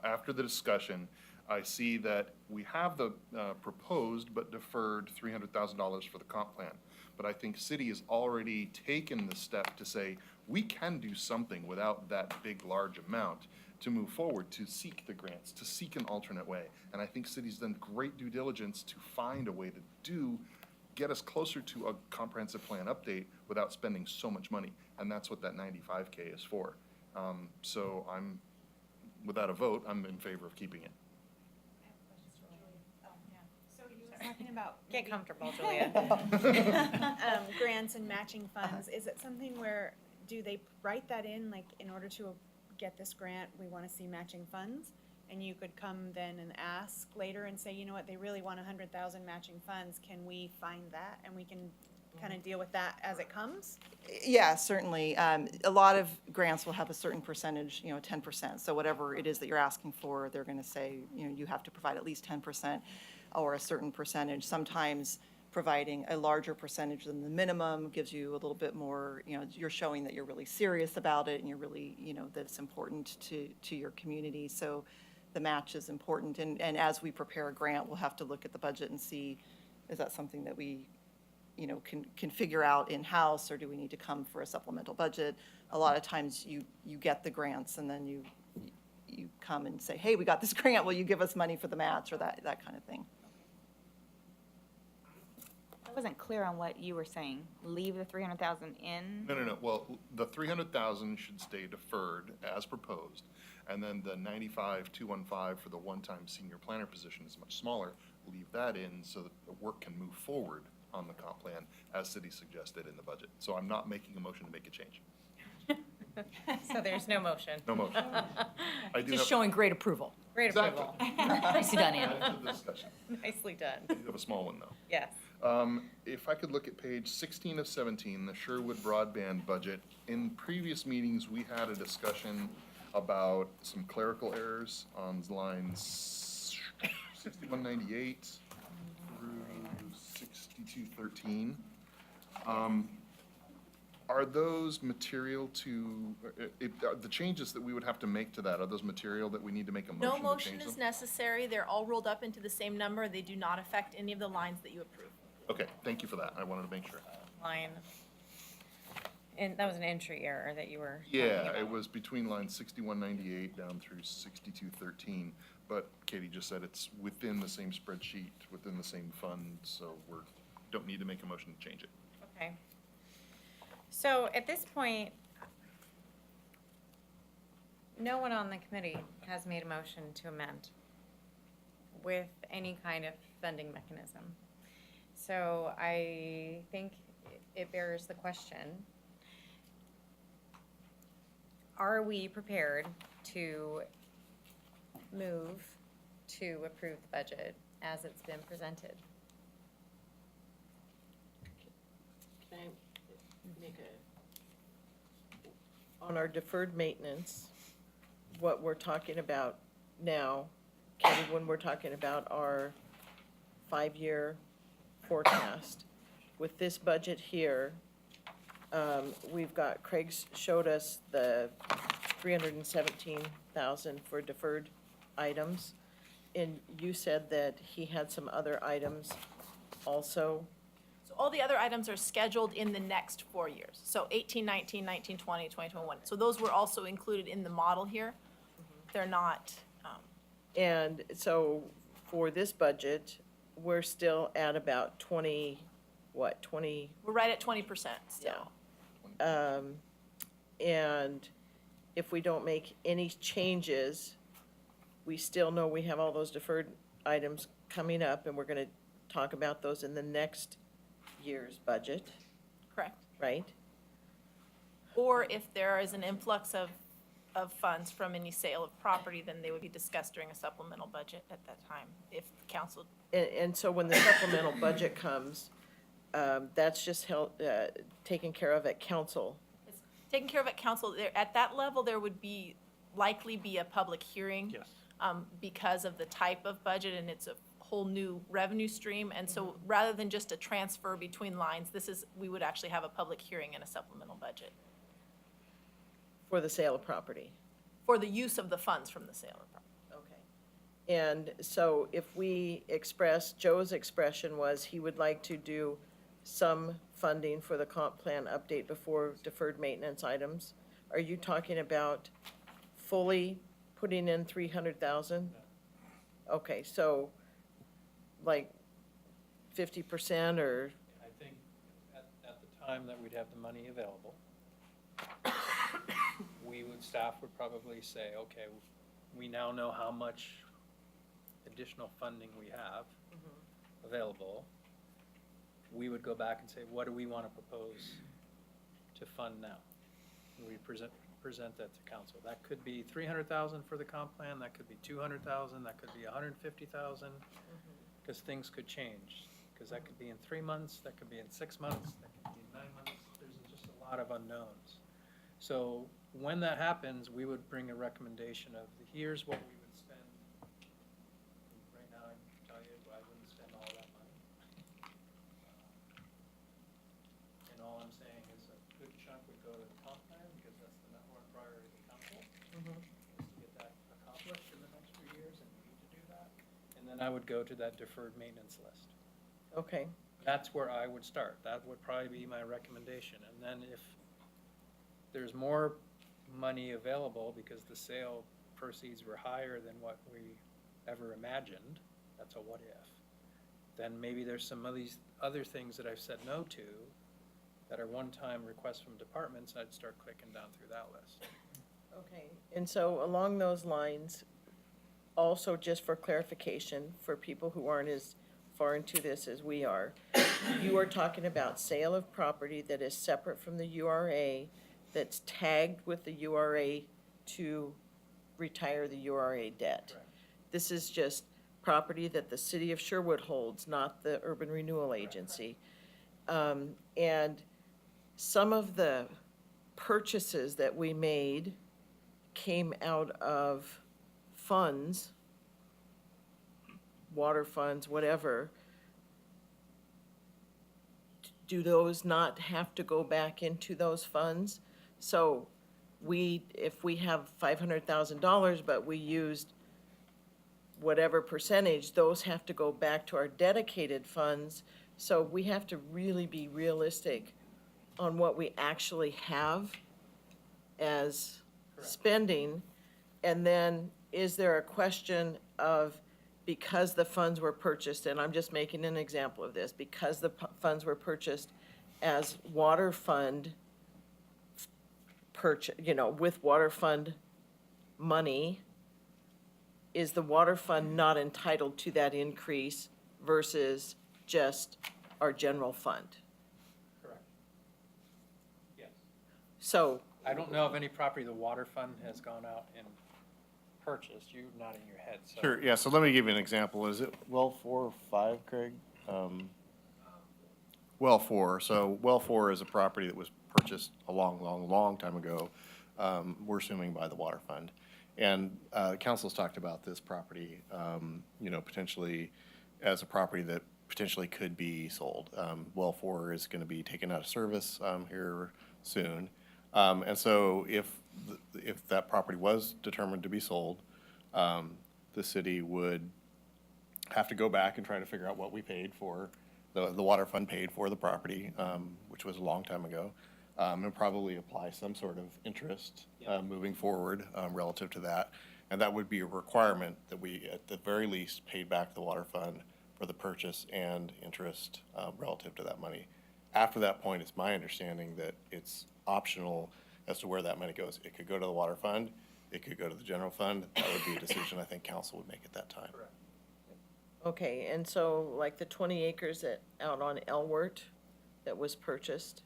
[SPEAKER 8] after the discussion, I see that we have the proposed but deferred $300,000 for the comp plan. But I think city has already taken the step to say, we can do something without that big, large amount to move forward, to seek the grants, to seek an alternate way. And I think city's done great due diligence to find a way to get us closer to a comprehensive plan update without spending so much money. And that's what that 95K is for. So without a vote, I'm in favor of keeping it.
[SPEAKER 10] Talking about
[SPEAKER 1] Get comfortable, Julia.
[SPEAKER 10] grants and matching funds, is it something where, do they write that in, like, in order to get this grant, we want to see matching funds? And you could come then and ask later and say, you know what, they really want 100,000 matching funds, can we find that? And we can kind of deal with that as it comes?
[SPEAKER 18] Yeah, certainly. A lot of grants will have a certain percentage, 10%. So whatever it is that you're asking for, they're going to say, you have to provide at least 10% or a certain percentage. Sometimes providing a larger percentage than the minimum gives you a little bit more, you're showing that you're really serious about it and you're really, that it's important to your community. So the match is important. And as we prepare a grant, we'll have to look at the budget and see, is that something that we can figure out in-house, or do we need to come for a supplemental budget? A lot of times you get the grants and then you come and say, hey, we got this grant, will you give us money for the match, or that kind of thing.
[SPEAKER 9] I wasn't clear on what you were saying. Leave the 300,000 in?
[SPEAKER 8] No. Well, the 300,000 should stay deferred as proposed. And then the 95,215 for the one-time senior planner position is much smaller. Leave that in so that the work can move forward on the comp plan as city suggested in the budget. So I'm not making a motion to make a change.
[SPEAKER 1] So there's no motion.
[SPEAKER 8] No motion. I do
[SPEAKER 13] Just
[SPEAKER 8] have-
[SPEAKER 13] showing great approval.
[SPEAKER 1] Great
[SPEAKER 8] Exactly.
[SPEAKER 1] approval.
[SPEAKER 13] Nicely done, Andy.
[SPEAKER 8] Add to the discussion.
[SPEAKER 1] Nicely done.
[SPEAKER 8] I do have a small one, though.
[SPEAKER 1] Yes.
[SPEAKER 8] If I could look at page 16 of 17, the Sherwood broadband budget. In previous meetings, we had a discussion about some clerical errors on lines 6198 through 6213. Are those material to, the changes that we would have to make to that, are those material that we need to make a motion to
[SPEAKER 2] No
[SPEAKER 8] change
[SPEAKER 2] motion
[SPEAKER 8] them?
[SPEAKER 2] is necessary. They're all rolled up into the same number. They do not affect any of the lines that you approve.
[SPEAKER 8] Okay, thank you for that. I wanted to make sure.
[SPEAKER 1] Line. And that was an entry error that you were talking
[SPEAKER 8] Yeah,
[SPEAKER 1] about.
[SPEAKER 8] it was between line 6198 down through 6213. But Katie just said it's within the same spreadsheet, within the same fund, so don't need to make a motion to change it.
[SPEAKER 1] Okay. So at this point, no one on the committee has made a motion to amend with any kind of funding mechanism. So I think it bears the question, are we prepared to move to approve the budget as it's been presented?
[SPEAKER 6] Can I make on our deferred maintenance, what we're talking about now, Kevin, when we're talking about our 5-year forecast, with this budget here, we've got, Craig's showed us the 317,000 for deferred items, and you said that he had some other items also.
[SPEAKER 2] So all the other items are scheduled in the next 4 years. So 18, 19, 19, 20, 2021. So those were also included in the model here. They're not,
[SPEAKER 6] And so for this budget, we're still at about 20, what, 20?
[SPEAKER 2] We're right at 20% still.
[SPEAKER 6] And if we don't make any changes, we still know we have all those deferred items coming up, and we're gonna talk about those in the next year's budget,
[SPEAKER 2] Correct.
[SPEAKER 6] right?
[SPEAKER 2] Or if there is an influx of funds from any sale of property, then they would be discussed during a supplemental budget at that time, if council.
[SPEAKER 6] And so when the supplemental budget comes, that's just held, taken care of at council.
[SPEAKER 2] It's taken care of at council. There, at that level, there would likely be a public hearing.
[SPEAKER 3] Yes.
[SPEAKER 2] Because of the type of budget, and it's a whole new revenue stream. And so rather than just a transfer between lines, we would actually have a public hearing and a supplemental budget
[SPEAKER 6] For the sale of property.
[SPEAKER 2] for the use of the funds from the sale of property.
[SPEAKER 6] Okay. And so if we Joe's expression was he would like to do some funding for the comp plan update before deferred maintenance items. Are you talking about fully putting in 300,000? Okay, so like 50% or?
[SPEAKER 3] I think at the time that we'd have the money available, staff would probably say, okay, we now know how much additional funding we have available. We would go back and say, what do we want to propose to fund now? And we present that to council. That could be 300,000 for the comp plan, that could be 200,000, that could be 150,000, because things could change. Because that could be in 3 months, that could be in 6 months, that could be in 9 months. There's just a lot of unknowns. So when that happens, we would bring a recommendation of here's what we would spend. Right now, I can tell you I wouldn't spend all that money. And all I'm saying is a good chunk would go to the comp plan because that's the number one priority of the council. Is to get that accomplished in the next few years, and we need to do that. And then I would go to that deferred maintenance list.
[SPEAKER 6] Okay.
[SPEAKER 3] That's where I would start. That would probably be my recommendation. And then if there's more money available because the sale proceeds were higher than what we ever imagined, that's a what if, then maybe there's some of these other things that I've said no to that are one-time requests from departments, I'd start clicking down through that list.
[SPEAKER 6] Okay, and so along those lines, also just for clarification, for people who aren't as far into this as we are, you are talking about sale of property that is separate from the URA, that's tagged with the URA to retire the URA debt.
[SPEAKER 3] Correct.
[SPEAKER 6] This is just property that the city of Sherwood holds, not the Urban Renewal Agency. And some of the purchases that we made came out of funds, water funds, whatever. Do those not have to go back into those funds? So if we have $500,000, but we used whatever percentage, those have to go back to our dedicated funds. So we have to really be realistic on what we actually have as spending. And then is there a question of, because the funds were purchased, and I'm just making an example of this, because the funds were purchased as water fund with water fund money, is the water fund not entitled to that increase versus just our general fund?
[SPEAKER 3] Correct. Yes.
[SPEAKER 6] So,
[SPEAKER 3] I don't know of any property the water fund has gone out and purchased. You're nodding your head, so.
[SPEAKER 12] Sure, yeah, so let me give you an example. Is it well 4 or 5, Craig? Well 4, so well 4 is a property that was purchased a long time ago, we're assuming by the water fund. And council's talked about this property, potentially as a property that potentially could be sold. Well 4 is gonna be taken out of service here soon. And so if that property was determined to be sold, the city would have to go back and try to figure out what we paid for, the water fund paid for the property, which was a long time ago, and probably apply some sort of interest moving forward relative to that. And that would be a requirement that we, at the very least, paid back the water fund for the purchase and interest relative to that money. After that point, it's my understanding that it's optional as to where that money goes. It could go to the water fund, it could go to the general fund. That would be a decision I think council would make at that time.
[SPEAKER 6] Okay, and so like the 20 acres out on Elwert that was purchased,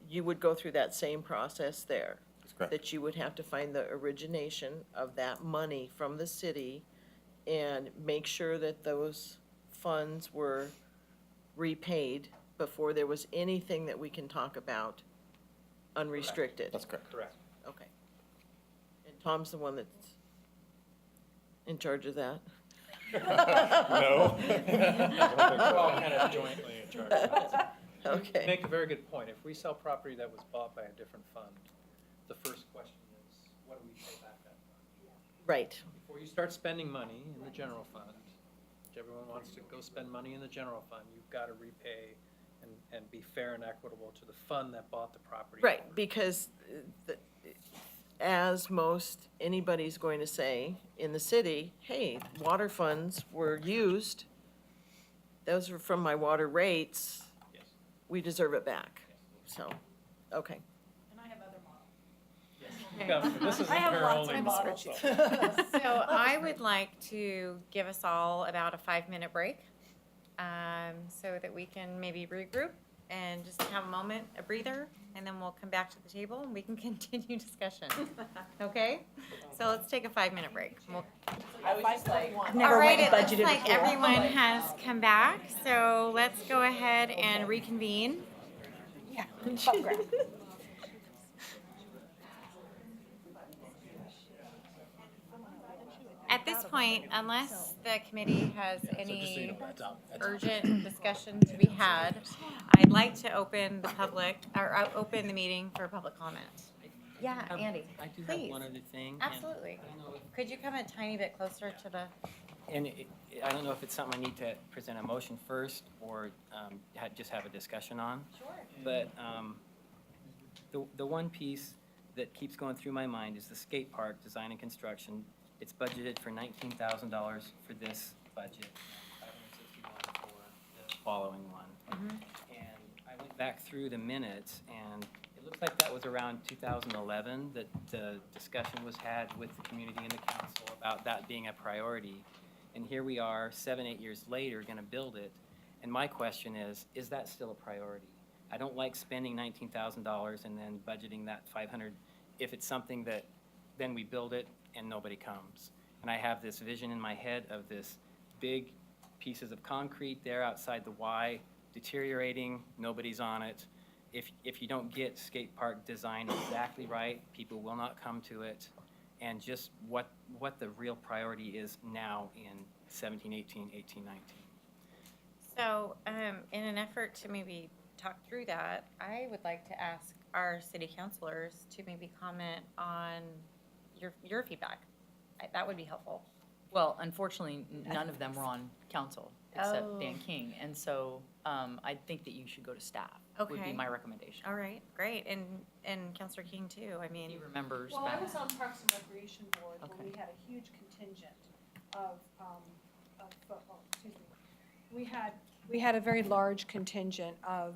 [SPEAKER 6] you would go through that same process there?
[SPEAKER 12] That's correct.
[SPEAKER 6] That you would have to find the origination of that money from the city and make sure that those funds were repaid before there was anything that we can talk about unrestricted?
[SPEAKER 12] That's correct.
[SPEAKER 7] Correct.
[SPEAKER 6] Okay. And Tom's the one that's in charge of that?
[SPEAKER 12] No.
[SPEAKER 3] We're all kind of jointly in charge of that.
[SPEAKER 6] Okay.
[SPEAKER 3] You make a very good point. If we sell property that was bought by a different fund, the first question is, what do we pay back that fund?
[SPEAKER 6] Right.
[SPEAKER 3] Before you start spending money in the general fund, which everyone wants to go spend money in the general fund, you've got to repay and be fair and equitable to the fund that bought the property.
[SPEAKER 6] Right, because as most anybody's going to say in the city, hey, water funds were used, those are from my water rates,
[SPEAKER 3] Yes.
[SPEAKER 6] we deserve it back. So, okay.
[SPEAKER 2] And I have other models.
[SPEAKER 3] This is
[SPEAKER 2] I have
[SPEAKER 3] her
[SPEAKER 2] lots
[SPEAKER 3] only
[SPEAKER 2] of
[SPEAKER 3] model.
[SPEAKER 2] models.
[SPEAKER 3] so-
[SPEAKER 1] So I would like to give us all about a 5-minute break, so that we can maybe regroup and just have a moment, a breather, and then we'll come back to the table and we can continue discussion. Okay? So let's take a 5-minute break.
[SPEAKER 4] I've
[SPEAKER 1] All
[SPEAKER 4] never
[SPEAKER 1] right,
[SPEAKER 4] went
[SPEAKER 1] it looks
[SPEAKER 4] budgeted
[SPEAKER 1] like
[SPEAKER 4] before.
[SPEAKER 1] everyone has come back, so let's go ahead and reconvene. At this point, unless the committee has any urgent discussion to be had, I'd like to open the public, or open the meeting for public comment. Yeah, Andy,
[SPEAKER 17] I do
[SPEAKER 1] please.
[SPEAKER 17] have one other thing. and
[SPEAKER 1] Absolutely.
[SPEAKER 17] I don't know if-
[SPEAKER 1] Could you come a tiny bit closer to the,
[SPEAKER 17] And I don't know if it's something I need to present a motion first or just have a discussion on.
[SPEAKER 1] Sure.
[SPEAKER 17] But the one piece that keeps going through my mind is the skate park design and construction. It's budgeted for $19,000 for this budget, and $561 for the following one. And I went back through the minutes, and it looks like that was around 2011 that the discussion was had with the community and the council about that being a priority. And here we are, 7, 8 years later, gonna build it. And my question is that still a priority? I don't like spending $19,000 and then budgeting that 500 if it's something that then we build it and nobody comes. And I have this vision in my head of this big pieces of concrete there outside the Y deteriorating, nobody's on it. If you don't get skate park design exactly right, people will not come to it. And just what the real priority is now in 17, 18, 18, 19.
[SPEAKER 1] so, in an effort to maybe talk through that, I would like to ask our city councilors to maybe comment on your feedback. That would be helpful.
[SPEAKER 13] Well, unfortunately, none of them were on council except
[SPEAKER 1] Oh.
[SPEAKER 13] Dan King. And so I think that you should go to staff, would be
[SPEAKER 1] Okay.
[SPEAKER 13] my recommendation.
[SPEAKER 1] All right, great, and Counselor King too, I mean.
[SPEAKER 13] He remembers
[SPEAKER 11] Well, I
[SPEAKER 13] back.
[SPEAKER 11] was on Parks and Recreation Board when
[SPEAKER 13] Okay.
[SPEAKER 11] we had a huge contingent of football, excuse me. We had a very large contingent of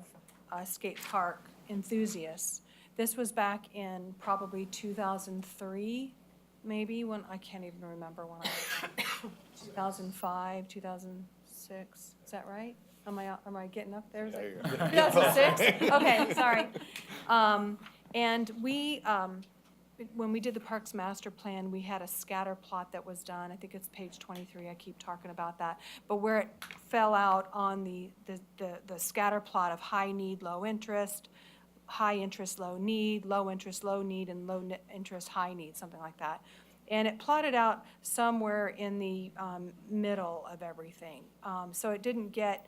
[SPEAKER 11] skate park enthusiasts. This was back in probably 2003, maybe, when, I can't even remember when I was on. 2005, 2006, is that right? Am I getting up there? Is it- 2006? Okay, sorry. And we, when we did the Parks Master Plan, we had a scatter plot that was done. I think it's page 23, I keep talking about that. But where it fell out on the scatter plot of high need, low interest, high interest, low need, and low interest, high need, something like that. And it plotted out somewhere in the middle of everything. So it didn't get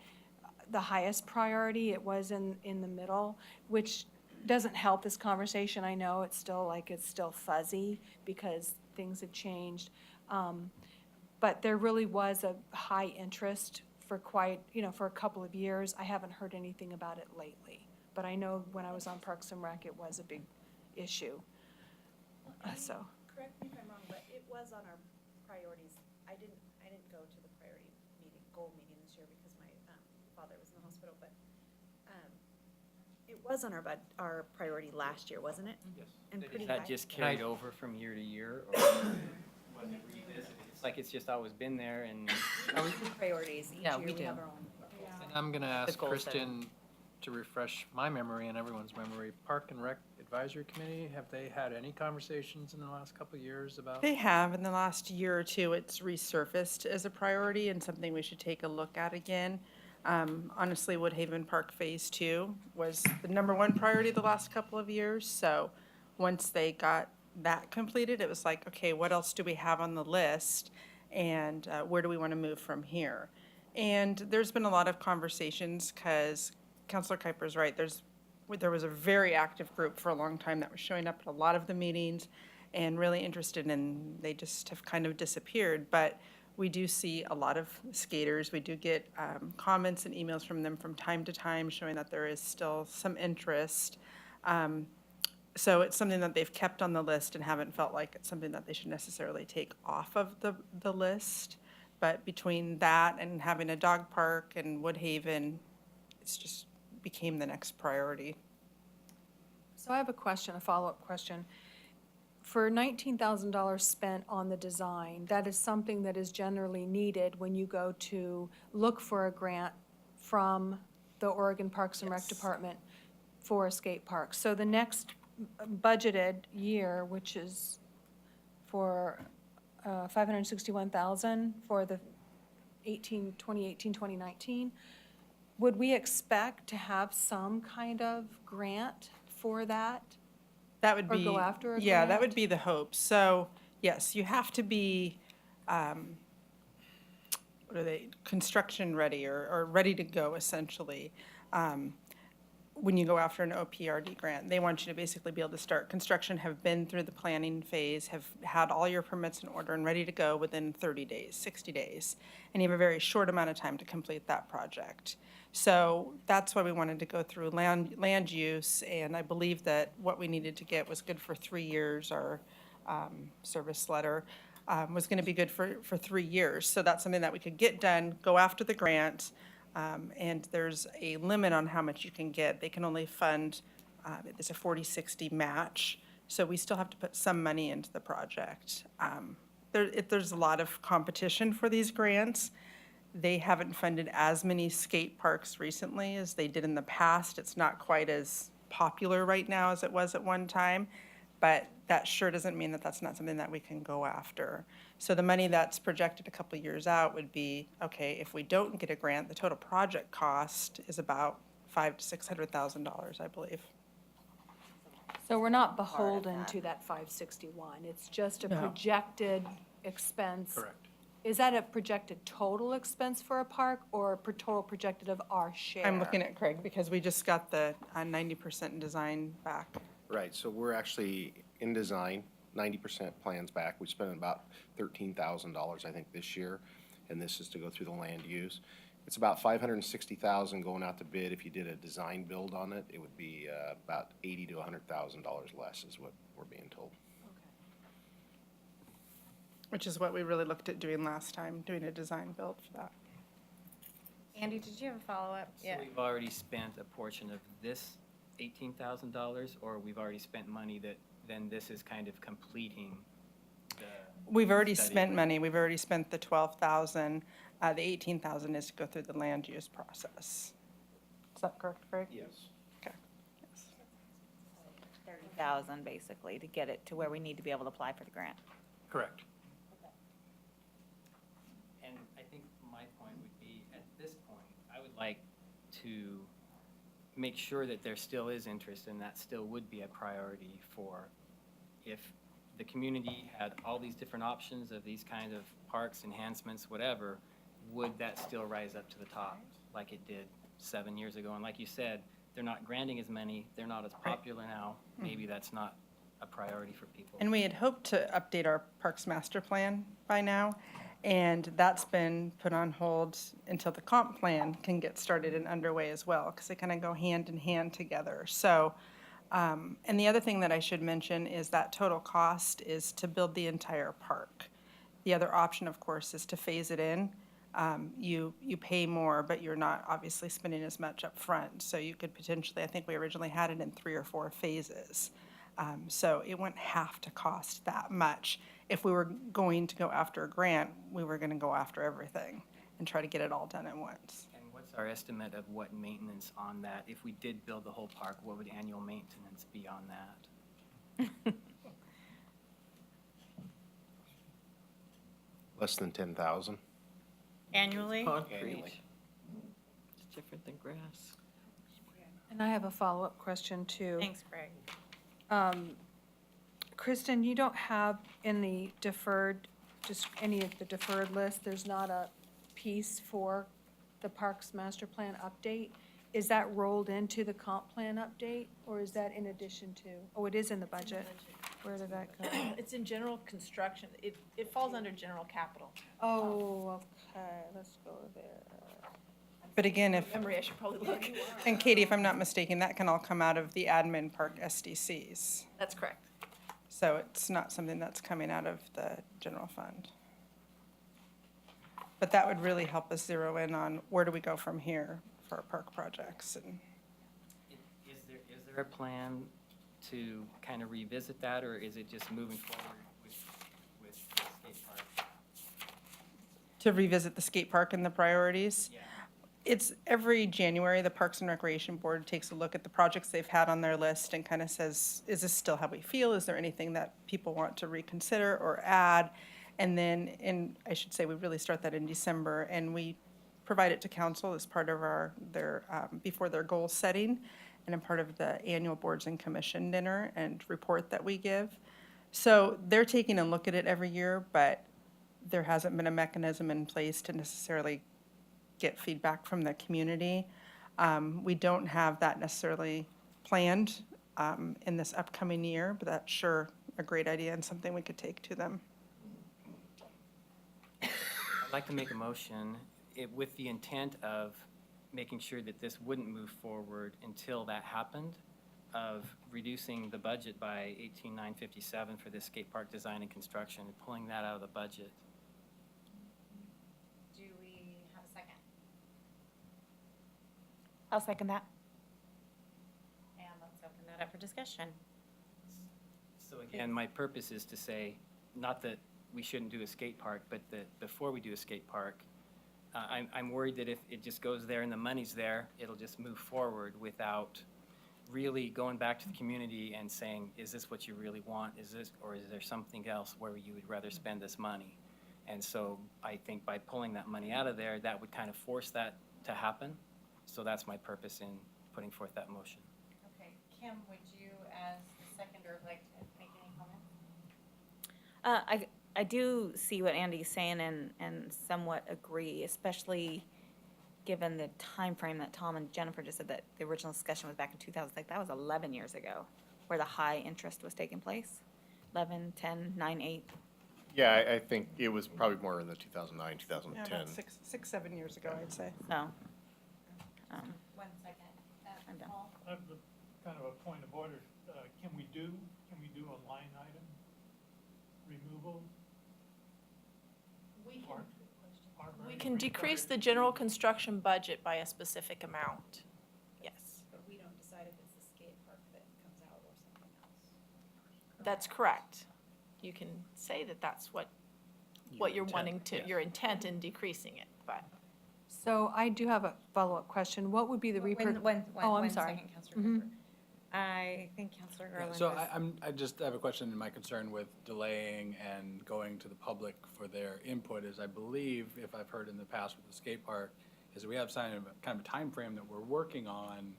[SPEAKER 11] the highest priority, it was in the middle, which doesn't help this conversation. I know it's still fuzzy because things have changed. But there really was a high interest for for a couple of years. I haven't heard anything about it lately. But I know when I was on Parks and Rec, it was a big issue. So.
[SPEAKER 2] Correct me if I'm wrong, but it
[SPEAKER 10] was on our priorities. I didn't go to the priority meeting, goal meeting this year because my father was in the hospital, but it was on our priority last year, wasn't it?
[SPEAKER 3] Yes.
[SPEAKER 10] And pretty
[SPEAKER 17] Is
[SPEAKER 10] high.
[SPEAKER 17] that just carried over from year to year, or was it revisited? It's like it's just always been there, and
[SPEAKER 10] We do priorities each
[SPEAKER 13] Yeah,
[SPEAKER 10] year.
[SPEAKER 13] we
[SPEAKER 10] We
[SPEAKER 13] do.
[SPEAKER 10] have our own.
[SPEAKER 3] And I'm going to ask
[SPEAKER 13] goal setting.
[SPEAKER 3] Kristen to refresh my memory and everyone's memory. Park and Rec Advisory Committee, have they had any conversations in the last couple of years about?
[SPEAKER 19] They have, in the last year or two, it's resurfaced as a priority and something we should take a look at again. Honestly, Woodhaven Park Phase 2 was the number one priority the last couple of years, so once they got that completed, it was like, okay, what else do we have on the list? And where do we want to move from here? And there's been a lot of conversations, because Counselor Kuiper's right, there was a very active group for a long time that was showing up at a lot of the meetings and really interested, and they just have kind of disappeared. But we do see a lot of skaters. We do get comments and emails from them from time to time showing that there is still some interest. So it's something that they've kept on the list and haven't felt like it's something that they should necessarily take off of the list. But between that and having a dog park and Woodhaven, it's just became the next priority.
[SPEAKER 11] So I have a question, a follow-up question. For $19,000 spent on the design, that is something that is generally needed when you go to look for a grant from the Oregon Parks and Rec Department for a skate park. So the next budgeted year, which is for $561,000 for the 2018, 2019, would we expect to have some kind of grant for that?
[SPEAKER 19] That would
[SPEAKER 11] Or
[SPEAKER 19] be.
[SPEAKER 11] go after a
[SPEAKER 19] Yeah, that
[SPEAKER 11] grant?
[SPEAKER 19] would be the hope. So, yes, you have to be, construction ready or ready to go, essentially. When you go after an OPRD grant, they want you to basically be able to start construction, have been through the planning phase, have had all your permits in order and ready to go within 30 days, 60 days. And you have a very short amount of time to complete that project. So that's why we wanted to go through land use, and I believe that what we needed to get was good for 3 years. Our service letter was going to be good for 3 years. So that's something that we could get done, go after the grant, and there's a limit on how much you can get. They can only fund, it's a 40-60 match, so we still have to put some money into the project. There's a lot of competition for these grants. They haven't funded as many skate parks recently as they did in the past. It's not quite as popular right now as it was at one time, but that sure doesn't mean that that's not something that we can go after. So the money that's projected a couple of years out would be, okay, if we don't get a grant, the total project cost is about $500,000 to $600,000, I believe.
[SPEAKER 11] So we're not beholden to that 561, it's just a
[SPEAKER 19] No.
[SPEAKER 11] projected expense?
[SPEAKER 3] Correct.
[SPEAKER 11] Is that a projected total expense for a park, or a total projected of our share?
[SPEAKER 19] I'm looking at Craig because we just got the 90% design back.
[SPEAKER 12] Right, so we're actually in design, 90% plans back. We spent about $13,000, I think, this year, and this is to go through the land use. It's about $560,000 going out to bid. If you did a design build on it, it would be about $80,000 to $100,000 less is what we're being told.
[SPEAKER 19] Which is what we really looked at doing last time, doing a design build for that.
[SPEAKER 1] Andy, did you have a follow-up?
[SPEAKER 17] so we've already spent a portion of this $18,000, or we've already spent money that then this is kind of completing the.
[SPEAKER 19] We've already
[SPEAKER 17] study
[SPEAKER 19] spent
[SPEAKER 17] plan?
[SPEAKER 19] money. We've already spent the 12,000. The 18,000 is to go through the land use process. Is that correct, Craig?
[SPEAKER 3] Yes.
[SPEAKER 19] Okay.
[SPEAKER 9] 30,000 basically to get it to where we need to be able to apply for the grant.
[SPEAKER 3] Correct.
[SPEAKER 17] And I think my point would be, at this point, I would like to make sure that there still is interest, and that still would be a priority for, if the community had all these different options of these kind of parks, enhancements, whatever, would that still rise up to the top like it did 7 years ago? And like you said, they're not granting as many, they're not as popular now, maybe that's not a priority for people.
[SPEAKER 19] And we had hoped to update our Parks Master Plan by now, and that's been put on hold until the comp plan can get started and underway as well, because they kind of go hand in hand together. So And the other thing that I should mention is that total cost is to build the entire park. The other option, of course, is to phase it in. You pay more, but you're not obviously spending as much up front. So you could potentially, I think we originally had it in 3 or 4 phases. So it wouldn't have to cost that much. If we were going to go after a grant, we were gonna go after everything and try to get it all done at once.
[SPEAKER 17] And what's our estimate of what maintenance on that? If we did build the whole park, what would annual maintenance be on that?
[SPEAKER 12] Less than 10,000.
[SPEAKER 1] Annually?
[SPEAKER 6] Concrete. It's different than grass.
[SPEAKER 11] And I have a follow-up question too.
[SPEAKER 1] Thanks, Greg.
[SPEAKER 11] Kristen, you don't have in the deferred, just any of the deferred list, there's not a piece for the Parks Master Plan update? Is that rolled into the comp plan update, or is that in addition to? Oh, it is in the budget. Where did that go?
[SPEAKER 2] It's in general construction. It falls under general capital.
[SPEAKER 11] Oh, okay, let's go there.
[SPEAKER 19] But again, if,
[SPEAKER 2] Memory, I should probably look.
[SPEAKER 19] and Katie, if I'm not mistaken, that can all come out of the admin park SDCs.
[SPEAKER 2] That's correct.
[SPEAKER 19] So it's not something that's coming out of the general fund. But that would really help us zero in on where do we go from here for our park projects. And
[SPEAKER 17] Is there a plan to kind of revisit that, or is it just moving forward with the skate park?
[SPEAKER 19] to revisit the skate park and the priorities.
[SPEAKER 17] Yeah.
[SPEAKER 19] It's every January, the Parks and Recreation Board takes a look at the projects they've had on their list and kind of says, is this still how we feel? Is there anything that people want to reconsider or add? And then, I should say, we really start that in December, and we provide it to council as part of before their goal setting, and a part of the annual boards and commission dinner and report that we give. So they're taking a look at it every year, but there hasn't been a mechanism in place to necessarily get feedback from the community. We don't have that necessarily planned in this upcoming year, but that's sure a great idea and something we could take to them.
[SPEAKER 17] I'd like to make a motion with the intent of making sure that this wouldn't move forward until that happened, of reducing the budget by $18,957 for this skate park design and construction, and pulling that out of the budget.
[SPEAKER 1] Do we have a second?
[SPEAKER 9] I'll second that.
[SPEAKER 1] And let's open that up for discussion.
[SPEAKER 17] So again, my purpose is to say, not that we shouldn't do a skate park, but that before we do a skate park, I'm worried that if it just goes there and the money's there, it'll just move forward without really going back to the community and saying, is this what you really want? Is this, or is there something else where you would rather spend this money? And so I think by pulling that money out of there, that would kind of force that to happen. So that's my purpose in putting forth that motion.
[SPEAKER 1] Okay, Kim, would you, as the seconder, like to make any comments?
[SPEAKER 9] I do see what Andy's saying and somewhat agree, especially given the time frame that Tom and Jennifer just said, that the original discussion was back in 2000, like that was 11 years ago, where the high interest was taking place. 11, 10, 9, 8.
[SPEAKER 12] Yeah, I think it was probably more in the 2009,
[SPEAKER 19] Yeah,
[SPEAKER 12] 2010.
[SPEAKER 19] about 7 years ago, I'd say.
[SPEAKER 9] So,
[SPEAKER 1] 1 second.
[SPEAKER 9] I'm done.
[SPEAKER 1] Paul?
[SPEAKER 5] I have kind of a point of order. Can we do a line item removal?
[SPEAKER 2] We can decrease the general construction budget by a specific amount. Yes,
[SPEAKER 10] But we don't decide if it's the skate park that comes out or something else.
[SPEAKER 2] that's correct. You can say that that's what you're wanting to,
[SPEAKER 3] yes.
[SPEAKER 2] your intent in decreasing it, but.
[SPEAKER 11] So I do have a follow-up question. What would be the Oh, I'm sorry.
[SPEAKER 1] Second, Counselor Cooper. I think Counselor Garland
[SPEAKER 15] So
[SPEAKER 1] has-
[SPEAKER 15] I just have a question, and my concern with delaying and going to the public for their input is, I believe, if I've heard in the past with the skate park, is we have kind of a timeframe that we're working on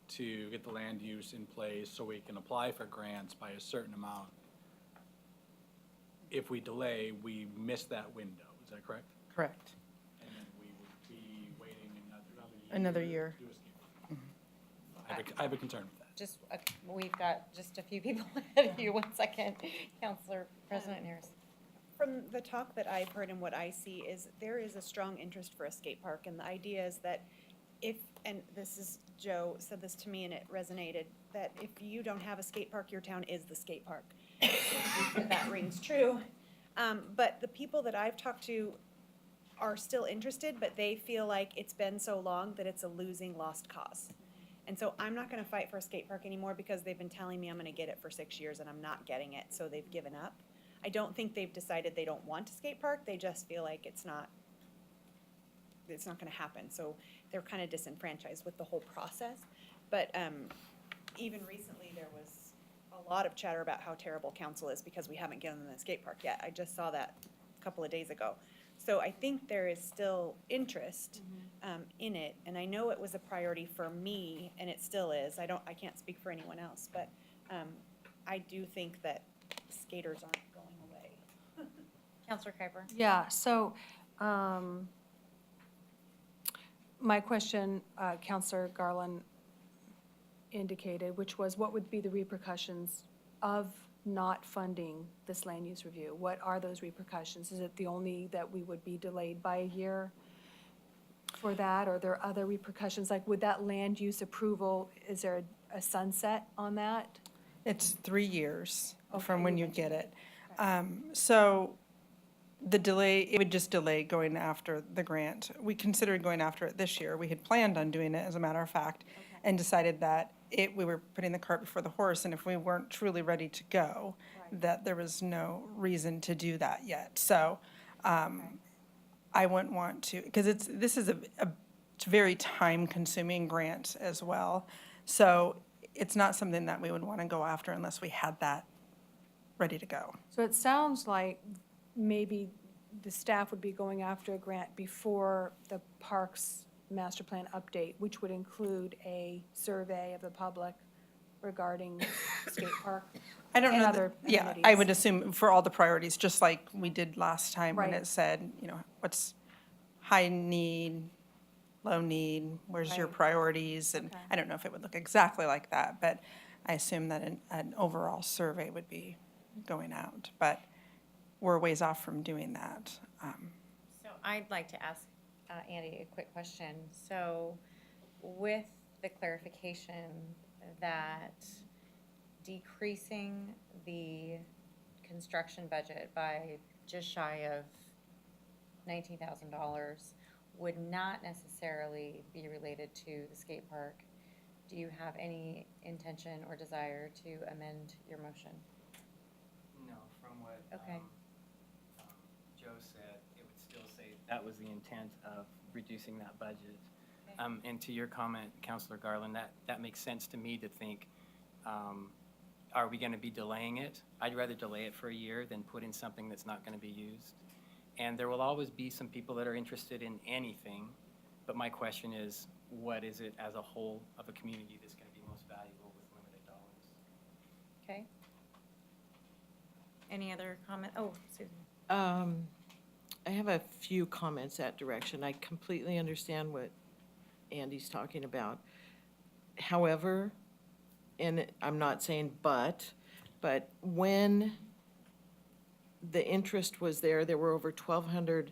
[SPEAKER 15] to get the land use in place so we can apply for grants by a certain amount. If we delay, we miss that window, is that correct?
[SPEAKER 19] Correct.
[SPEAKER 15] And then we would be waiting another year.
[SPEAKER 19] Another year.
[SPEAKER 15] to do a skate park. I have a concern with that.
[SPEAKER 1] just, we've got just a few people ahead of you. 1 second, Counselor President Nears.
[SPEAKER 10] From the talk that I've heard and what I see is there is a strong interest for a skate park, and the idea is that if, and this is, Joe said this to me and it resonated, that if you don't have a skate park, your town is the skate park. That rings true. But the people that I've talked to are still interested, but they feel like it's been so long that it's a losing, lost cause. And so I'm not gonna fight for a skate park anymore because they've been telling me I'm gonna get it for 6 years and I'm not getting it, so they've given up. I don't think they've decided they don't want a skate park, they just feel like it's not gonna happen, so they're kind of disenfranchised with the whole process. But, even recently, there was a lot of chatter about how terrible council is because we haven't given them a skate park yet. I just saw that a couple of days ago. So I think there is still interest, in it, and I know it was a priority for me, and it still is. I can't speak for anyone else, but, I do think that skaters aren't going away.
[SPEAKER 1] Counselor Kuiper?
[SPEAKER 11] Yeah, so, my question, Counselor Garland indicated, which was what would be the repercussions of not funding this land use review? What are those repercussions? Is it the only that we would be delayed by a year for that? Or are there other repercussions? Like, would that land use approval, is there a sunset on that?
[SPEAKER 19] It's 3 years from
[SPEAKER 11] Okay,
[SPEAKER 19] when
[SPEAKER 11] you
[SPEAKER 19] you get it. So the delay, it would just delay going after the grant. We considered going after it this year. We had planned on doing it, as a matter of fact, and decided that we were putting the cart before the horse, and if we weren't truly ready to go, that there was no reason to do that yet. So I wouldn't want to, because this is a very time-consuming grant as well. So it's not something that we would want to go after unless we had that ready to go.
[SPEAKER 11] So it sounds like maybe the staff would be going after a grant before the parks master plan update, which would include a survey of the public regarding skate park.
[SPEAKER 19] I don't
[SPEAKER 11] and
[SPEAKER 19] know,
[SPEAKER 11] other
[SPEAKER 19] yeah, I
[SPEAKER 11] amenities.
[SPEAKER 19] would assume for all the priorities, just like we did last time when
[SPEAKER 11] Right.
[SPEAKER 19] it said, what's high need, low need, where's your
[SPEAKER 11] Right.
[SPEAKER 19] priorities? And
[SPEAKER 11] Okay.
[SPEAKER 19] I don't know if it would look exactly like that, but I assume that an overall survey would be going out. But we're ways off from doing that.
[SPEAKER 1] So I'd like to ask Andy a quick question. So with the clarification that decreasing the construction budget by just shy of $19,000 would not necessarily be related to the skate park, do you have any intention or desire to amend your motion?
[SPEAKER 17] No, from what
[SPEAKER 1] Okay.
[SPEAKER 17] Joe said, it would still say that was the intent of reducing that budget. And to your comment, Counselor Garland, that makes sense to me to think, are we going to be delaying it? I'd rather delay it for a year than put in something that's not going to be used. And there will always be some people that are interested in anything, but my question is, what is it as a whole of a community that's going to be most valuable with limited dollars?
[SPEAKER 1] Okay. Any other comment? Oh, Susan.
[SPEAKER 6] I have a few comments that direction. I completely understand what Andy's talking about. However, and I'm not saying but when the interest was there, there were over 1,200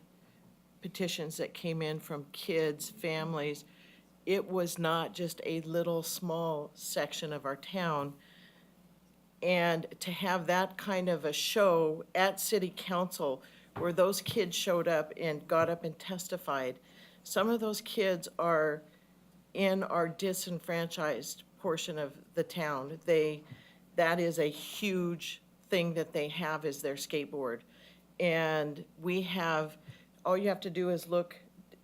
[SPEAKER 6] petitions that came in from kids, families. It was not just a little small section of our town. And to have that kind of a show at city council where those kids showed up and got up and testified, some of those kids are in our disenfranchised portion of the town. That is a huge thing that they have is their skateboard. And we have, all you have to do is look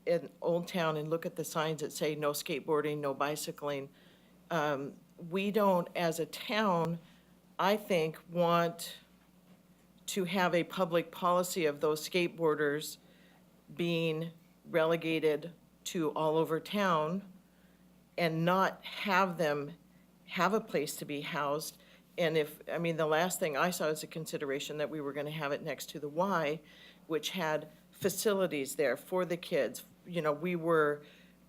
[SPEAKER 6] in Old Town and look at the signs that say no skateboarding, no bicycling. We don't, as a town, I think, want to have a public policy of those skateboarders being relegated to all over town and not have them have a place to be housed. And the last thing I saw is a consideration that we were gonna have it next to the Y, which had facilities there for the kids. We were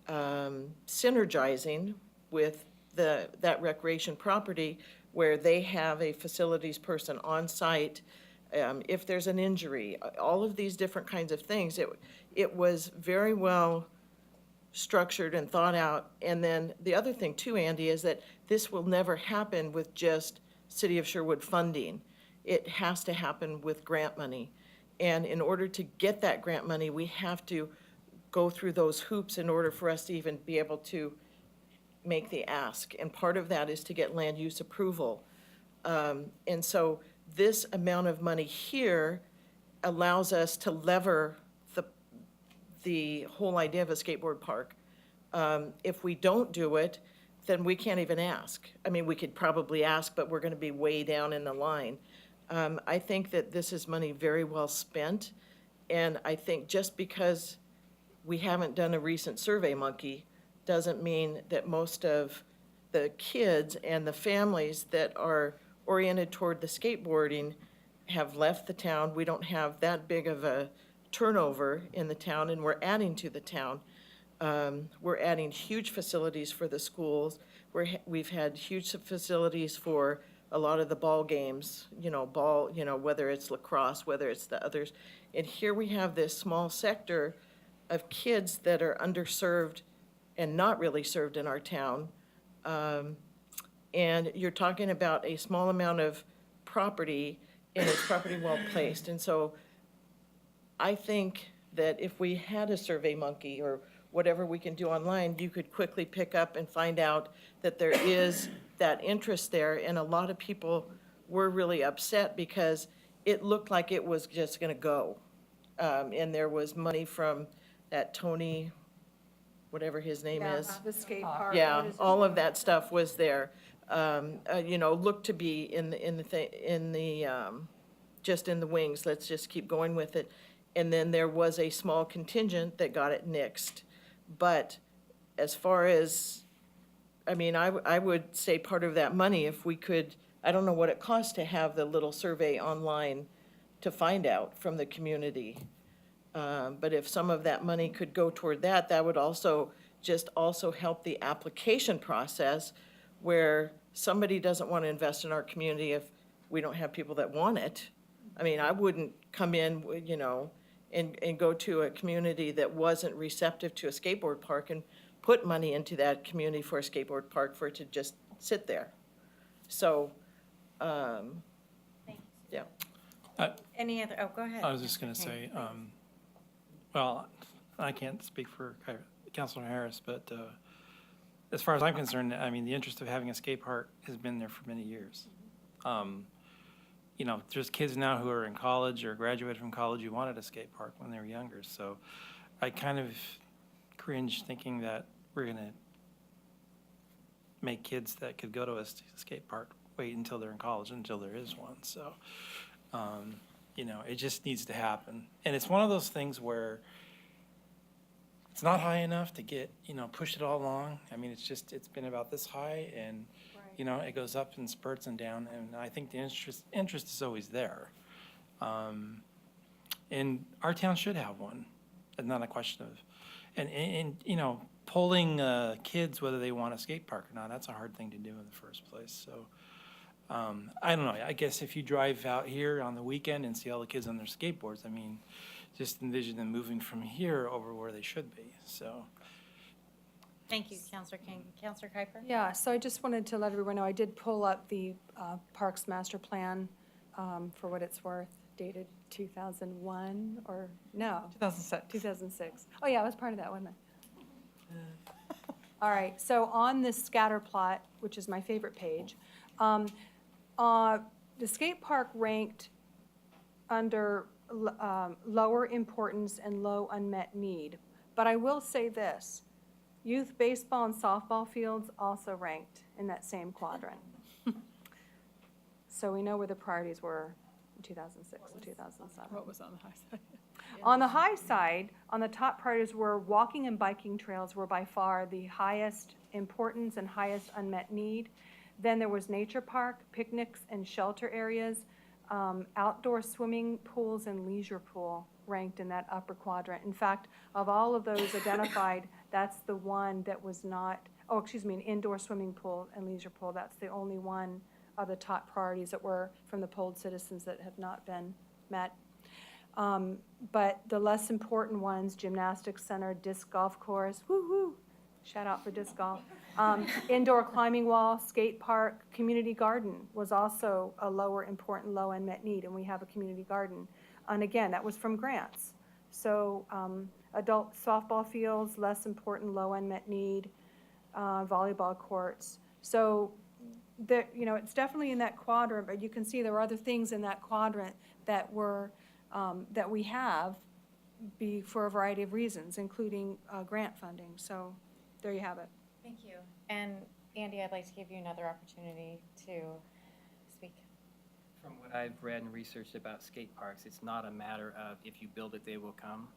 [SPEAKER 6] synergizing with that recreation property where they have a facilities person on site. If there's an injury, all of these different kinds of things. It was very well structured and thought out. And then the other thing too, Andy, is that this will never happen with just City of Sherwood funding. It has to happen with grant money. And in order to get that grant money, we have to go through those hoops in order for us to even be able to make the ask. And part of that is to get land use approval. And so this amount of money here allows us to lever the whole idea of a skateboard park. If we don't do it, then we can't even ask. I mean, we could probably ask, but we're gonna be way down in the line. I think that this is money very well spent, and I think just because we haven't done a recent Survey Monkey doesn't mean that most of the kids and the families that are oriented toward the skateboarding have left the town. We don't have that big of a turnover in the town, and we're adding to the town. We're adding huge facilities for the schools. We've had huge facilities for a lot of the ball games, whether it's lacrosse, whether it's the others. And here we have this small sector of kids that are underserved and not really served in our town. And you're talking about a small amount of property, and it's property well placed. And so I think that if we had a Survey Monkey or whatever we can do online, you could quickly pick up and find out that there is that interest there. And a lot of people were really upset because it looked like it was just gonna go. And there was money from that Tony, whatever his name is.
[SPEAKER 11] The skate park.
[SPEAKER 6] Yeah,
[SPEAKER 11] what is it?
[SPEAKER 6] all of that stuff was there. Looked to be just in the wings. Let's just keep going with it. And then there was a small contingent that got it nixed. But as far as, I would say part of that money, if we could, I don't know what it costs to have the little survey online to find out from the community. But if some of that money could go toward that, that would also help the application process, where somebody doesn't want to invest in our community if we don't have people that want it. I wouldn't come in, and go to a community that wasn't receptive to a skateboard park and put money into that community for a skateboard park for it to just sit there. So, yeah.
[SPEAKER 1] Any other, go ahead.
[SPEAKER 7] I was just gonna
[SPEAKER 1] Mr.
[SPEAKER 7] say,
[SPEAKER 1] King,
[SPEAKER 7] well, I can't speak for Councilor Harris, but as far as I'm concerned, the interest of having a skate park has been there for many years. There's kids now who are in college or graduated from college who wanted a skate park when they were younger. So I kind of cringe thinking that we're gonna make kids that could go to a skate park wait until they're in college until there is one. So, it just needs to happen. And it's one of those things where it's not high enough to get, push it all along. It's been about this high, and it goes up in spurts and down, and I think the interest is always there. And our town should have one. It's not a question of, and polling kids whether they want a skate park or not, that's a hard thing to do in the first place. So I don't know. I guess if you drive out here on the weekend and see all the kids on their skateboards, just envision them moving from here over where they should be. So.
[SPEAKER 1] Thank you, Counselor King. Counselor Kuiper?
[SPEAKER 11] Yeah, so I just wanted to let everyone know, I did pull up the Parks Master Plan, for what it's worth, dated 2001, or, no.
[SPEAKER 19] 2006.
[SPEAKER 11] 2006. Oh, yeah, I was part of that, wasn't I? All right, so on this scatter plot, which is my favorite page, the skate park ranked under lower importance and low unmet need. But I will say this, youth baseball and softball fields also ranked in that same quadrant. So we know where the priorities were in 2006 and 2007.
[SPEAKER 2] What was on the high side?
[SPEAKER 11] On the high side, on the top priorities were walking and biking trails were by far the highest importance and highest unmet need. Then there was nature park, picnics and shelter areas, outdoor swimming pools and leisure pool ranked in that upper quadrant. In fact, of all of those identified, that's the one that was not, an indoor swimming pool and leisure pool. That's the only one of the top priorities that were from the polled citizens that have not been met. But the less important ones, gymnastics center, disc golf course, woo-hoo, shout out for disc golf. Indoor climbing wall, skate park, community garden was also a lower important, low unmet need, and we have a community garden. And again, that was from grants. So adult softball fields, less important, low unmet need, volleyball courts. So there, you know, it's definitely in that quadrant, but you can see there are other things in that quadrant that were, that we have for a variety of reasons, including grant funding. So there you have it.
[SPEAKER 1] Thank you. And Andy, I'd like to give you another opportunity to speak.
[SPEAKER 17] From what I've read and researched about skate parks, it's not a matter of if you build it, they will come.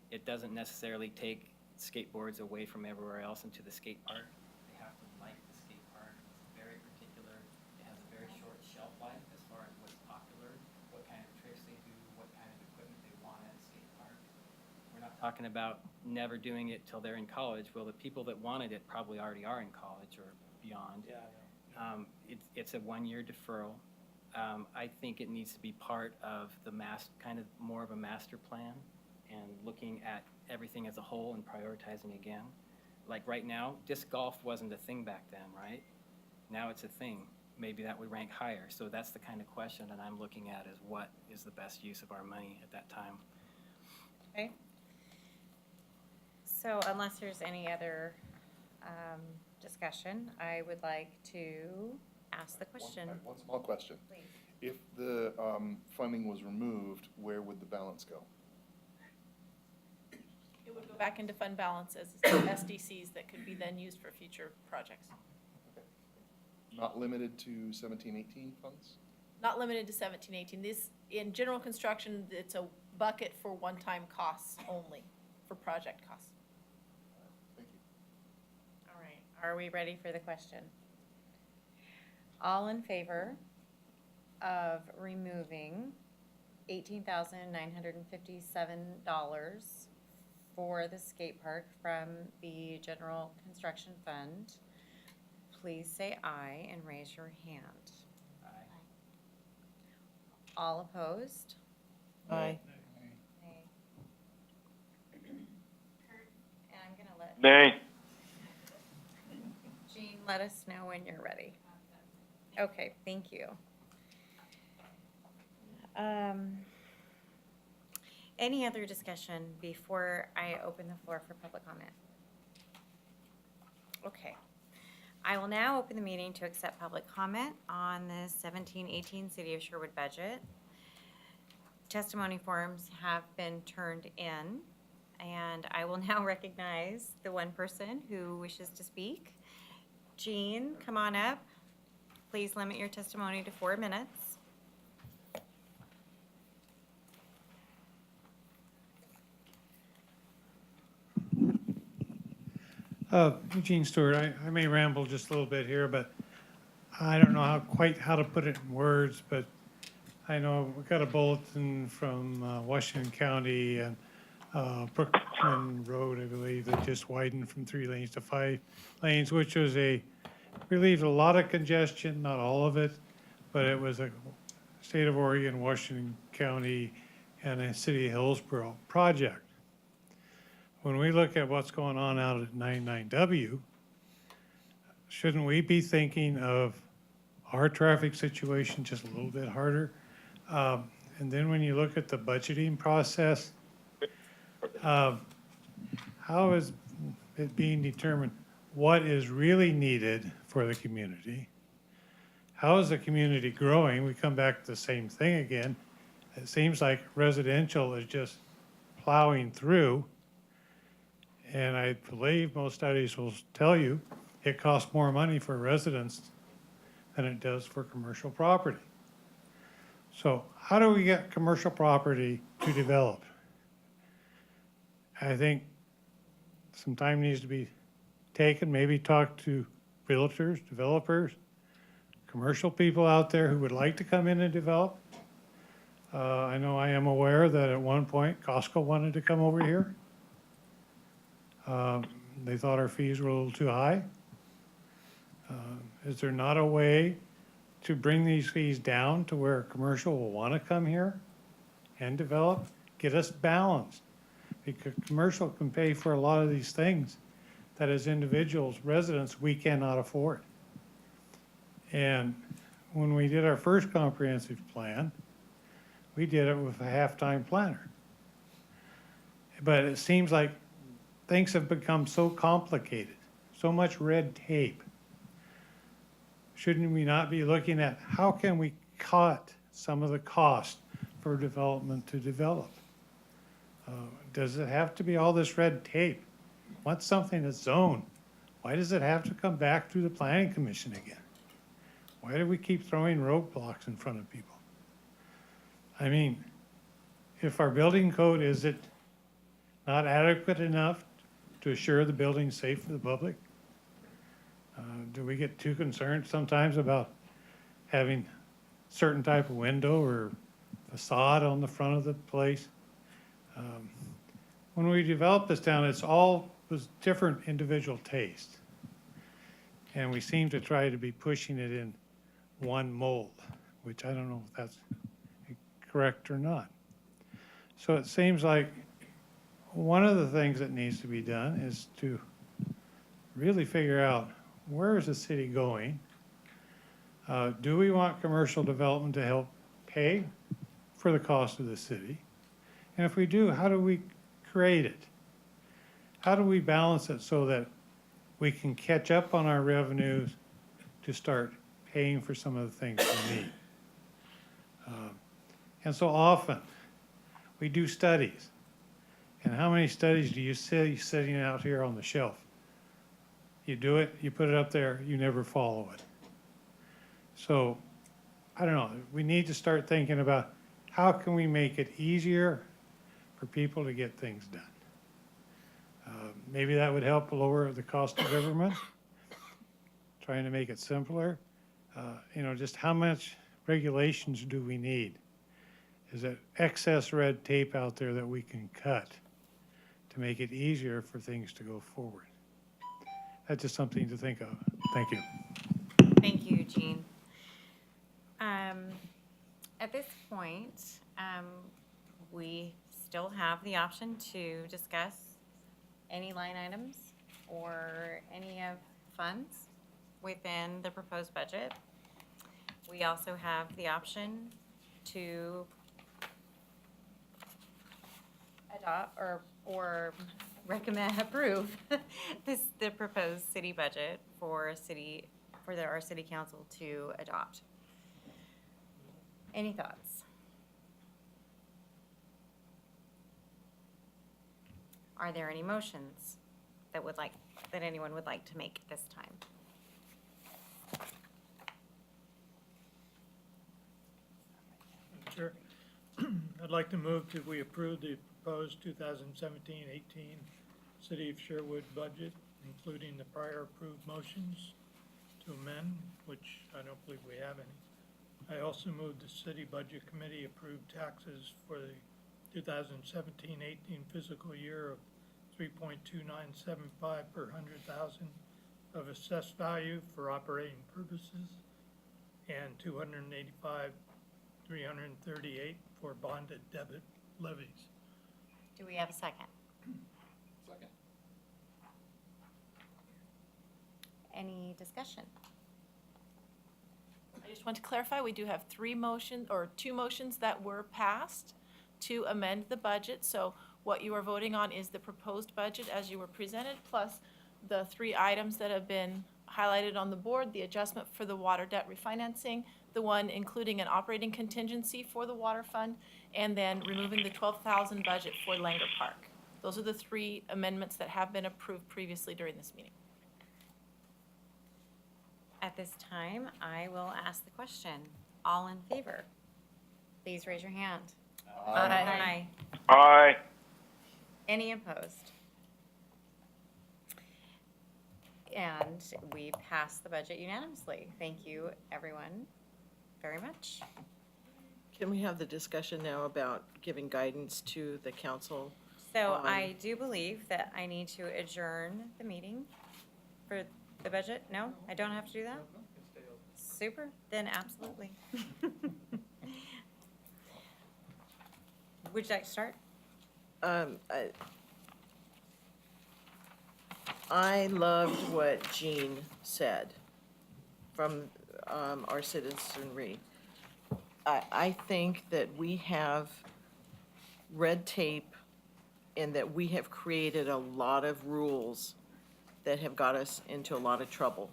[SPEAKER 17] It doesn't necessarily take skateboards away from everywhere else into the skate park. They have to like the skate park. It's very particular. It has a very short shelf life as far as what's popular, what kind of tricks they do, what kind of equipment they want at a skate park. We're not talking about never doing it till they're in college. Well, the people that wanted it probably already are in college or beyond.
[SPEAKER 7] Yeah, I know.
[SPEAKER 17] It's a one-year deferral. I think it needs to be part of the kind of more of a master plan and looking at everything as a whole and prioritizing again. Like right now, disc golf wasn't a thing back then, right? Now it's a thing. Maybe that would rank higher. So that's the kind of question that I'm looking at, is what is the best use of our money at that time?
[SPEAKER 1] Okay. So unless there's any other discussion, I would like to ask the question.
[SPEAKER 8] One small question.
[SPEAKER 1] Please.
[SPEAKER 8] If the funding was removed, where would the balance go?
[SPEAKER 2] It would go back into fund balance as SDCs that could be then used for future projects.
[SPEAKER 8] Not limited to 17-18 funds?
[SPEAKER 2] Not limited to 17-18. This, in general construction, it's a bucket for one-time costs only, for project costs.
[SPEAKER 8] Thank you.
[SPEAKER 1] All right, are we ready for the question? All in favor of removing $18,957 for the skate park from the general construction fund, please say aye and raise your hand.
[SPEAKER 17] Aye.
[SPEAKER 1] All opposed?
[SPEAKER 6] Aye.
[SPEAKER 1] Nay. Kurt, and I'm gonna let
[SPEAKER 14] Nay.
[SPEAKER 1] Jean let us know when you're ready. Okay, thank you. Any other discussion before I open the floor for public comment? Okay. I will now open the meeting to accept public comment on the 17-18 City of Sherwood budget. Testimony forms have been turned in, and I will now recognize the one person who wishes to speak. Jean, come on up. Please limit your testimony to 4 minutes.
[SPEAKER 5] Eugene Stewart, I may ramble just a little bit here, but I don't know quite how to put it in words, but I know we got a bulletin from Washington County and Brookman Road, I believe, that just widened from 3 lanes to 5 lanes, which was relieved a lot of congestion, not all of it, but it was a State of Oregon, Washington County, and a City of Hillsborough project. When we look at what's going on out at 99W, shouldn't we be thinking of our traffic situation just a little bit harder? And then when you look at the budgeting process, how is it being determined what is really needed for the community? How is the community growing? We come back to the same thing again. It seems like residential is just plowing through. And I believe most studies will tell you it costs more money for residents than it does for commercial property. So how do we get commercial property to develop? I think some time needs to be taken, maybe talk to realtors, developers, commercial people out there who would like to come in and develop. I know I am aware that at one point Costco wanted to come over here. They thought our fees were a little too high. Is there not a way to bring these fees down to where commercial will want to come here and develop get us balanced. Because commercial can pay for a lot of these things that as individuals, residents, we cannot afford. And when we did our first comprehensive plan, we did it with a half-time planner. But it seems like things have become so complicated, so much red tape. Shouldn't we not be looking at how can we cut some of the cost for development to develop? Does it have to be all this red tape? Once something is zoned, why does it have to come back through the planning commission again? Why do we keep throwing roadblocks in front of people? I mean, if our building code, is it not adequate enough to assure the building's safe for the public? Do we get too concerned sometimes about having certain type of window or facade on the front of the place? When we developed this town, was different individual taste. And we seem to try to be pushing it in one mold, which I don't know if that's correct or not. So it seems like one of the things that needs to be done is to really figure out, where is the city going? Do we want commercial development to help pay for the cost of the city? And if we do, how do we create it? How do we balance it so that we can catch up on our revenues to start paying for some of the things we need? And so often, we do studies. And how many studies do you see sitting out here on the shelf? You do it, you put it up there, you never follow it. So, I don't know, we need to start thinking about how can we make it easier for people to get things done. Maybe that would help lower the cost of government, trying to make it simpler. Just how much regulations do we need? Is it excess red tape out there that we can cut to make it easier for things to go forward? That's just something to think of. Thank you.
[SPEAKER 1] Thank you, Gene. At this point, we still have the option to discuss any line items or any of funds within the proposed budget. We also have the option to adopt or recommend approve the proposed city budget for our city council to adopt. Any thoughts? Are there any motions that anyone would like to make this time?
[SPEAKER 20] Sure. I'd like to move that we approve the proposed 2017-18 City of Sherwood budget, including the prior approved motions to amend, which I don't believe we have any. I also move the City Budget Committee approve taxes for the 2017-18 fiscal year of $3.2975 per 100,000 of assessed value for operating purposes and $285,338 for bonded debit levies.
[SPEAKER 1] Do we have a second?
[SPEAKER 8] Second.
[SPEAKER 1] Any discussion?
[SPEAKER 2] I just want to clarify, we do have two motions that were passed to amend the budget. So what you are voting on is the proposed budget as you were presented, plus the three items that have been highlighted on the board, the adjustment for the water debt refinancing, the one including an operating contingency for the water fund, and then removing the $12,000 budget for Langer Park. Those are the three amendments that have been approved previously during this meeting.
[SPEAKER 1] At this time, I will ask the question. All in favor? Please raise your hand. Aye.
[SPEAKER 14] Aye.
[SPEAKER 1] Any opposed? And we passed the budget unanimously. Thank you, everyone, very much.
[SPEAKER 6] Can we have the discussion now about giving guidance to the council?
[SPEAKER 1] So I do believe that I need to adjourn the meeting for the budget. No, I don't have to do that? Super, then absolutely. Would you like to start?
[SPEAKER 6] I loved what Jean said from our citizenry. I think that we have red tape and that we have created a lot of rules that have got us into a lot of trouble.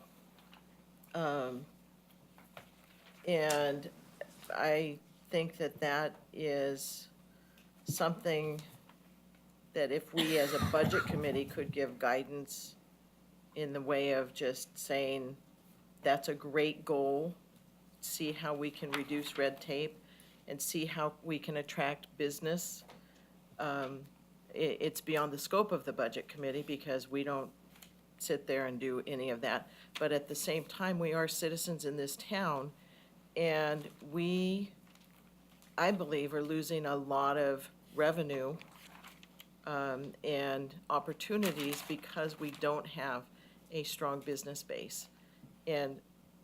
[SPEAKER 6] And I think that that is something that if we as a budget committee could give guidance in the way of just saying, that's a great goal, see how we can reduce red tape and see how we can attract business. It's beyond the scope of the budget committee because we don't sit there and do any of that. But at the same time, we are citizens in this town, and we, I believe, are losing a lot of revenue and opportunities because we don't have a strong business base. And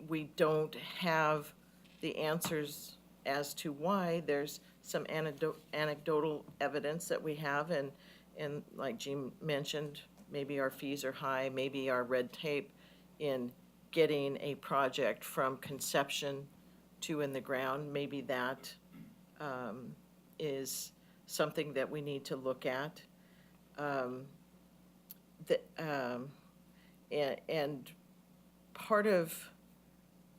[SPEAKER 6] we don't have the answers as to why. There's some anecdotal evidence that we have, and like Jean mentioned, maybe our fees are high, maybe our red tape in getting a project from conception to in the ground, maybe that is something that we need to look at. And part of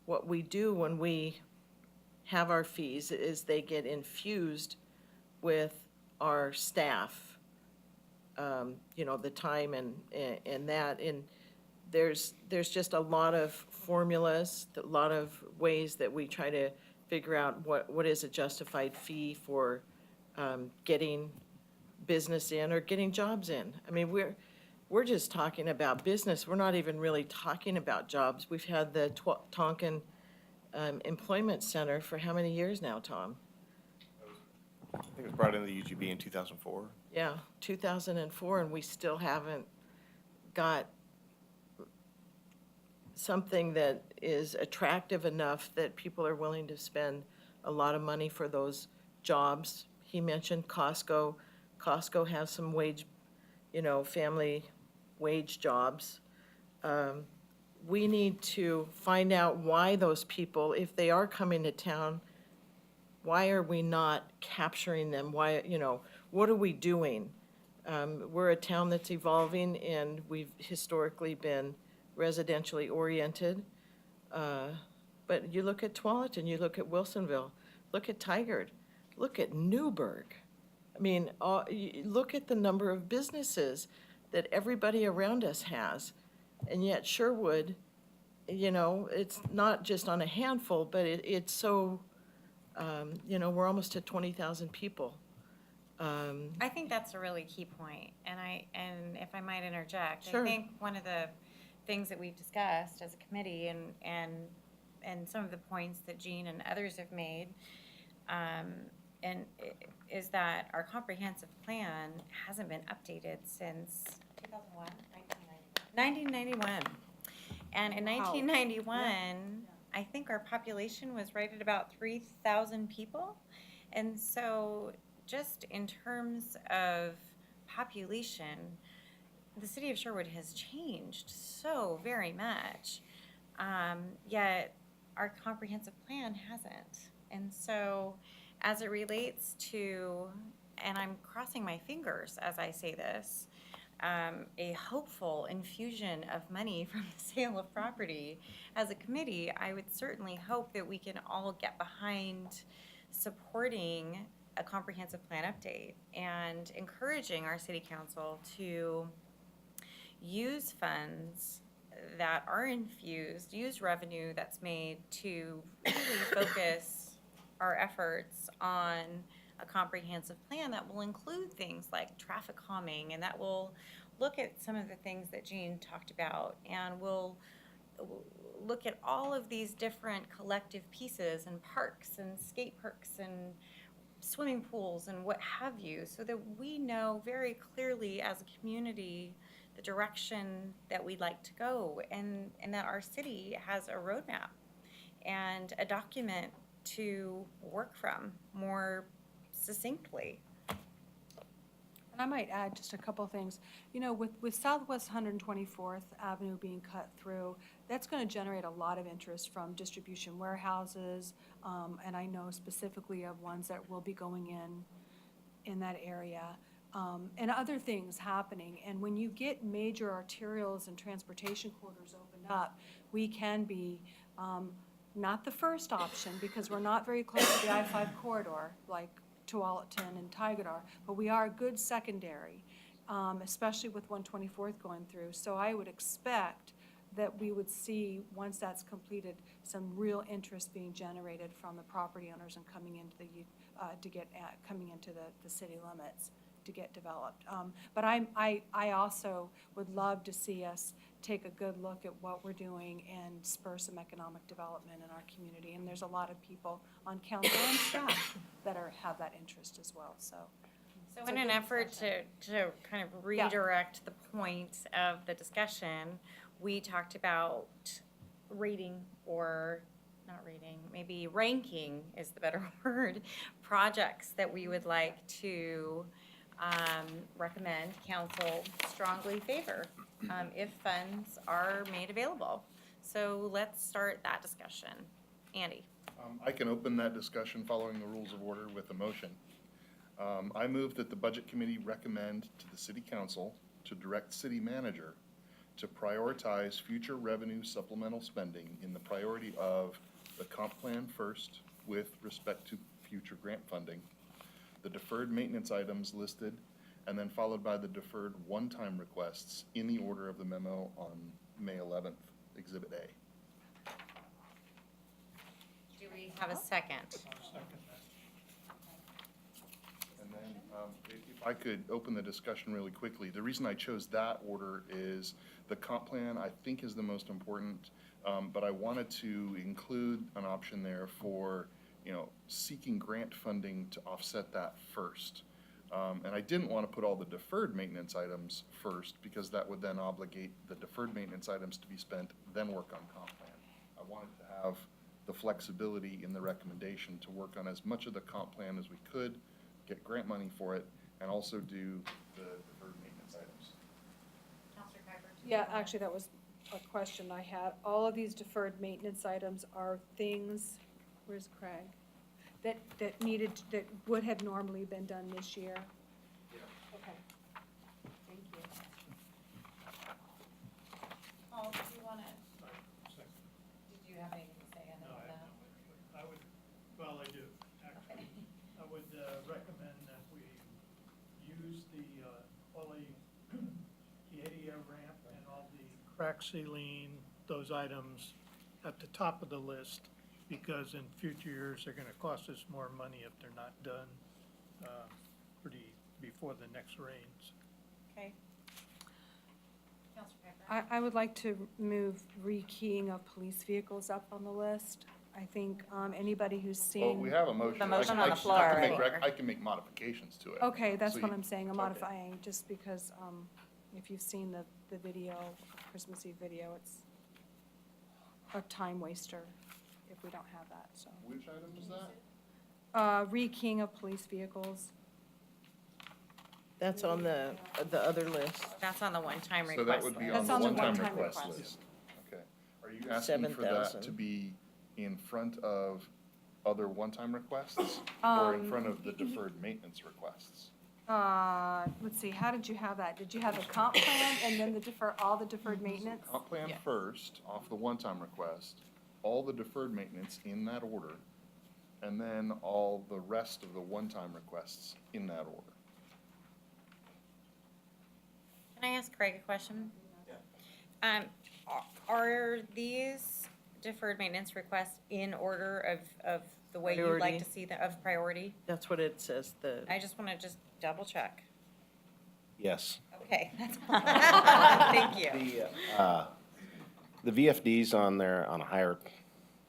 [SPEAKER 6] what we do when we have our fees is they get infused with our staff, the time and that. And there's just a lot of formulas, a lot of ways that we try to figure out what is a justified fee for getting business in or getting jobs in. I mean, we're just talking about business. We're not even really talking about jobs. We've had the Tonkin Employment Center for how many years now, Tom?
[SPEAKER 12] I think it was brought into the UGB in 2004.
[SPEAKER 6] Yeah, 2004, and we still haven't got something that is attractive enough that people are willing to spend a lot of money for those jobs. He mentioned Costco. Costco has some wage, family wage jobs. We need to find out why those people, if they are coming to town, why are we not capturing them? Why, what are we doing? We're a town that's evolving, and we've historically been residentially oriented. But you look at Tualatin, you look at Wilsonville, look at Tigard, look at Newburgh. I mean, look at the number of businesses that everybody around us has. And yet Sherwood, it's not just on a handful, but it's so, we're almost at 20,000 people.
[SPEAKER 1] I think that's a really key point, and if I might interject,
[SPEAKER 6] Sure.
[SPEAKER 1] I think one of the things that we've discussed as a committee and some of the points that Jean and others have made, is that our comprehensive plan hasn't been updated since 2001, 1991. And in 1991, I think our population was right at about 3,000 people. And so just in terms of population, the city of Sherwood has changed so very much, yet our comprehensive plan hasn't. And so as it relates to, and I'm crossing my fingers as I say this, a hopeful infusion of money from the sale of property, as a committee, I would certainly hope that we can all get behind supporting a comprehensive plan update and encouraging our city council to use funds that are infused, use revenue that's made to really focus our efforts on a comprehensive plan that will include things like traffic calming, and that will look at some of the things that Jean talked about, and will look at all of these different collective pieces and parks and skate parks and swimming pools and what have you, so that we know very clearly as a community the direction that we'd like to go, and that our city has a roadmap and a document to work from more succinctly.
[SPEAKER 11] And I might add just a couple things. You know, with Southwest 124th Avenue being cut through, that's going to generate a lot of interest from distribution warehouses, and I know specifically of ones that will be going in that area, and other things happening. And when you get major arterials and transportation corridors opened up, we can be not the first option, because we're not very close to the I-5 corridor, like Tualatin and Tigardar, but we are a good secondary, especially with 124th going through. So I would expect that we would see, once that's completed, some real interest being generated from the property owners and coming into coming into the city limits to get developed. But I also would love to see us take a good look at what we're doing and spur some economic development in our community. And there's a lot of people on council and staff that have that interest as well, so.
[SPEAKER 1] So
[SPEAKER 11] It's
[SPEAKER 1] in
[SPEAKER 11] a
[SPEAKER 1] an
[SPEAKER 11] good
[SPEAKER 1] effort
[SPEAKER 11] discussion.
[SPEAKER 1] to kind of redirect the point of the discussion, we talked about rating, or not rating, maybe ranking is the better word, projects that we would like to recommend council strongly favor if funds are made available. So let's start that discussion. Andy?
[SPEAKER 8] I can open that discussion following the rules of order with a motion. I move that the Budget Committee recommend to the City Council to direct City Manager to prioritize future revenue supplemental spending in the priority of the comp plan first with respect to future grant funding, the deferred maintenance items listed, and then followed by the deferred one-time requests in the order of the memo on May 11th, Exhibit A.
[SPEAKER 1] Do we have a second?
[SPEAKER 8] And then, if I could open the discussion really quickly, the reason I chose that order is the comp plan, I think, is the most important, but I wanted to include an option there for, seeking grant funding to offset that first. And I didn't want to put all the deferred maintenance items first, because that would then obligate the deferred maintenance items to be spent, then work on comp plan. I wanted to have the flexibility in the recommendation to work on as much of the comp plan as we could, get grant money for it, and also do the deferred maintenance items.
[SPEAKER 1] Counselor Kuiper?
[SPEAKER 11] Yeah, actually, that was a question I had. All of these deferred maintenance items are things, where's Craig? That would have normally been done this year? Yeah. Okay. Thank you.
[SPEAKER 1] Paul, do you want to, did you have anything to say on any of that?
[SPEAKER 20] I would, well, I do, actually. I would recommend that we use the Chiatia ramp and all the crack sealing, those items at the top of the list, because in future years, they're gonna cost us more money if they're not done before the next rains.
[SPEAKER 1] Okay. Counselor Kuiper?
[SPEAKER 11] I would like to move rekeying of police vehicles up on the list. I think anybody who's seen.
[SPEAKER 8] Well, we have a motion.
[SPEAKER 1] The motion
[SPEAKER 8] I
[SPEAKER 1] on the floor already.
[SPEAKER 8] I can make modifications to it.
[SPEAKER 11] Okay, that's
[SPEAKER 8] So
[SPEAKER 11] what
[SPEAKER 8] you-
[SPEAKER 11] I'm saying, I'm
[SPEAKER 8] okay.
[SPEAKER 11] modifying, just because, if you've seen the video, Christmas Eve video, it's a time waster if we don't have that, so.
[SPEAKER 8] Which item is that?
[SPEAKER 11] Rekeying of police vehicles.
[SPEAKER 6] That's on the other list.
[SPEAKER 1] That's on the one-time
[SPEAKER 8] So
[SPEAKER 1] request
[SPEAKER 8] that would be
[SPEAKER 1] list.
[SPEAKER 8] on
[SPEAKER 11] That's
[SPEAKER 8] the
[SPEAKER 11] on the
[SPEAKER 8] one-time
[SPEAKER 11] one-time
[SPEAKER 8] request
[SPEAKER 11] request.
[SPEAKER 8] list. Okay. Are you asking for that
[SPEAKER 6] 7,000.
[SPEAKER 8] to be in front of other one-time requests or in front of the deferred maintenance requests?
[SPEAKER 11] Let's see, how did you have that? Did you have a comp plan and then all the deferred maintenance?
[SPEAKER 8] Comp plan
[SPEAKER 1] Yeah.
[SPEAKER 8] first, off the one-time request, all the deferred maintenance in that order, and then all the rest of the one-time requests in that order.
[SPEAKER 1] Can I ask Craig a question? Yeah. Are these deferred maintenance requests in order of the way you'd like
[SPEAKER 6] Priority.
[SPEAKER 1] to see them, of priority?
[SPEAKER 6] That's what it says,
[SPEAKER 1] I just want to double check.
[SPEAKER 12] Yes.
[SPEAKER 1] Okay, that's thank you.
[SPEAKER 12] The VFDs on there on a higher,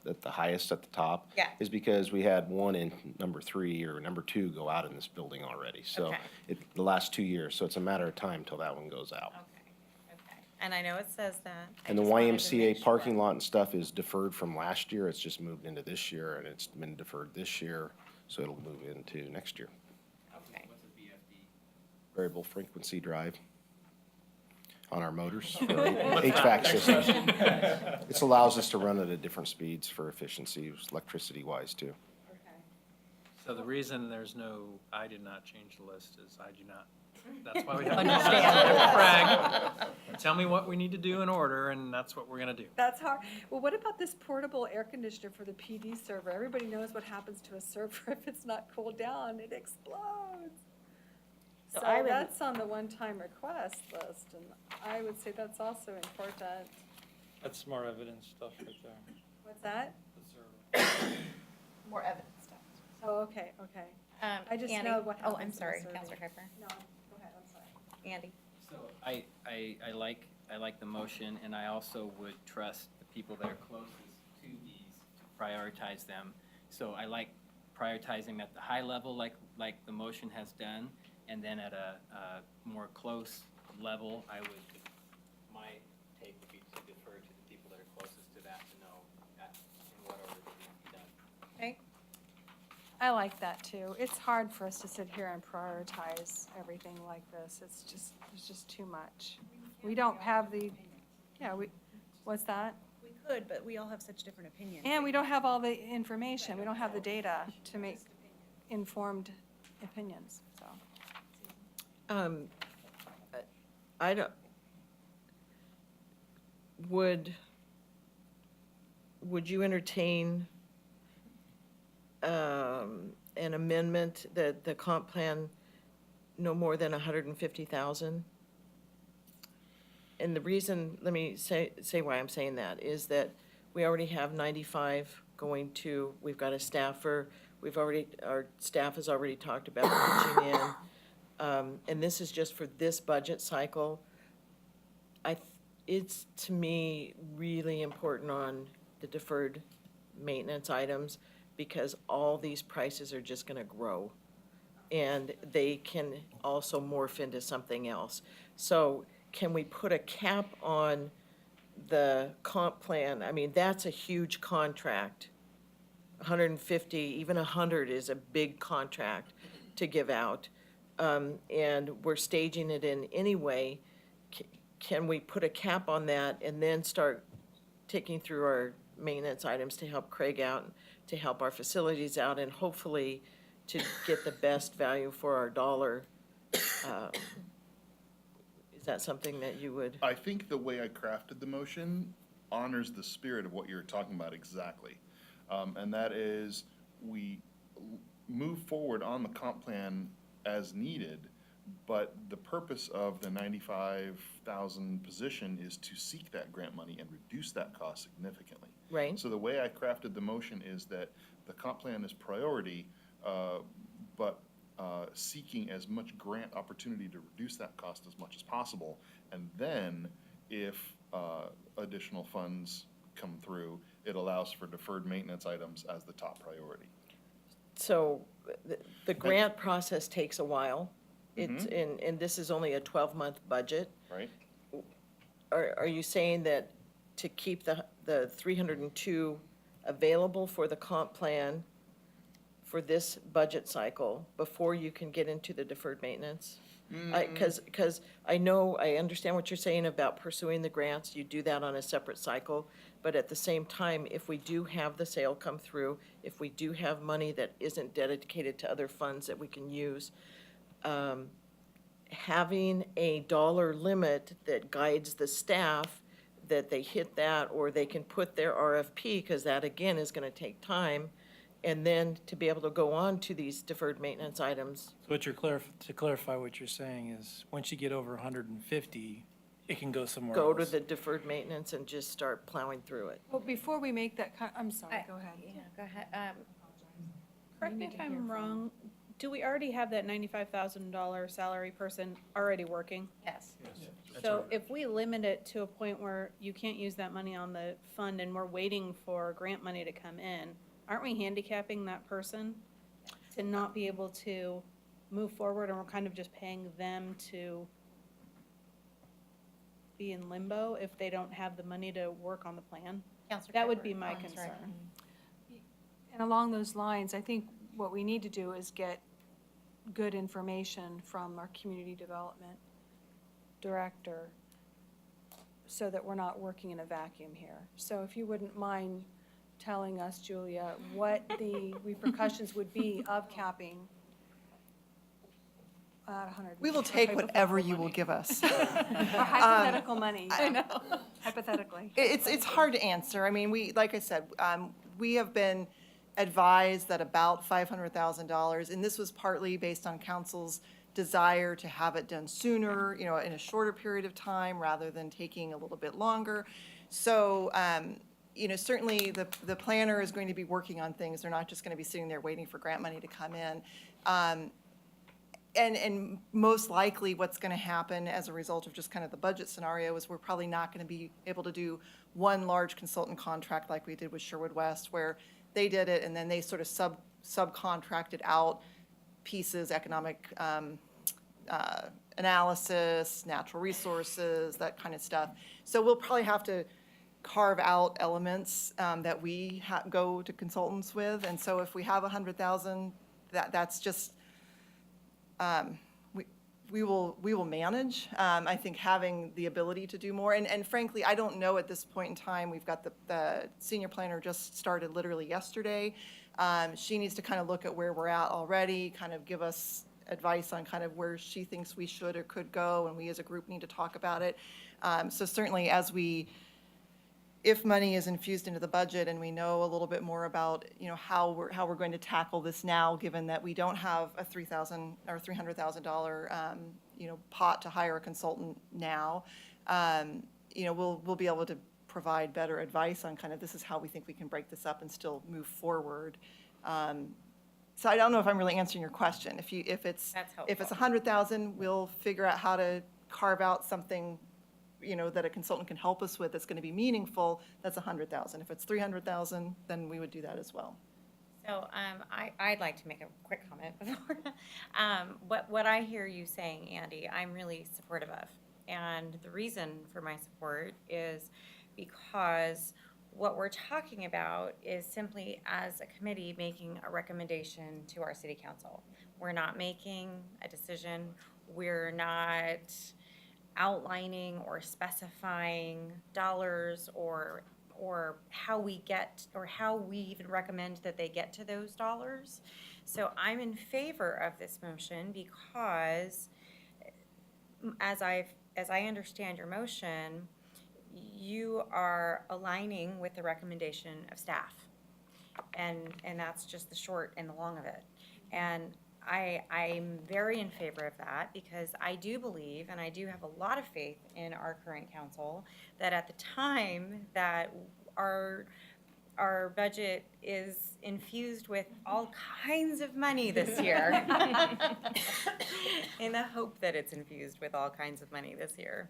[SPEAKER 12] at the highest at the top.
[SPEAKER 1] Yeah.
[SPEAKER 12] Is because we had one in number 3 or number 2 go out in this building already. So
[SPEAKER 1] Okay.
[SPEAKER 12] the last 2 years, so it's a matter of time till that one goes out.
[SPEAKER 1] Okay. And I know it says that. I
[SPEAKER 12] And the
[SPEAKER 1] just wanted to
[SPEAKER 12] YMCA
[SPEAKER 1] make sure.
[SPEAKER 12] parking lot and stuff is deferred from last year. It's just moved into this year, and it's been deferred this year, so it'll move into next year.
[SPEAKER 1] Okay.
[SPEAKER 17] What's a VFD?
[SPEAKER 12] Variable frequency drive on our motors for HVAC systems. This allows us to run it at different speeds for efficiency, electricity-wise too.
[SPEAKER 3] So the reason there's no, I did not change the list is I do not, that's why we have.
[SPEAKER 13] Understand.
[SPEAKER 3] Frank, tell me what we need to do in order, and that's what we're gonna do.
[SPEAKER 11] That's hard. Well, what about this portable air conditioner for the PD server? Everybody knows what happens to a server if it's not cooled down, it explodes.
[SPEAKER 9] So
[SPEAKER 11] So
[SPEAKER 9] I would-
[SPEAKER 11] that's on the one-time request list, and I would say that's also important.
[SPEAKER 7] That's smart evidence stuff right there.
[SPEAKER 11] What's that?
[SPEAKER 2] More evidence stuff.
[SPEAKER 11] Oh, okay. I just
[SPEAKER 1] Andy?
[SPEAKER 11] know what
[SPEAKER 1] Oh,
[SPEAKER 11] happens
[SPEAKER 1] I'm
[SPEAKER 11] to a
[SPEAKER 1] sorry,
[SPEAKER 11] server.
[SPEAKER 1] Counselor Harper.
[SPEAKER 11] No, go ahead, I'm sorry.
[SPEAKER 1] Andy?
[SPEAKER 17] So I like the motion, and I also would trust the people that are closest to these to prioritize them. So I like prioritizing at the high level, like the motion has done, and then at a more close level, my take would be to defer to the people that are closest to that to know in what order they need to be done.
[SPEAKER 11] Okay. I like that too. It's hard for us to sit here and prioritize everything like this. It's just, there's just too much. We don't have the, what's that?
[SPEAKER 10] We could, but we all have such different opinions.
[SPEAKER 11] And we don't have all the information. We don't have the data to make informed opinions, so.
[SPEAKER 6] I don't, would you entertain an amendment that the comp plan no more than 150,000? And the reason, let me say why I'm saying that, is that we already have 95 going to, we've got a staffer, our staff has already talked about pitching in. And this is just for this budget cycle. It's, to me, really important on the deferred maintenance items because all these prices are just gonna grow. And they can also morph into something else. So can we put a cap on the comp plan? I mean, that's a huge contract. 150, even 100 is a big contract to give out. And we're staging it in anyway. Can we put a cap on that and then start ticking through our maintenance items to help Craig out, to help our facilities out, and hopefully to get the best value for our dollar? Is that something that you would?
[SPEAKER 8] I think the way I crafted the motion honors the spirit of what you're talking about exactly. And that is, we move forward on the comp plan as needed, but the purpose of the 95,000 position is to seek that grant money and reduce that cost significantly.
[SPEAKER 6] Right.
[SPEAKER 8] So the way I crafted the motion is that the comp plan is priority, but seeking as much grant opportunity to reduce that cost as much as possible. And then if additional funds come through, it allows for deferred maintenance items as the top priority.
[SPEAKER 6] So the grant process takes a while. It's, and this is only a 12-month budget.
[SPEAKER 8] Right.
[SPEAKER 6] Are you saying that to keep the 302 available for the comp plan for this budget cycle before you can get into the deferred maintenance? Because I know, I understand what you're saying about pursuing the grants. You do that on a separate cycle. But at the same time, if we do have the sale come through, if we do have money that isn't dedicated to other funds that we can use, having a dollar limit that guides the staff, that they hit that, or they can put their RFP, because that again is gonna take time, and then to be able to go on to these deferred maintenance items.
[SPEAKER 7] So what you're to clarify what you're saying is, once you get over 150, it can go somewhere else.
[SPEAKER 6] Go to the deferred maintenance and just start plowing through it.
[SPEAKER 11] Well, before we make that, I'm sorry, go ahead.
[SPEAKER 1] Yeah, go ahead.
[SPEAKER 10] Correct me if I'm wrong, do we already have that $95,000 salary person already working?
[SPEAKER 1] Yes.
[SPEAKER 10] So if we limit it to a point where you can't use that money on the fund and we're waiting for grant money to come in, aren't we handicapping that person to not be able to move forward, and we're kind of just paying them to be in limbo if they don't have the money to work on the plan?
[SPEAKER 1] Counselor
[SPEAKER 10] That would
[SPEAKER 1] Piper.
[SPEAKER 10] be my
[SPEAKER 1] Oh, I'm sorry.
[SPEAKER 10] concern.
[SPEAKER 11] And along those lines, I think what we need to do is get good information from our community development director so that we're not working in a vacuum here. So if you wouldn't mind telling us, Julia, what the repercussions would be of capping at 100.
[SPEAKER 18] We will take whatever you will give us.
[SPEAKER 11] Or hypothetical money. I know. Hypothetically.
[SPEAKER 18] It's hard to answer. I mean, like I said, we have been advised that about $500,000, and this was partly based on council's desire to have it done sooner, in a shorter period of time rather than taking a little bit longer. So, certainly the planner is going to be working on things. They're not just going to be sitting there waiting for grant money to come in. And most likely what's going to happen as a result of just kind of the budget scenario is we're probably not going to be able to do one large consultant contract like we did with Sherwood West, where they did it and then they sort of subcontracted out pieces, economic analysis, natural resources, that kind of stuff. So we'll probably have to carve out elements that we go to consultants with. And so if we have 100,000, that's just, we will manage. I think having the ability to do more, and frankly, I don't know at this point in time. We've got the senior planner just started literally yesterday. She needs to kind of look at where we're at already, kind of give us advice on kind of where she thinks we should or could go, and we as a group need to talk about it. So certainly if money is infused into the budget and we know a little bit more about, how we're going to tackle this now, given that we don't have a $3,000 or $300,000, pot to hire a consultant now, we'll be able to provide better advice on kind of this is how we think we can break this up and still move forward. So I don't know if I'm really answering your question. If it's
[SPEAKER 1] That's helpful.
[SPEAKER 18] if it's 100,000, we'll figure out how to carve out something that a consultant can help us with that's going to be meaningful. That's 100,000. If it's 300,000, then we would do that as well.
[SPEAKER 1] So I'd like to make a quick comment before. What I hear you saying, Andy, I'm really supportive of. And the reason for my support is because what we're talking about is simply as a committee making a recommendation to our city council. We're not making a decision. We're not outlining or specifying dollars or how we get, or how we even recommend that they get to those dollars. So I'm in favor of this motion because as I understand your motion, you are aligning with the recommendation of staff. And that's just the short and the long of it. And I'm very in favor of that because I do believe, and I do have a lot of faith in our current council, that at the time that our budget is infused with all kinds of money this year, in the hope that it's infused with all kinds of money this year,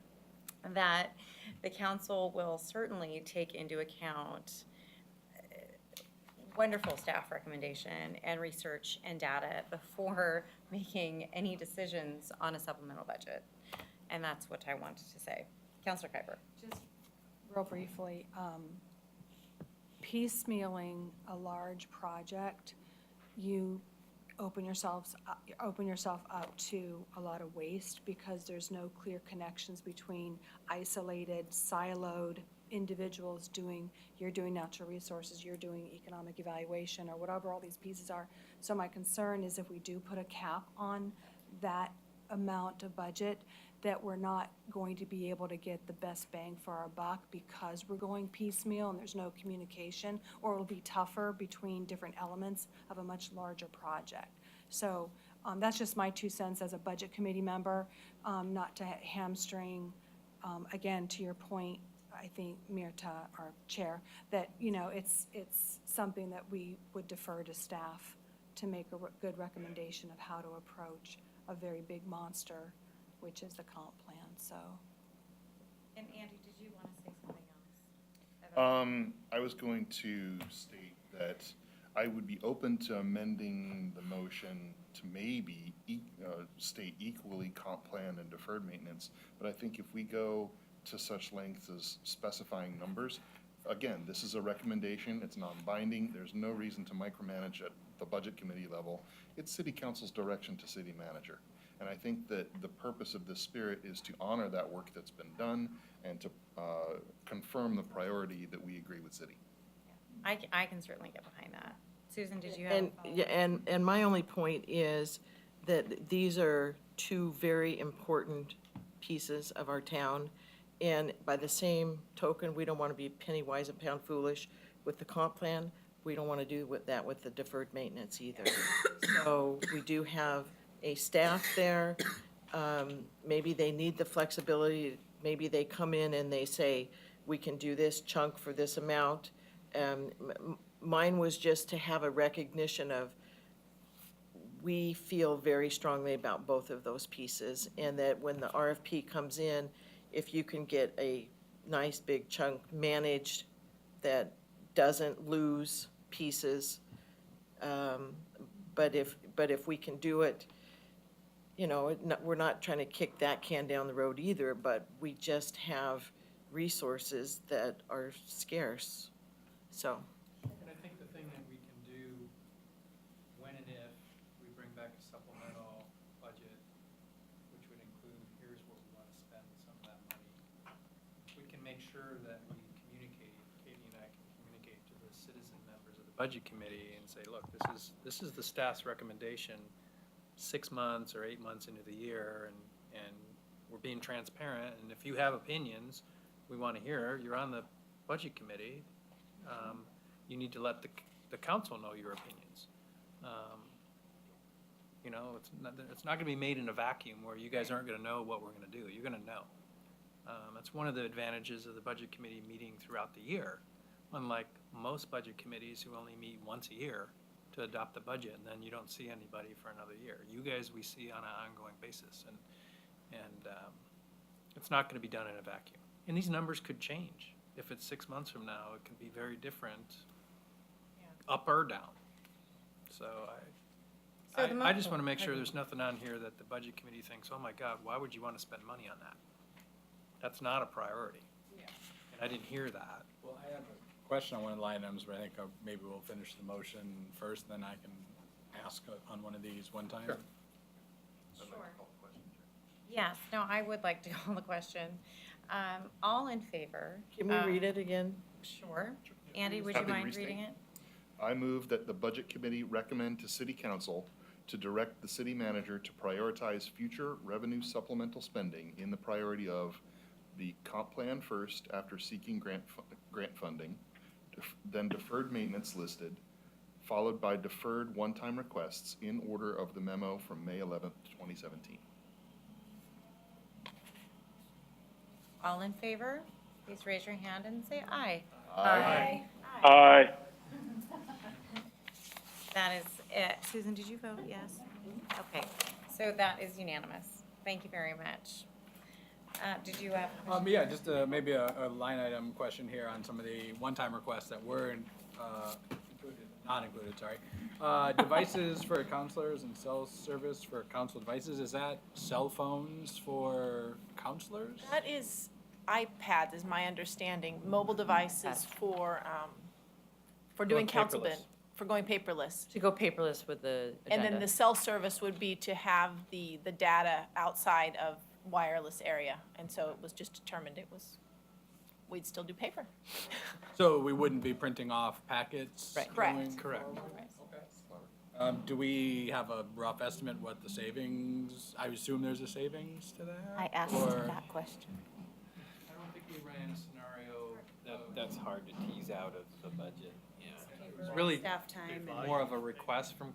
[SPEAKER 1] that the council will certainly take into account wonderful staff recommendation and research and data before making any decisions on a supplemental budget. And that's what I wanted to say. Councilor Kuiper.
[SPEAKER 11] Just real briefly, piecemealing a large project, you open yourself up to a lot of waste because there's no clear connections between isolated, siloed individuals you're doing natural resources, you're doing economic evaluation, or whatever all these pieces are. So my concern is if we do put a cap on that amount of budget, that we're not going to be able to get the best bang for our buck because we're going piecemeal and there's no communication, or it'll be tougher between different elements of a much larger project. So that's just my 2 cents as a budget committee member, not to hamstring, again, to your point, I think, Mirta, our chair, that, it's something that we would defer to staff to make a good recommendation of how to approach a very big monster, which is the comp plan, so.
[SPEAKER 1] And Andy, did you want to say something else?
[SPEAKER 8] I was going to state that I would be open to amending the motion to maybe state equally comp plan and deferred maintenance, but I think if we go to such lengths as specifying numbers, again, this is a recommendation, it's non-binding, there's no reason to micromanage at the budget committee level. It's city council's direction to city manager. And I think that the purpose of this spirit is to honor that work that's been done and to confirm the priority that we agree with city.
[SPEAKER 1] I can certainly get behind that. Susan, did you have?
[SPEAKER 6] And, yeah, and my only point is that these are two very important pieces of our town. And by the same token, we don't want to be penny wise and pound foolish with the comp plan. We don't want to do that with the deferred maintenance either. So we do have a staff there. Maybe they need the flexibility. Maybe they come in and they say, we can do this chunk for this amount. Mine was just to have a recognition of, we feel very strongly about both of those pieces, and that when the RFP comes in, if you can get a nice big chunk managed that doesn't lose pieces, but if we can do it, you know, we're not trying to kick that can down the road either, but we just have resources that are scarce, so.
[SPEAKER 3] And I think the thing that we can do when and if we bring back a supplemental budget, which would include, here's what we want to spend some of that money, we can make sure that we communicate, Katie and I can communicate to the citizen members of the budget committee and say, look, this is the staff's recommendation 6 months or 8 months into the year, and we're being transparent, and if you have opinions, we want to hear, you're on the budget committee, you need to let the council know your opinions. You know, it's not going to be made in a vacuum where you guys aren't going to know what we're going to do. You're going to know. That's one of the advantages of the budget committee meeting throughout the year, unlike most budget committees who only meet once a year to adopt the budget, and then you don't see anybody for another year. You guys we see on an ongoing basis, and it's not going to be done in a vacuum. And these numbers could change. If it's 6 months from now, it can be very different, up or down. So I just want to make sure there's nothing on here that the budget committee thinks, oh my God, why would you want to spend money on that? That's not a priority. And I didn't hear that.
[SPEAKER 15] Well, I have a question on one of the line items, but I think maybe we'll finish the motion first, then I can ask on one of these one time.
[SPEAKER 3] Sure.
[SPEAKER 1] Yes, no, I would like to call the question. All in favor?
[SPEAKER 6] Can we read it again?
[SPEAKER 1] Sure. Andy, would you
[SPEAKER 8] Happy to
[SPEAKER 1] mind
[SPEAKER 8] restate.
[SPEAKER 1] reading it?
[SPEAKER 8] I move that the budget committee recommend to city council to direct the city manager to prioritize future revenue supplemental spending in the priority of the comp plan first after seeking grant funding, then deferred maintenance listed, followed by deferred one-time requests in order of the memo from May 11th, 2017.
[SPEAKER 1] All in favor? Please raise your hand and say aye.
[SPEAKER 8] Aye.
[SPEAKER 14] Aye.
[SPEAKER 1] That is it. Susan, did you vote yes? Okay, so that is unanimous. Thank you very much. Did you have?
[SPEAKER 15] Yeah, just maybe a line item question here on some of the one-time requests that were not included, sorry. Devices for counselors and cell service for council devices, is that cell phones for counselors?
[SPEAKER 2] That is iPads, is my understanding, mobile devices for doing
[SPEAKER 3] Going
[SPEAKER 2] council bin,
[SPEAKER 3] paperless.
[SPEAKER 2] for going paperless.
[SPEAKER 13] To go paperless with the
[SPEAKER 2] And
[SPEAKER 13] agenda.
[SPEAKER 2] then the cell service would be to have the data outside of wireless area. And so it was just determined we'd still do paper.
[SPEAKER 15] So we wouldn't be printing off packets?
[SPEAKER 2] Right. Correct.
[SPEAKER 15] going
[SPEAKER 3] Correct.
[SPEAKER 15] forward? Do we have a rough estimate what the savings, I assume there's a savings to that?
[SPEAKER 9] I asked
[SPEAKER 15] or-
[SPEAKER 9] that question.
[SPEAKER 3] I don't think we ran a scenario
[SPEAKER 16] That's hard to tease out of the budget, yeah.
[SPEAKER 3] It was really
[SPEAKER 10] Staff time and.
[SPEAKER 3] more of a request from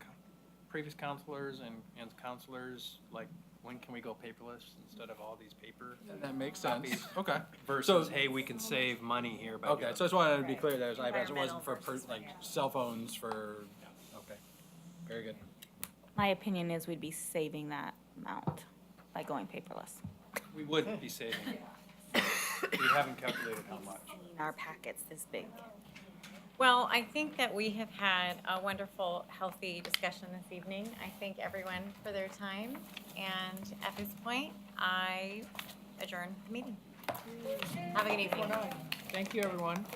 [SPEAKER 3] previous counselors and counselors, like, when can we go paperless instead of all these paper
[SPEAKER 15] That makes sense.
[SPEAKER 3] copies?
[SPEAKER 15] Okay.
[SPEAKER 3] Versus,
[SPEAKER 15] So-
[SPEAKER 3] hey, we can save money here by
[SPEAKER 15] Okay,
[SPEAKER 3] doing
[SPEAKER 15] so I just wanted to be clear that it was iPads, it
[SPEAKER 10] Environmental
[SPEAKER 15] wasn't for,
[SPEAKER 10] versus-
[SPEAKER 15] like, cell phones for, okay, very good.
[SPEAKER 9] My opinion is we'd be saving that amount by going paperless.
[SPEAKER 3] We would be saving. We haven't calculated how much.
[SPEAKER 9] In our packets this big.
[SPEAKER 1] Well, I think that we have had a wonderful, healthy discussion this evening. I thank everyone for their time, and at this point, I adjourn the meeting. Have a good evening.
[SPEAKER 3] Thank you, everyone.